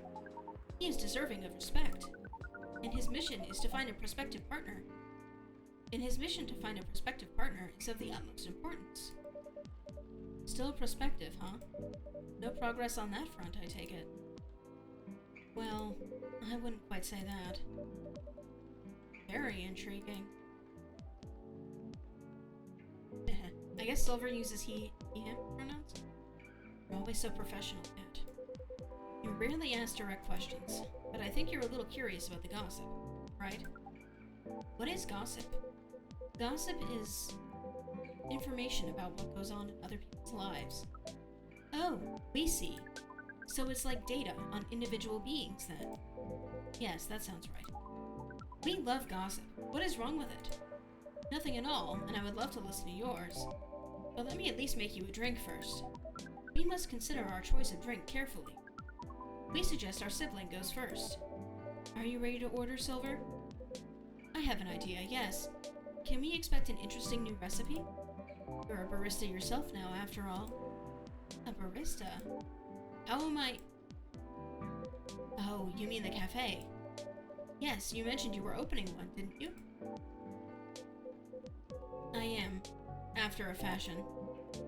He is deserving of respect, and his mission is to find a prospective partner. Is of the utmost importance. Still prospective, huh? No progress on that front, I take it. Well, I wouldn't quite say that. Very intriguing. I guess Silver uses he, him pronouns? You're always so professional, Cat. You rarely ask direct questions, but I think you're a little curious about the gossip, right? What is gossip? Gossip is information about what goes on in other people's lives. Oh, we see. So it's like data on individual beings, then? Yes, that sounds right. We love gossip. What is wrong with it? Nothing at all, and I would love to listen to yours. But let me at least make you a drink first. We must consider our choice of drink carefully. We suggest our sibling goes first. Are you ready to order, Silver? I have an idea, yes. Can we expect an interesting new recipe? You're a barista yourself now, after all. A barista? How am I... Oh, you mean the cafe? Yes, you mentioned you were opening one, didn't you? I am, after a fashion,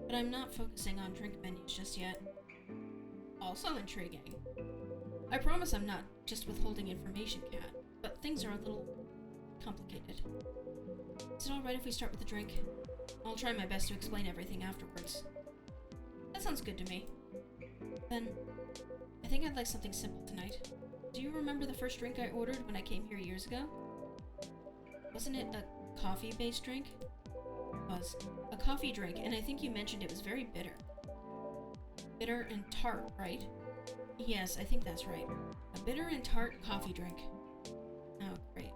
but I'm not focusing on drink menus just yet. Also intriguing. I promise I'm not just withholding information, Cat, but things are a little complicated. Is it alright if we start with a drink? I'll try my best to explain everything afterwards. That sounds good to me. Then, I think I'd like something simple tonight. Do you remember the first drink I ordered when I came here years ago? Wasn't it a coffee-based drink? was. A coffee drink, and I think you mentioned it was very bitter. Bitter and tart, right? Yes, I think that's right. A bitter and tart coffee drink. Oh, great.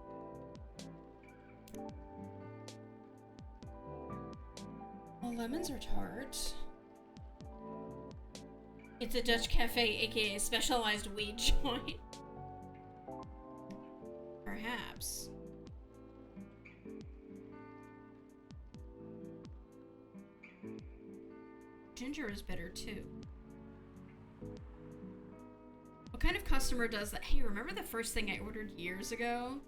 Well, lemons are tart. It's a Dutch cafe, aka specialized weed joint. Perhaps. Ginger is bitter too. What kind of customer does that? Hey, remember the first thing I ordered years ago?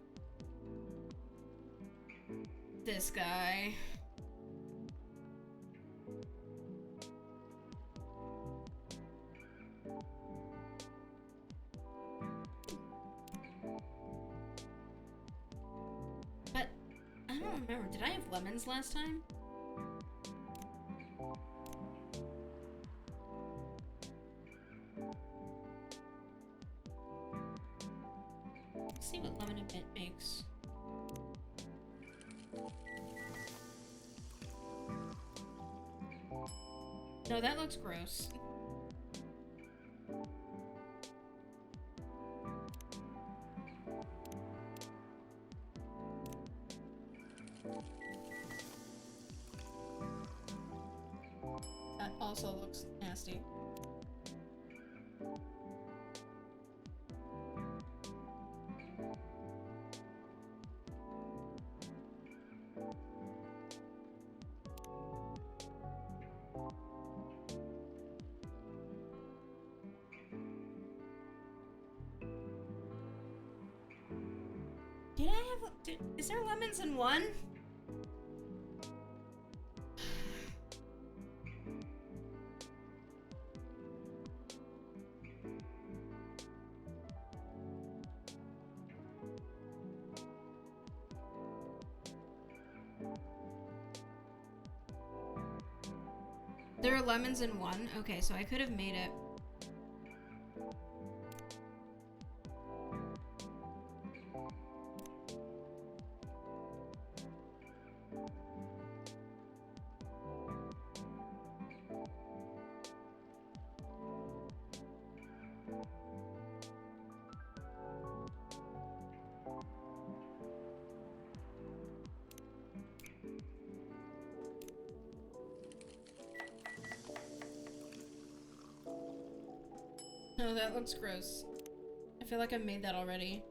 This guy. But I don't remember. Did I have lemons last time? Let's see what lemon and mint makes. No, that looks gross. That also looks nasty. Is there lemons in one? There are lemons in one? Okay, so I could have made it. No, that looks gross. I feel like I've made that already.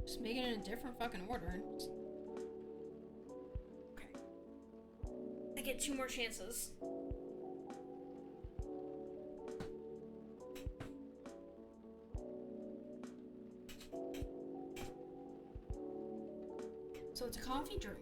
Just make it in a different fucking order. Okay. I get 2 more chances. So it's a coffee drink.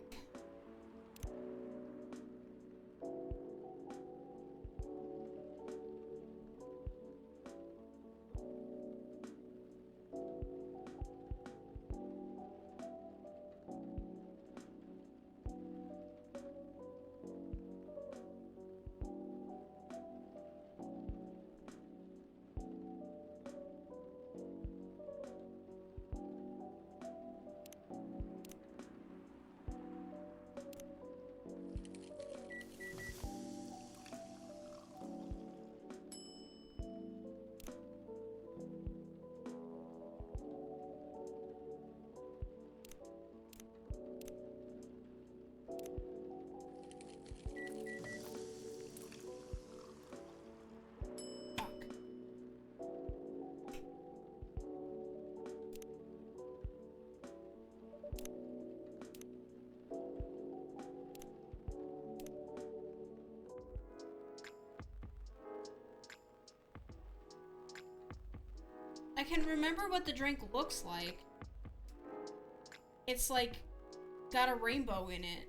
I can remember what the drink looks like. It's like got a rainbow in it,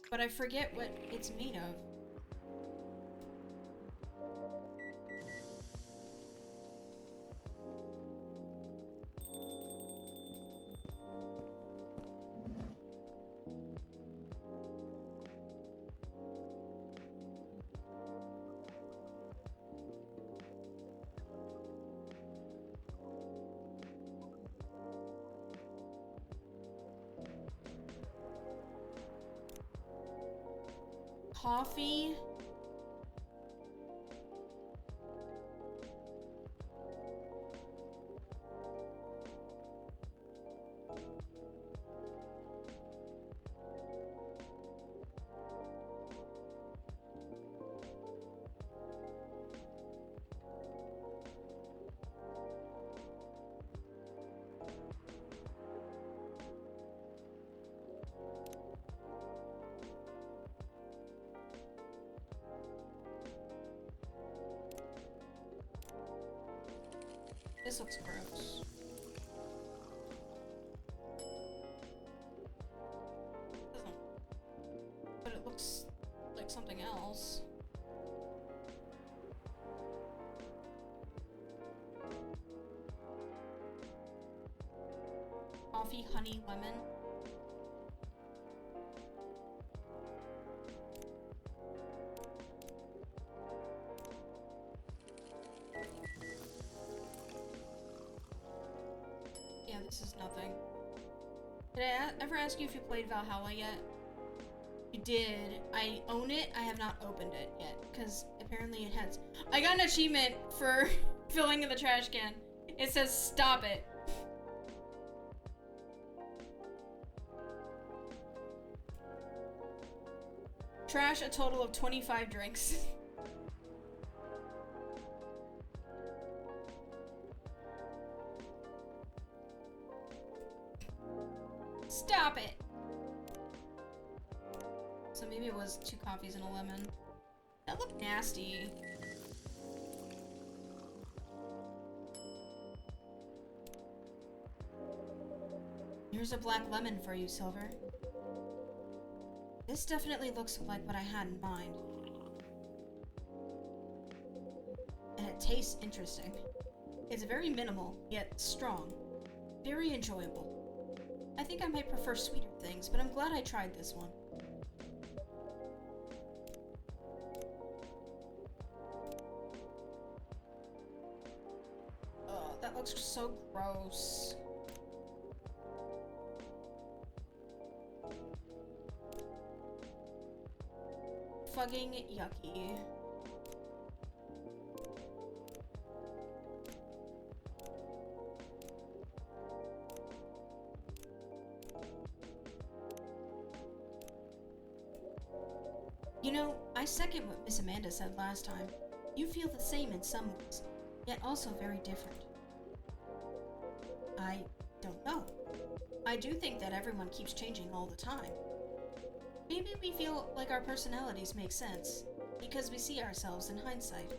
but I forget what it's made of. Coffee. This looks gross. Doesn't. But it looks like something else. Coffee, honey, lemon. Yeah, this is nothing. Did I ever ask you if you played Valhalla yet? You did. I own it. I have not opened it yet, because apparently it has. I got an achievement for filling in the trash can. It says, stop it. Trash a total of 25 drinks. Stop it! So maybe it was 2 coffees and a lemon. That looked nasty. Here's a black lemon for you, Silver. This definitely looks like what I had in mind. And it tastes interesting. It's very minimal, yet strong. Very enjoyable. I think I might prefer sweeter things, but I'm glad I tried this one. Oh, that looks so gross. Fucking yucky. You know, I second what Miss Amanda said last time. You feel the same in some ways, yet also very different. I don't know. I do think that everyone keeps changing all the time. Maybe we feel like our personalities make sense, because we see ourselves in hindsight.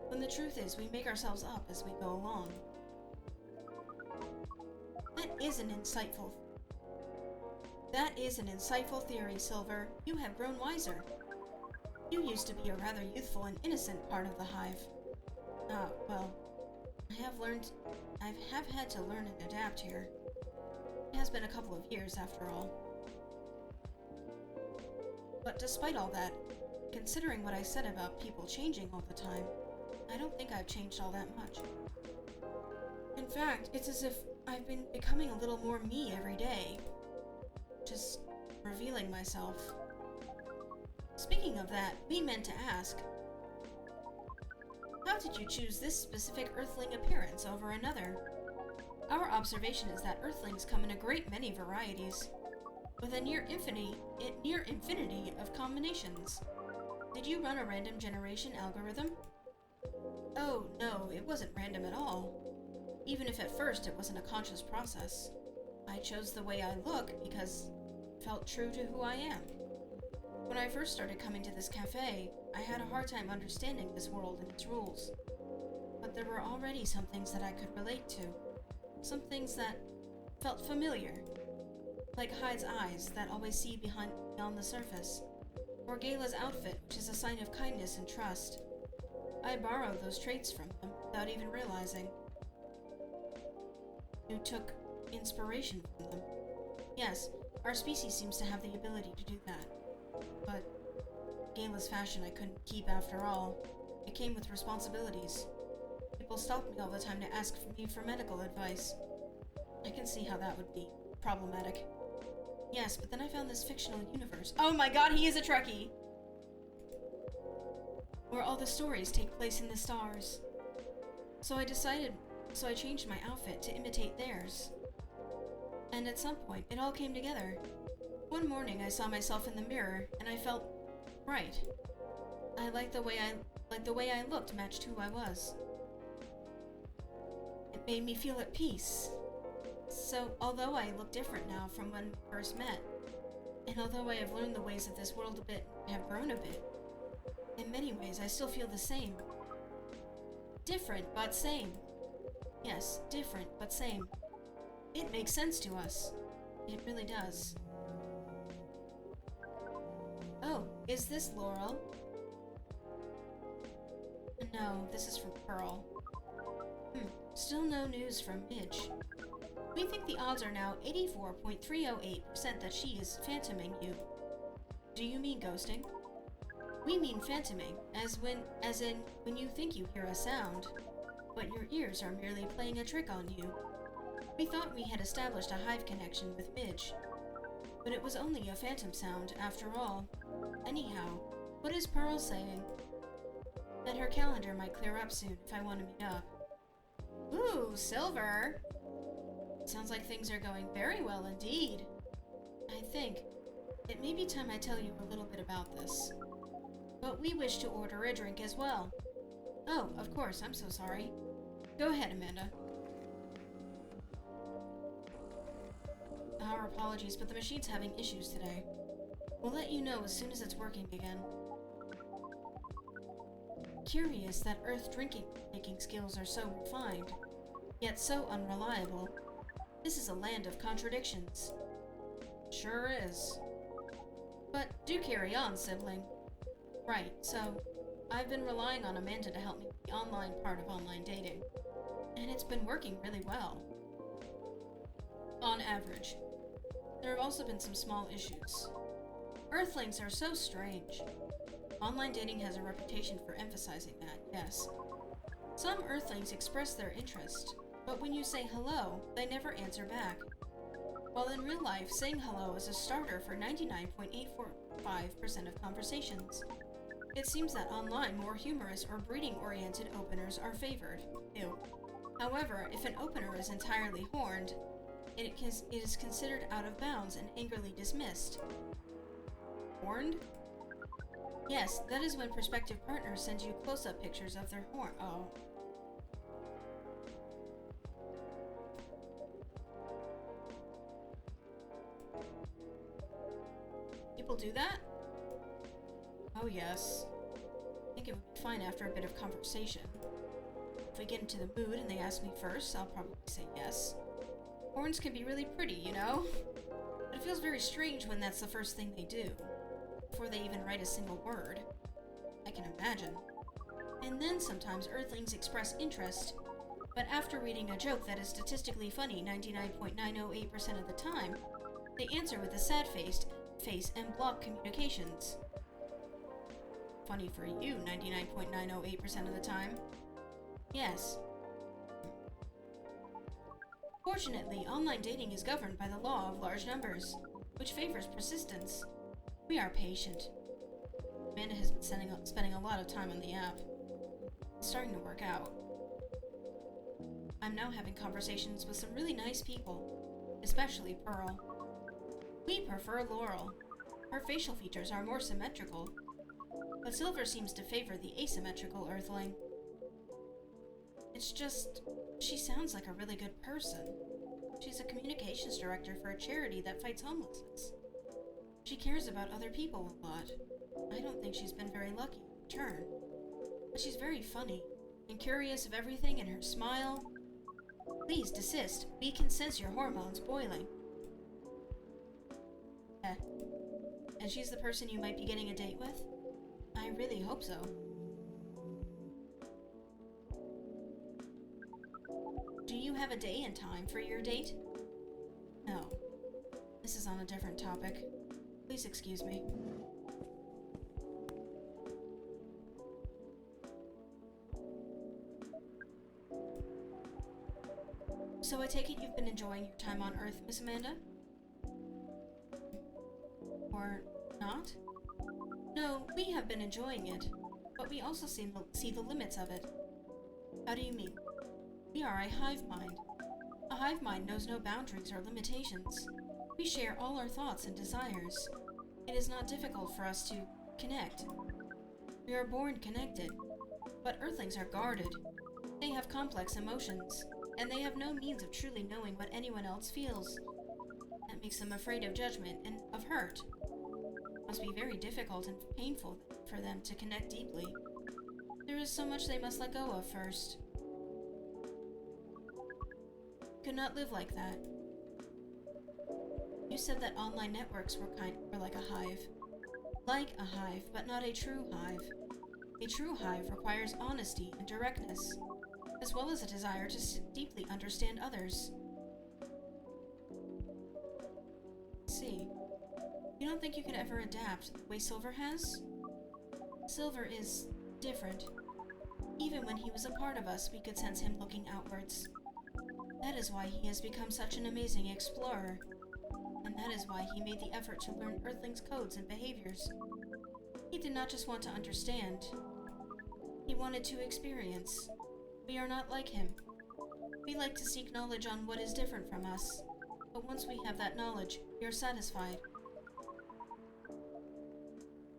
When the truth is, we make ourselves up as we go along. That is an insightful theory, Silver. You have grown wiser. You used to be a rather youthful and innocent part of the hive. Well, I have had to learn and adapt here. It has been a couple of years, after all. But despite all that, considering what I said about people changing all the time, I don't think I've changed all that much. In fact, it's as if I've been becoming a little more me every day. Just revealing myself. Speaking of that, we meant to ask, how did you choose this specific Earthling appearance over another? Our observation is that Earthlings come in a great many varieties, with a near infinity of combinations. Did you run a random generation algorithm? Oh, no, it wasn't random at all. Even if at first it wasn't a conscious process. I chose the way I look because it felt true to who I am. When I first started coming to this cafe, I had a hard time understanding this world and its rules. But there were already some things that I could relate to. Some things that felt familiar. Like Hyde's eyes that always see beyond the surface. Or Gala's outfit, which is a sign of kindness and trust. I borrowed those traits from them without even realizing. You took inspiration from them. Yes, our species seems to have the ability to do that. But Gala's fashion I couldn't keep after all. It came with responsibilities. People stopped me all the time to ask me for medical advice. I can see how that would be problematic. Yes, but then I found this fictional universe. Oh my god, he is a Trekkie! where all the stories take place in the stars. So I changed my outfit to imitate theirs. And at some point, it all came together. One morning, I saw myself in the mirror, and I felt right. I liked the way I looked matched who I was. It made me feel at peace. So, although I look different now from when we first met, and although I have learned the ways of this world a bit, have grown a bit, in many ways I still feel the same. Different, but same. Yes, different, but same. It makes sense to us. It really does. Oh, is this Laurel? No, this is from Pearl. Still no news from Midge. We think the odds are now 84.308% that she is phantoming you. Do you mean ghosting? We mean phantoming, as in when you think you hear a sound, but your ears are merely playing a trick on you. We thought we had established a hive connection with Midge, but it was only a phantom sound after all. Anyhow, what is Pearl saying? That her calendar might clear up soon if I want to meet up. Ooh, Silver! Sounds like things are going very well indeed. I think it may be time I tell you a little bit about this. But we wish to order a drink as well. Oh, of course, I'm so sorry. Go ahead, Amanda. Our apologies, but the machine's having issues today. We'll let you know as soon as it's working again. Curious that Earth drinking-making skills are so refined, yet so unreliable. This is a land of contradictions. Sure is. But do carry on, sibling. Right, so I've been relying on Amanda to help me with the online part of online dating, and it's been working really well. On average. There have also been some small issues. Earthlings are so strange. Online dating has a reputation for emphasizing that, yes. Some Earthlings express their interest, but when you say hello, they never answer back. While in real life, saying hello is a starter for 99.845% of conversations. It seems that online, more humorous or breeding-oriented openers are favored. Ew. However, if an opener is entirely horned, it is considered out of bounds and angrily dismissed. Horned? Yes, that is when prospective partners send you close-up pictures of their horn. Oh. People do that? Oh yes. I think it would be fine after a bit of conversation. If we get into the mood and they ask me first, I'll probably say yes. Horns can be really pretty, you know? But it feels very strange when that's the first thing they do, before they even write a single word. I can imagine. And then sometimes Earthlings express interest, but after reading a joke that is statistically funny 99.908% of the time, they answer with a sad face and block communications. Funny for you 99.908% of the time. Yes. Fortunately, online dating is governed by the law of large numbers, which favors persistence. We are patient. Amanda has been spending a lot of time on the app. It's starting to work out. I'm now having conversations with some really nice people, especially Pearl. We prefer Laurel. Her facial features are more symmetrical, but Silver seems to favor the asymmetrical Earthling. It's just, she sounds like a really good person. She's a communications director for a charity that fights homelessness. She cares about other people a lot. I don't think she's been very lucky in return. But she's very funny, and curious of everything, and her smile. Please desist. We can sense your hormones boiling. And she's the person you might be getting a date with? I really hope so. Do you have a day and time for your date? No. This is on a different topic. Please excuse me. So I take it you've been enjoying your time on Earth, Miss Amanda? Or not? No, we have been enjoying it. but we also see the limits of it. How do you mean? We are a hive mind. A hive mind knows no boundaries or limitations. We share all our thoughts and desires. It is not difficult for us to connect. We are born connected, but Earthlings are guarded. They have complex emotions, and they have no means of truly knowing what anyone else feels. That makes them afraid of judgment and of hurt. It must be very difficult and painful for them to connect deeply. There is so much they must let go of first. Could not live like that. You said that online networks were like a hive. Like a hive, but not a true hive. A true hive requires honesty and directness, as well as a desire to deeply understand others. See, you don't think you could ever adapt the way Silver has? Silver is different. Even when he was a part of us, we could sense him looking outwards. That is why he has become such an amazing explorer. And that is why he made the effort to learn Earthlings' codes and behaviors. He did not just want to understand. He wanted to experience. We are not like him. We like to seek knowledge on what is different from us. But once we have that knowledge, we are satisfied.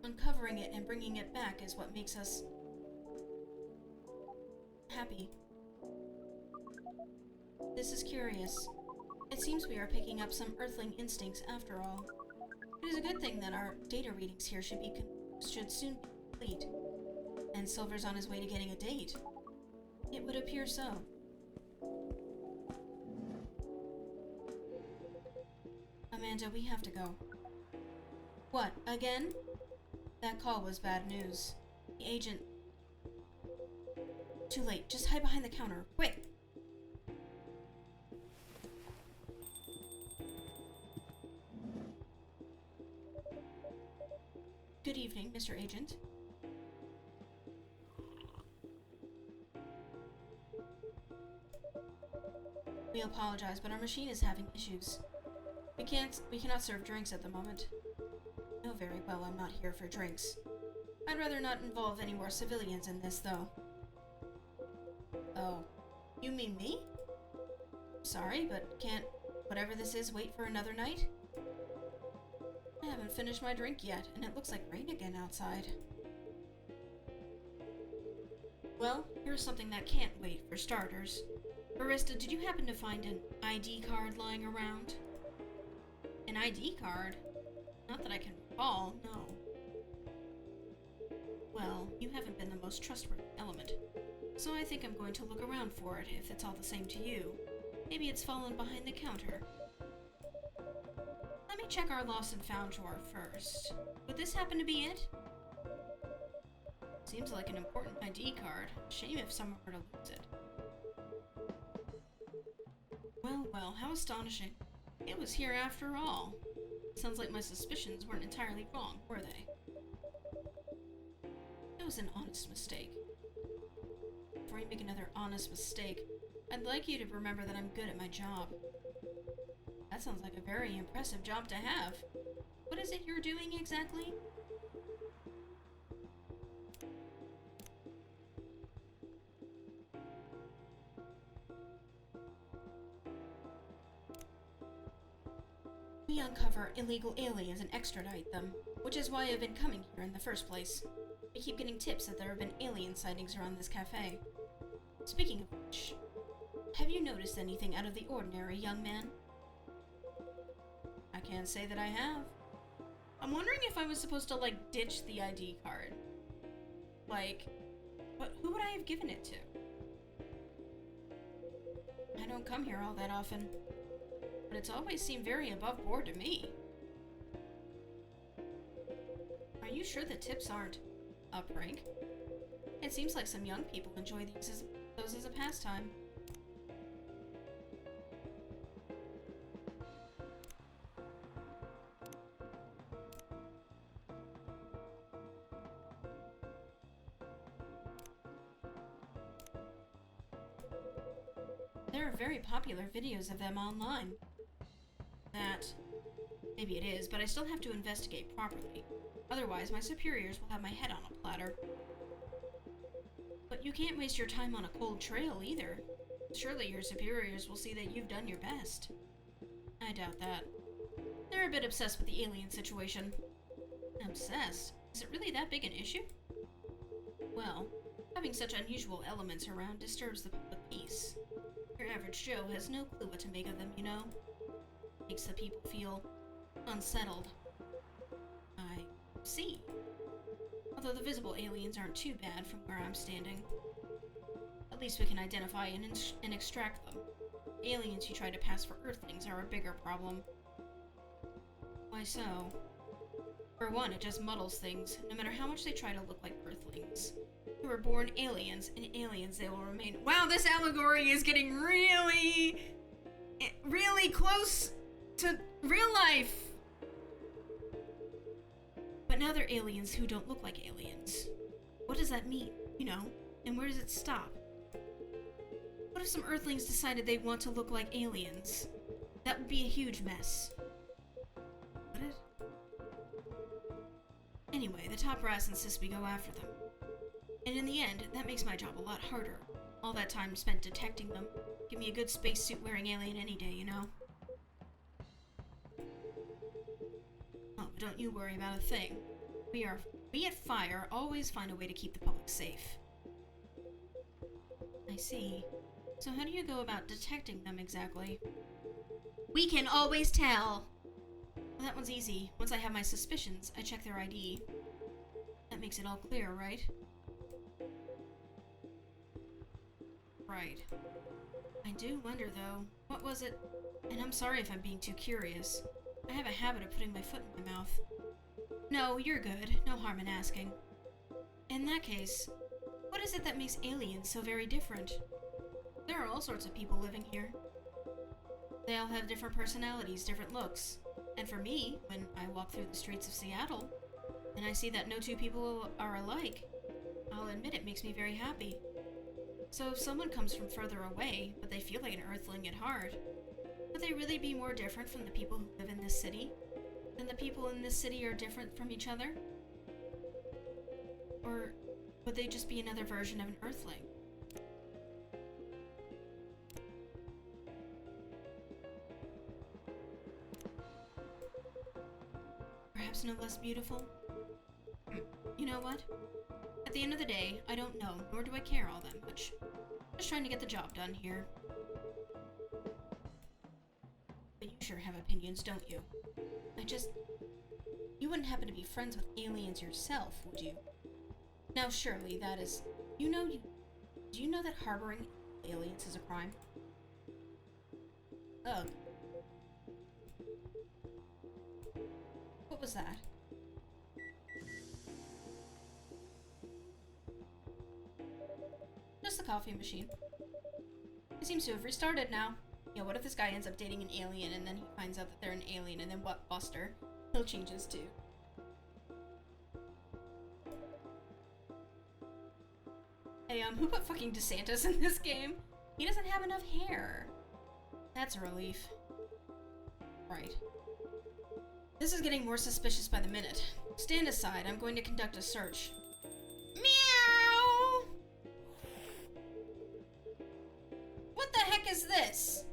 Uncovering it and bringing it back is what makes us happy. This is curious. It seems we are picking up some Earthling instincts after all. It is a good thing that our data readings here should soon be complete. And Silver's on his way to getting a date. It would appear so. Amanda, we have to go. What, again? That call was bad news. The agent... Too late. Just hide behind the counter. Quick! Good evening, Mr. Agent. We apologize, but our machine is having issues. We cannot serve drinks at the moment. You know very well I'm not here for drinks. I'd rather not involve any more civilians in this, though. Oh, you mean me? Sorry, but can't whatever this is wait for another night? I haven't finished my drink yet, and it looks like rain again outside. Well, here's something that can't wait for starters. Barista, did you happen to find an ID card lying around? An ID card? Not that I can recall, no. Well, you haven't been the most trustworthy element, so I think I'm going to look around for it if it's all the same to you. Maybe it's fallen behind the counter. Let me check our lost and found drawer first. Would this happen to be it? Seems like an important ID card. Shame if someone were to lose it. Well, well, how astonishing. It was here after all. Sounds like my suspicions weren't entirely wrong, were they? It was an honest mistake. Before you make another honest mistake, I'd like you to remember that I'm good at my job. That sounds like a very impressive job to have. What is it you're doing exactly? We uncover illegal aliens and extradite them, which is why I've been coming here in the first place. We keep getting tips that there have been alien sightings around this cafe. Speaking of which, have you noticed anything out of the ordinary, young man? I can't say that I have. I'm wondering if I was supposed to, like, ditch the ID card. Like, who would I have given it to? I don't come here all that often, but it's always seemed very above board to me. Are you sure the tips aren't a prank? It seems like some young people enjoy those as a pastime. There are very popular videos of them online. Maybe it is, but I still have to investigate properly. Otherwise, my superiors will have my head on a platter. You can't waste your time on a cold trail either. Surely your superiors will see that you've done your best. I doubt that. They're a bit obsessed with the alien situation. Obsessed? Is it really that big an issue? Well, having such unusual elements around disturbs the public peace. Your average Joe has no clue what to make of them, you know? Makes the people feel unsettled. I see. Although the visible aliens aren't too bad from where I'm standing. At least we can identify and extract them. Aliens who try to pass for Earthlings are a bigger problem. Why so? For one, it just muddles things, no matter how much they try to look like Earthlings. Who were born aliens, and aliens they will remain. Wow, this allegory is getting really close to real life! But now they're aliens who don't look like aliens. What does that mean, you know? And where does it stop? What if some Earthlings decided they want to look like aliens? That would be a huge mess. Would it? Anyway, the top brass insists we go after them. And in the end, that makes my job a lot harder. All that time spent detecting them. Give me a good spacesuit wearing alien any day, you know? Oh, but don't you worry about a thing. We at Fire always find a way to keep the public safe. I see. So how do you go about detecting them exactly? We can always tell! Well, that one's easy. Once I have my suspicions, I check their ID. That makes it all clear, right? Right. I do wonder, though. What was it? And I'm sorry if I'm being too curious. I have a habit of putting my foot in my mouth. No, you're good. No harm in asking. In that case, what is it that makes aliens so very different? There are all sorts of people living here. They all have different personalities, different looks. And for me, when I walk through the streets of Seattle, and I see that no two people are alike, I'll admit it makes me very happy. So if someone comes from further away, but they feel like an Earthling at heart, would they really be more different from the people who live in this city? Than the people in this city are different from each other? Or would they just be another version of an Earthling? Perhaps no less beautiful? You know what? At the end of the day, I don't know, nor do I care all that much. Just trying to get the job done here. But you sure have opinions, don't you? You wouldn't happen to be friends with aliens yourself, would you? Now surely that is... Do you know that harboring aliens is a crime? Ugh. What was that? Just the coffee machine. It seems to have restarted now. Yeah, what if this guy ends up dating an alien and then he finds out that they're an alien and then what, Buster? He'll change his too. Hey, who put fucking DeSantis in this game? He doesn't have enough hair. That's a relief. Right. This is getting more suspicious by the minute. Stand aside, I'm going to conduct a search. Meow! What the heck is this?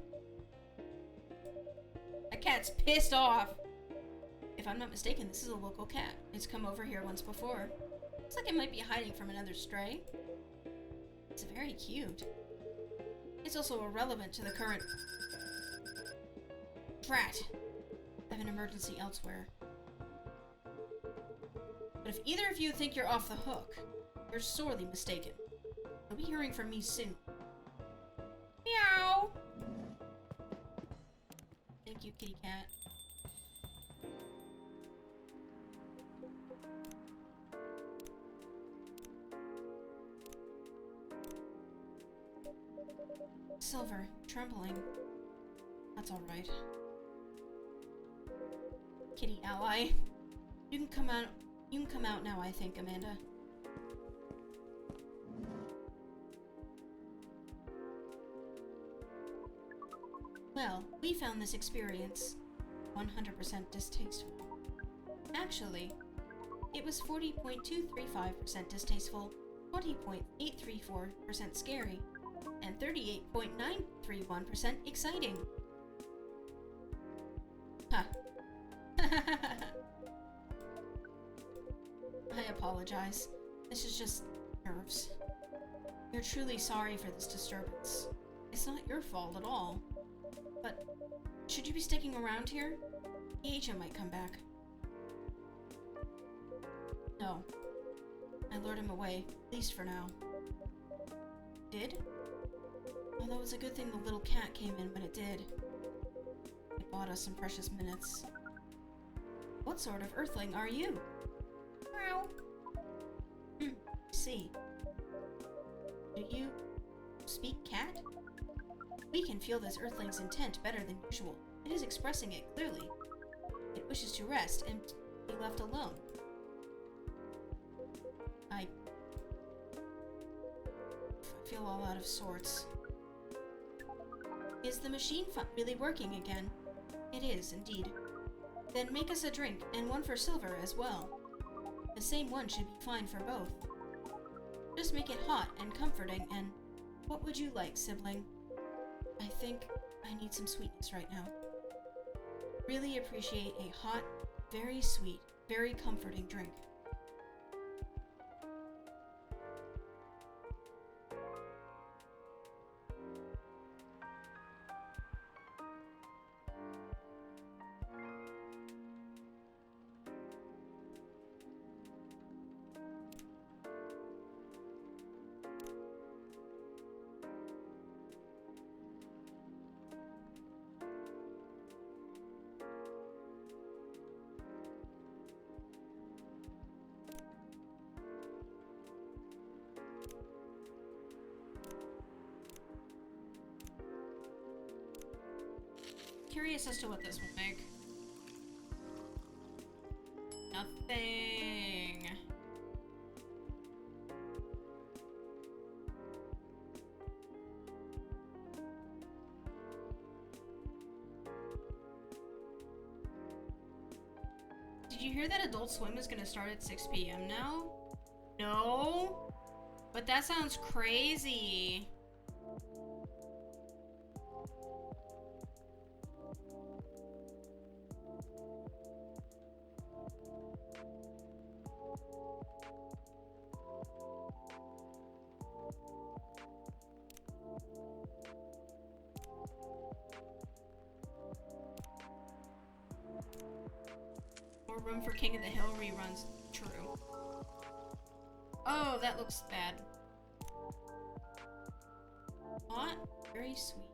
That cat's pissed off. If I'm not mistaken, this is a local cat. It's come over here once before. Looks like it might be hiding from another stray. It's very cute. It's also irrelevant to the current... Drat! I have an emergency elsewhere. But if either of you think you're off the hook, you're sorely mistaken. You'll be hearing from me soon. Meow! Thank you, kitty cat. Silver, trembling. That's alright. Kitty ally. You can come out now, I think, Amanda. Well, we found this experience 100% distasteful. Actually, it was 40.235% distasteful 20.834% scary, and 38.931% exciting. Huh. I apologize. This is just nerves. We're truly sorry for this disturbance. It's not your fault at all. But should you be sticking around here? The agent might come back. No. I lured him away, at least for now. Did? Well, that was a good thing the little cat came in when it did. It bought us some precious minutes. What sort of earthling are you? Meow. See. Do you speak cat? We can feel this earthling's intent better than usual. It is expressing it clearly. It wishes to rest and be left alone. I feel all out of sorts. Is the machine really working again? It is, indeed. Then make us a drink, and one for Silver as well. The same one should be fine for both. Just make it hot and comforting, and what would you like, sibling? I think I need some sweetness right now. Really appreciate a hot, very sweet, very comforting drink. Curious as to what this will make. Nothing. Did you hear that Adult Swim is gonna start at 6 p.m. now? No? But that sounds crazy. More room for King of the Hill reruns. True. Oh, that looks bad. Hot, very sweet.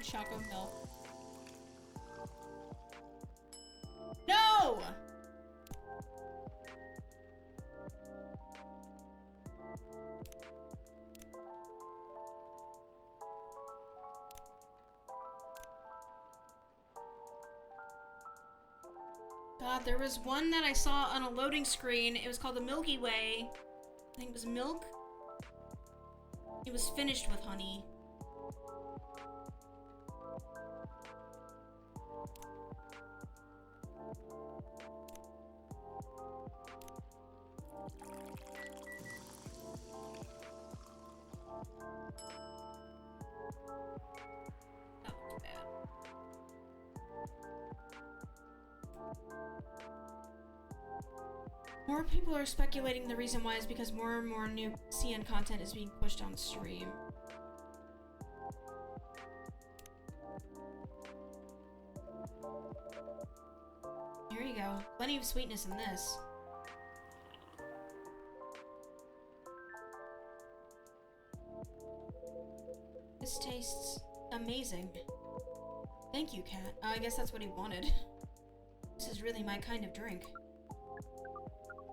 Choco milk. No! God, there was one that I saw on a loading screen. It was called the Milky Way. I think it was milk. It was finished with honey. That looks bad. More people are speculating the reason why is because more and more new CN content is being pushed on stream. Here you go. Plenty of sweetness in this. This tastes amazing. Thank you, Cat. I guess that's what he wanted. This is really my kind of drink.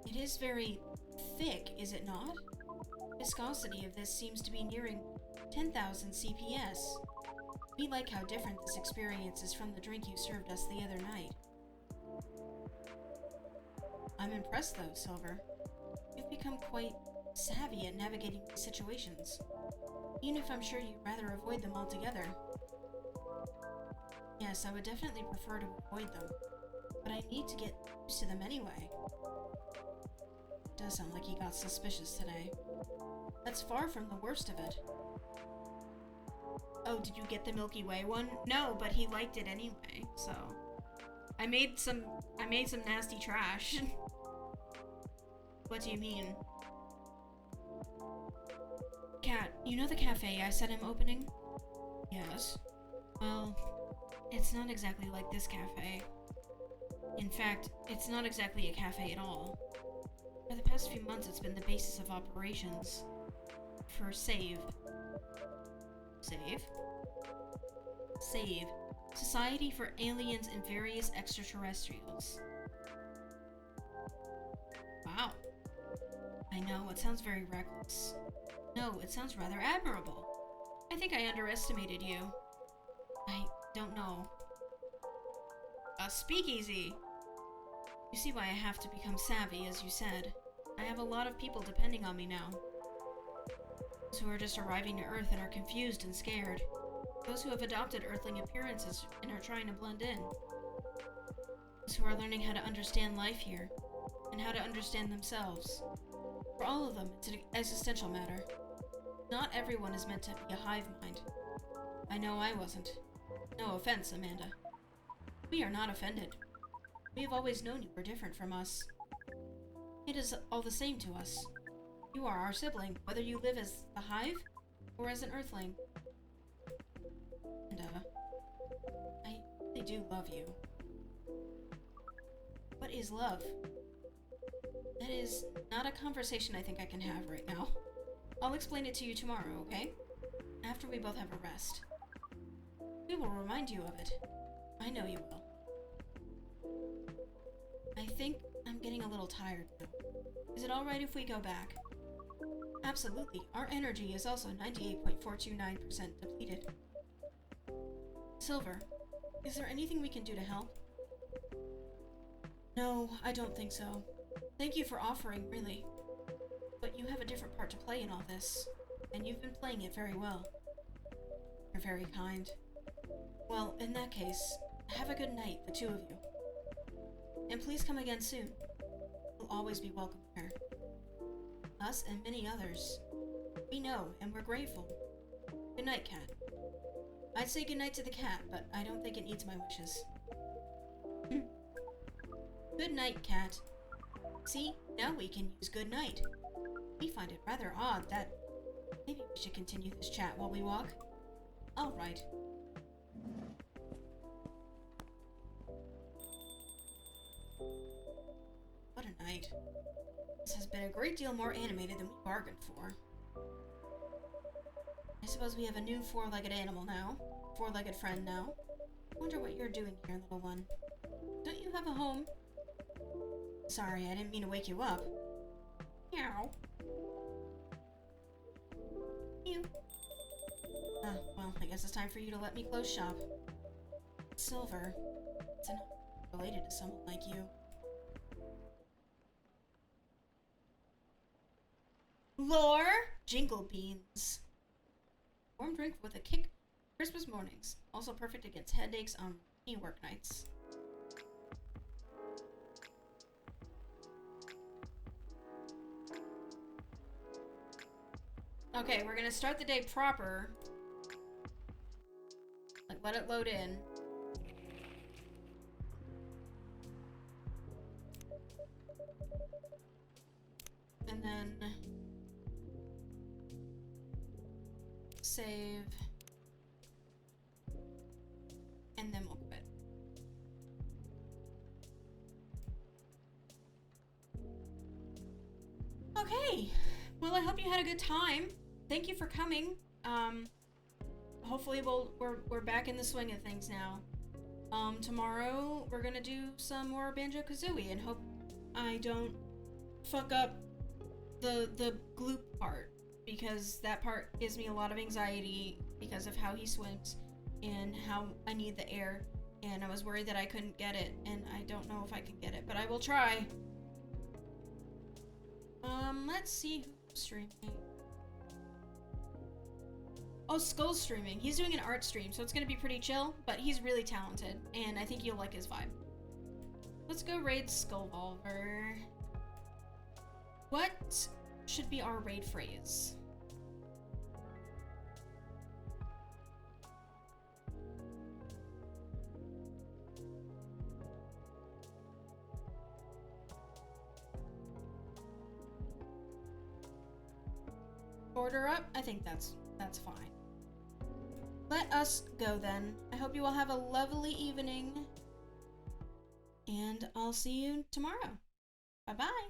It is very thick, is it not? Viscosity of this seems to be nearing 10,000 CPS. We like how different this experience is from the drink you served us the other night. I'm impressed though, Silver. You've become quite savvy at navigating these situations, even if I'm sure you'd rather avoid them altogether. Yes, I would definitely prefer to avoid them, but I need to get used to them anyway. It does sound like he got suspicious today. That's far from the worst of it. Oh, did you get the Milky Way one? No, but he liked it anyway, so... I made some nasty trash. What do you mean? Cat, you know the cafe I said I'm opening? Yes. Well, it's not exactly like this cafe. In fact, it's not exactly a cafe at all. For the past few months, it's been the basis of operations for SAVE. SAVE? SAVE. Society for Aliens and Various Extraterrestrials. Wow. I know, it sounds very reckless. No, it sounds rather admirable. I think I underestimated you. I don't know. A speakeasy! You see why I have to become savvy, as you said. I have a lot of people depending on me now. Those who are just arriving to Earth and are confused and scared. Those who have adopted Earthling appearances and are trying to blend in. Those who are learning how to understand life here, and how to understand themselves. For all of them, it's an existential matter. Not everyone is meant to be a hive mind. I know I wasn't. No offense, Amanda. We are not offended. We have always known you were different from us. It is all the same to us. You are our sibling, whether you live as the hive or as an Earthling. And, I really do love you. What is love? That is not a conversation I think I can have right now. I'll explain it to you tomorrow, okay? After we both have a rest. We will remind you of it. I know you will. I think I'm getting a little tired now. Is it alright if we go back? Absolutely. Our energy is also 98.429% depleted. Silver, is there anything we can do to help? No, I don't think so. Thank you for offering, really. But you have a different part to play in all this, and you've been playing it very well. You're very kind. Well, in that case, have a good night, the two of you. And please come again soon. You'll always be welcome here. Us and many others. We know, and we're grateful. Good night, Cat. I'd say good night to the cat, but I don't think it needs my wishes. Good night, Cat. See, now we can use good night. We find it rather odd that... Maybe we should continue this chat while we walk. All right. What a night. This has been a great deal more animated than we bargained for. I suppose we have a new four-legged animal now. Four-legged friend now. I wonder what you're doing here, little one. Don't you have a home? Sorry, I didn't mean to wake you up. Meow. Mew. Well, I guess it's time for you to let me close shop. Silver. It's not related to someone like you. Lore! Jingle beans. Warm drink with a kick. Christmas mornings. Also perfect against headaches on rainy work nights. Okay, we're gonna start the day proper. Like, let it load in. And then... save. And then we'll quit. Okay. Well, I hope you had a good time. Thank you for coming. hopefully we're back in the swing of things now. Tomorrow we're gonna do some more Banjo-Kazooie and hope I don't fuck up the gloop part, because that part gives me a lot of anxiety because of how he swims and how I need the air, and I was worried that I couldn't get it, and I don't know if I can get it, but I will try. Let's see who's streaming. Oh, Skull's streaming. He's doing an art stream, so it's gonna be pretty chill, but he's really talented, and I think you'll like his vibe. Let's go raid Skullvolver. What should be our raid phrase? Order up? I think that's fine. Let us go then. I hope you all have a lovely evening, and I'll see you tomorrow. Bye-bye.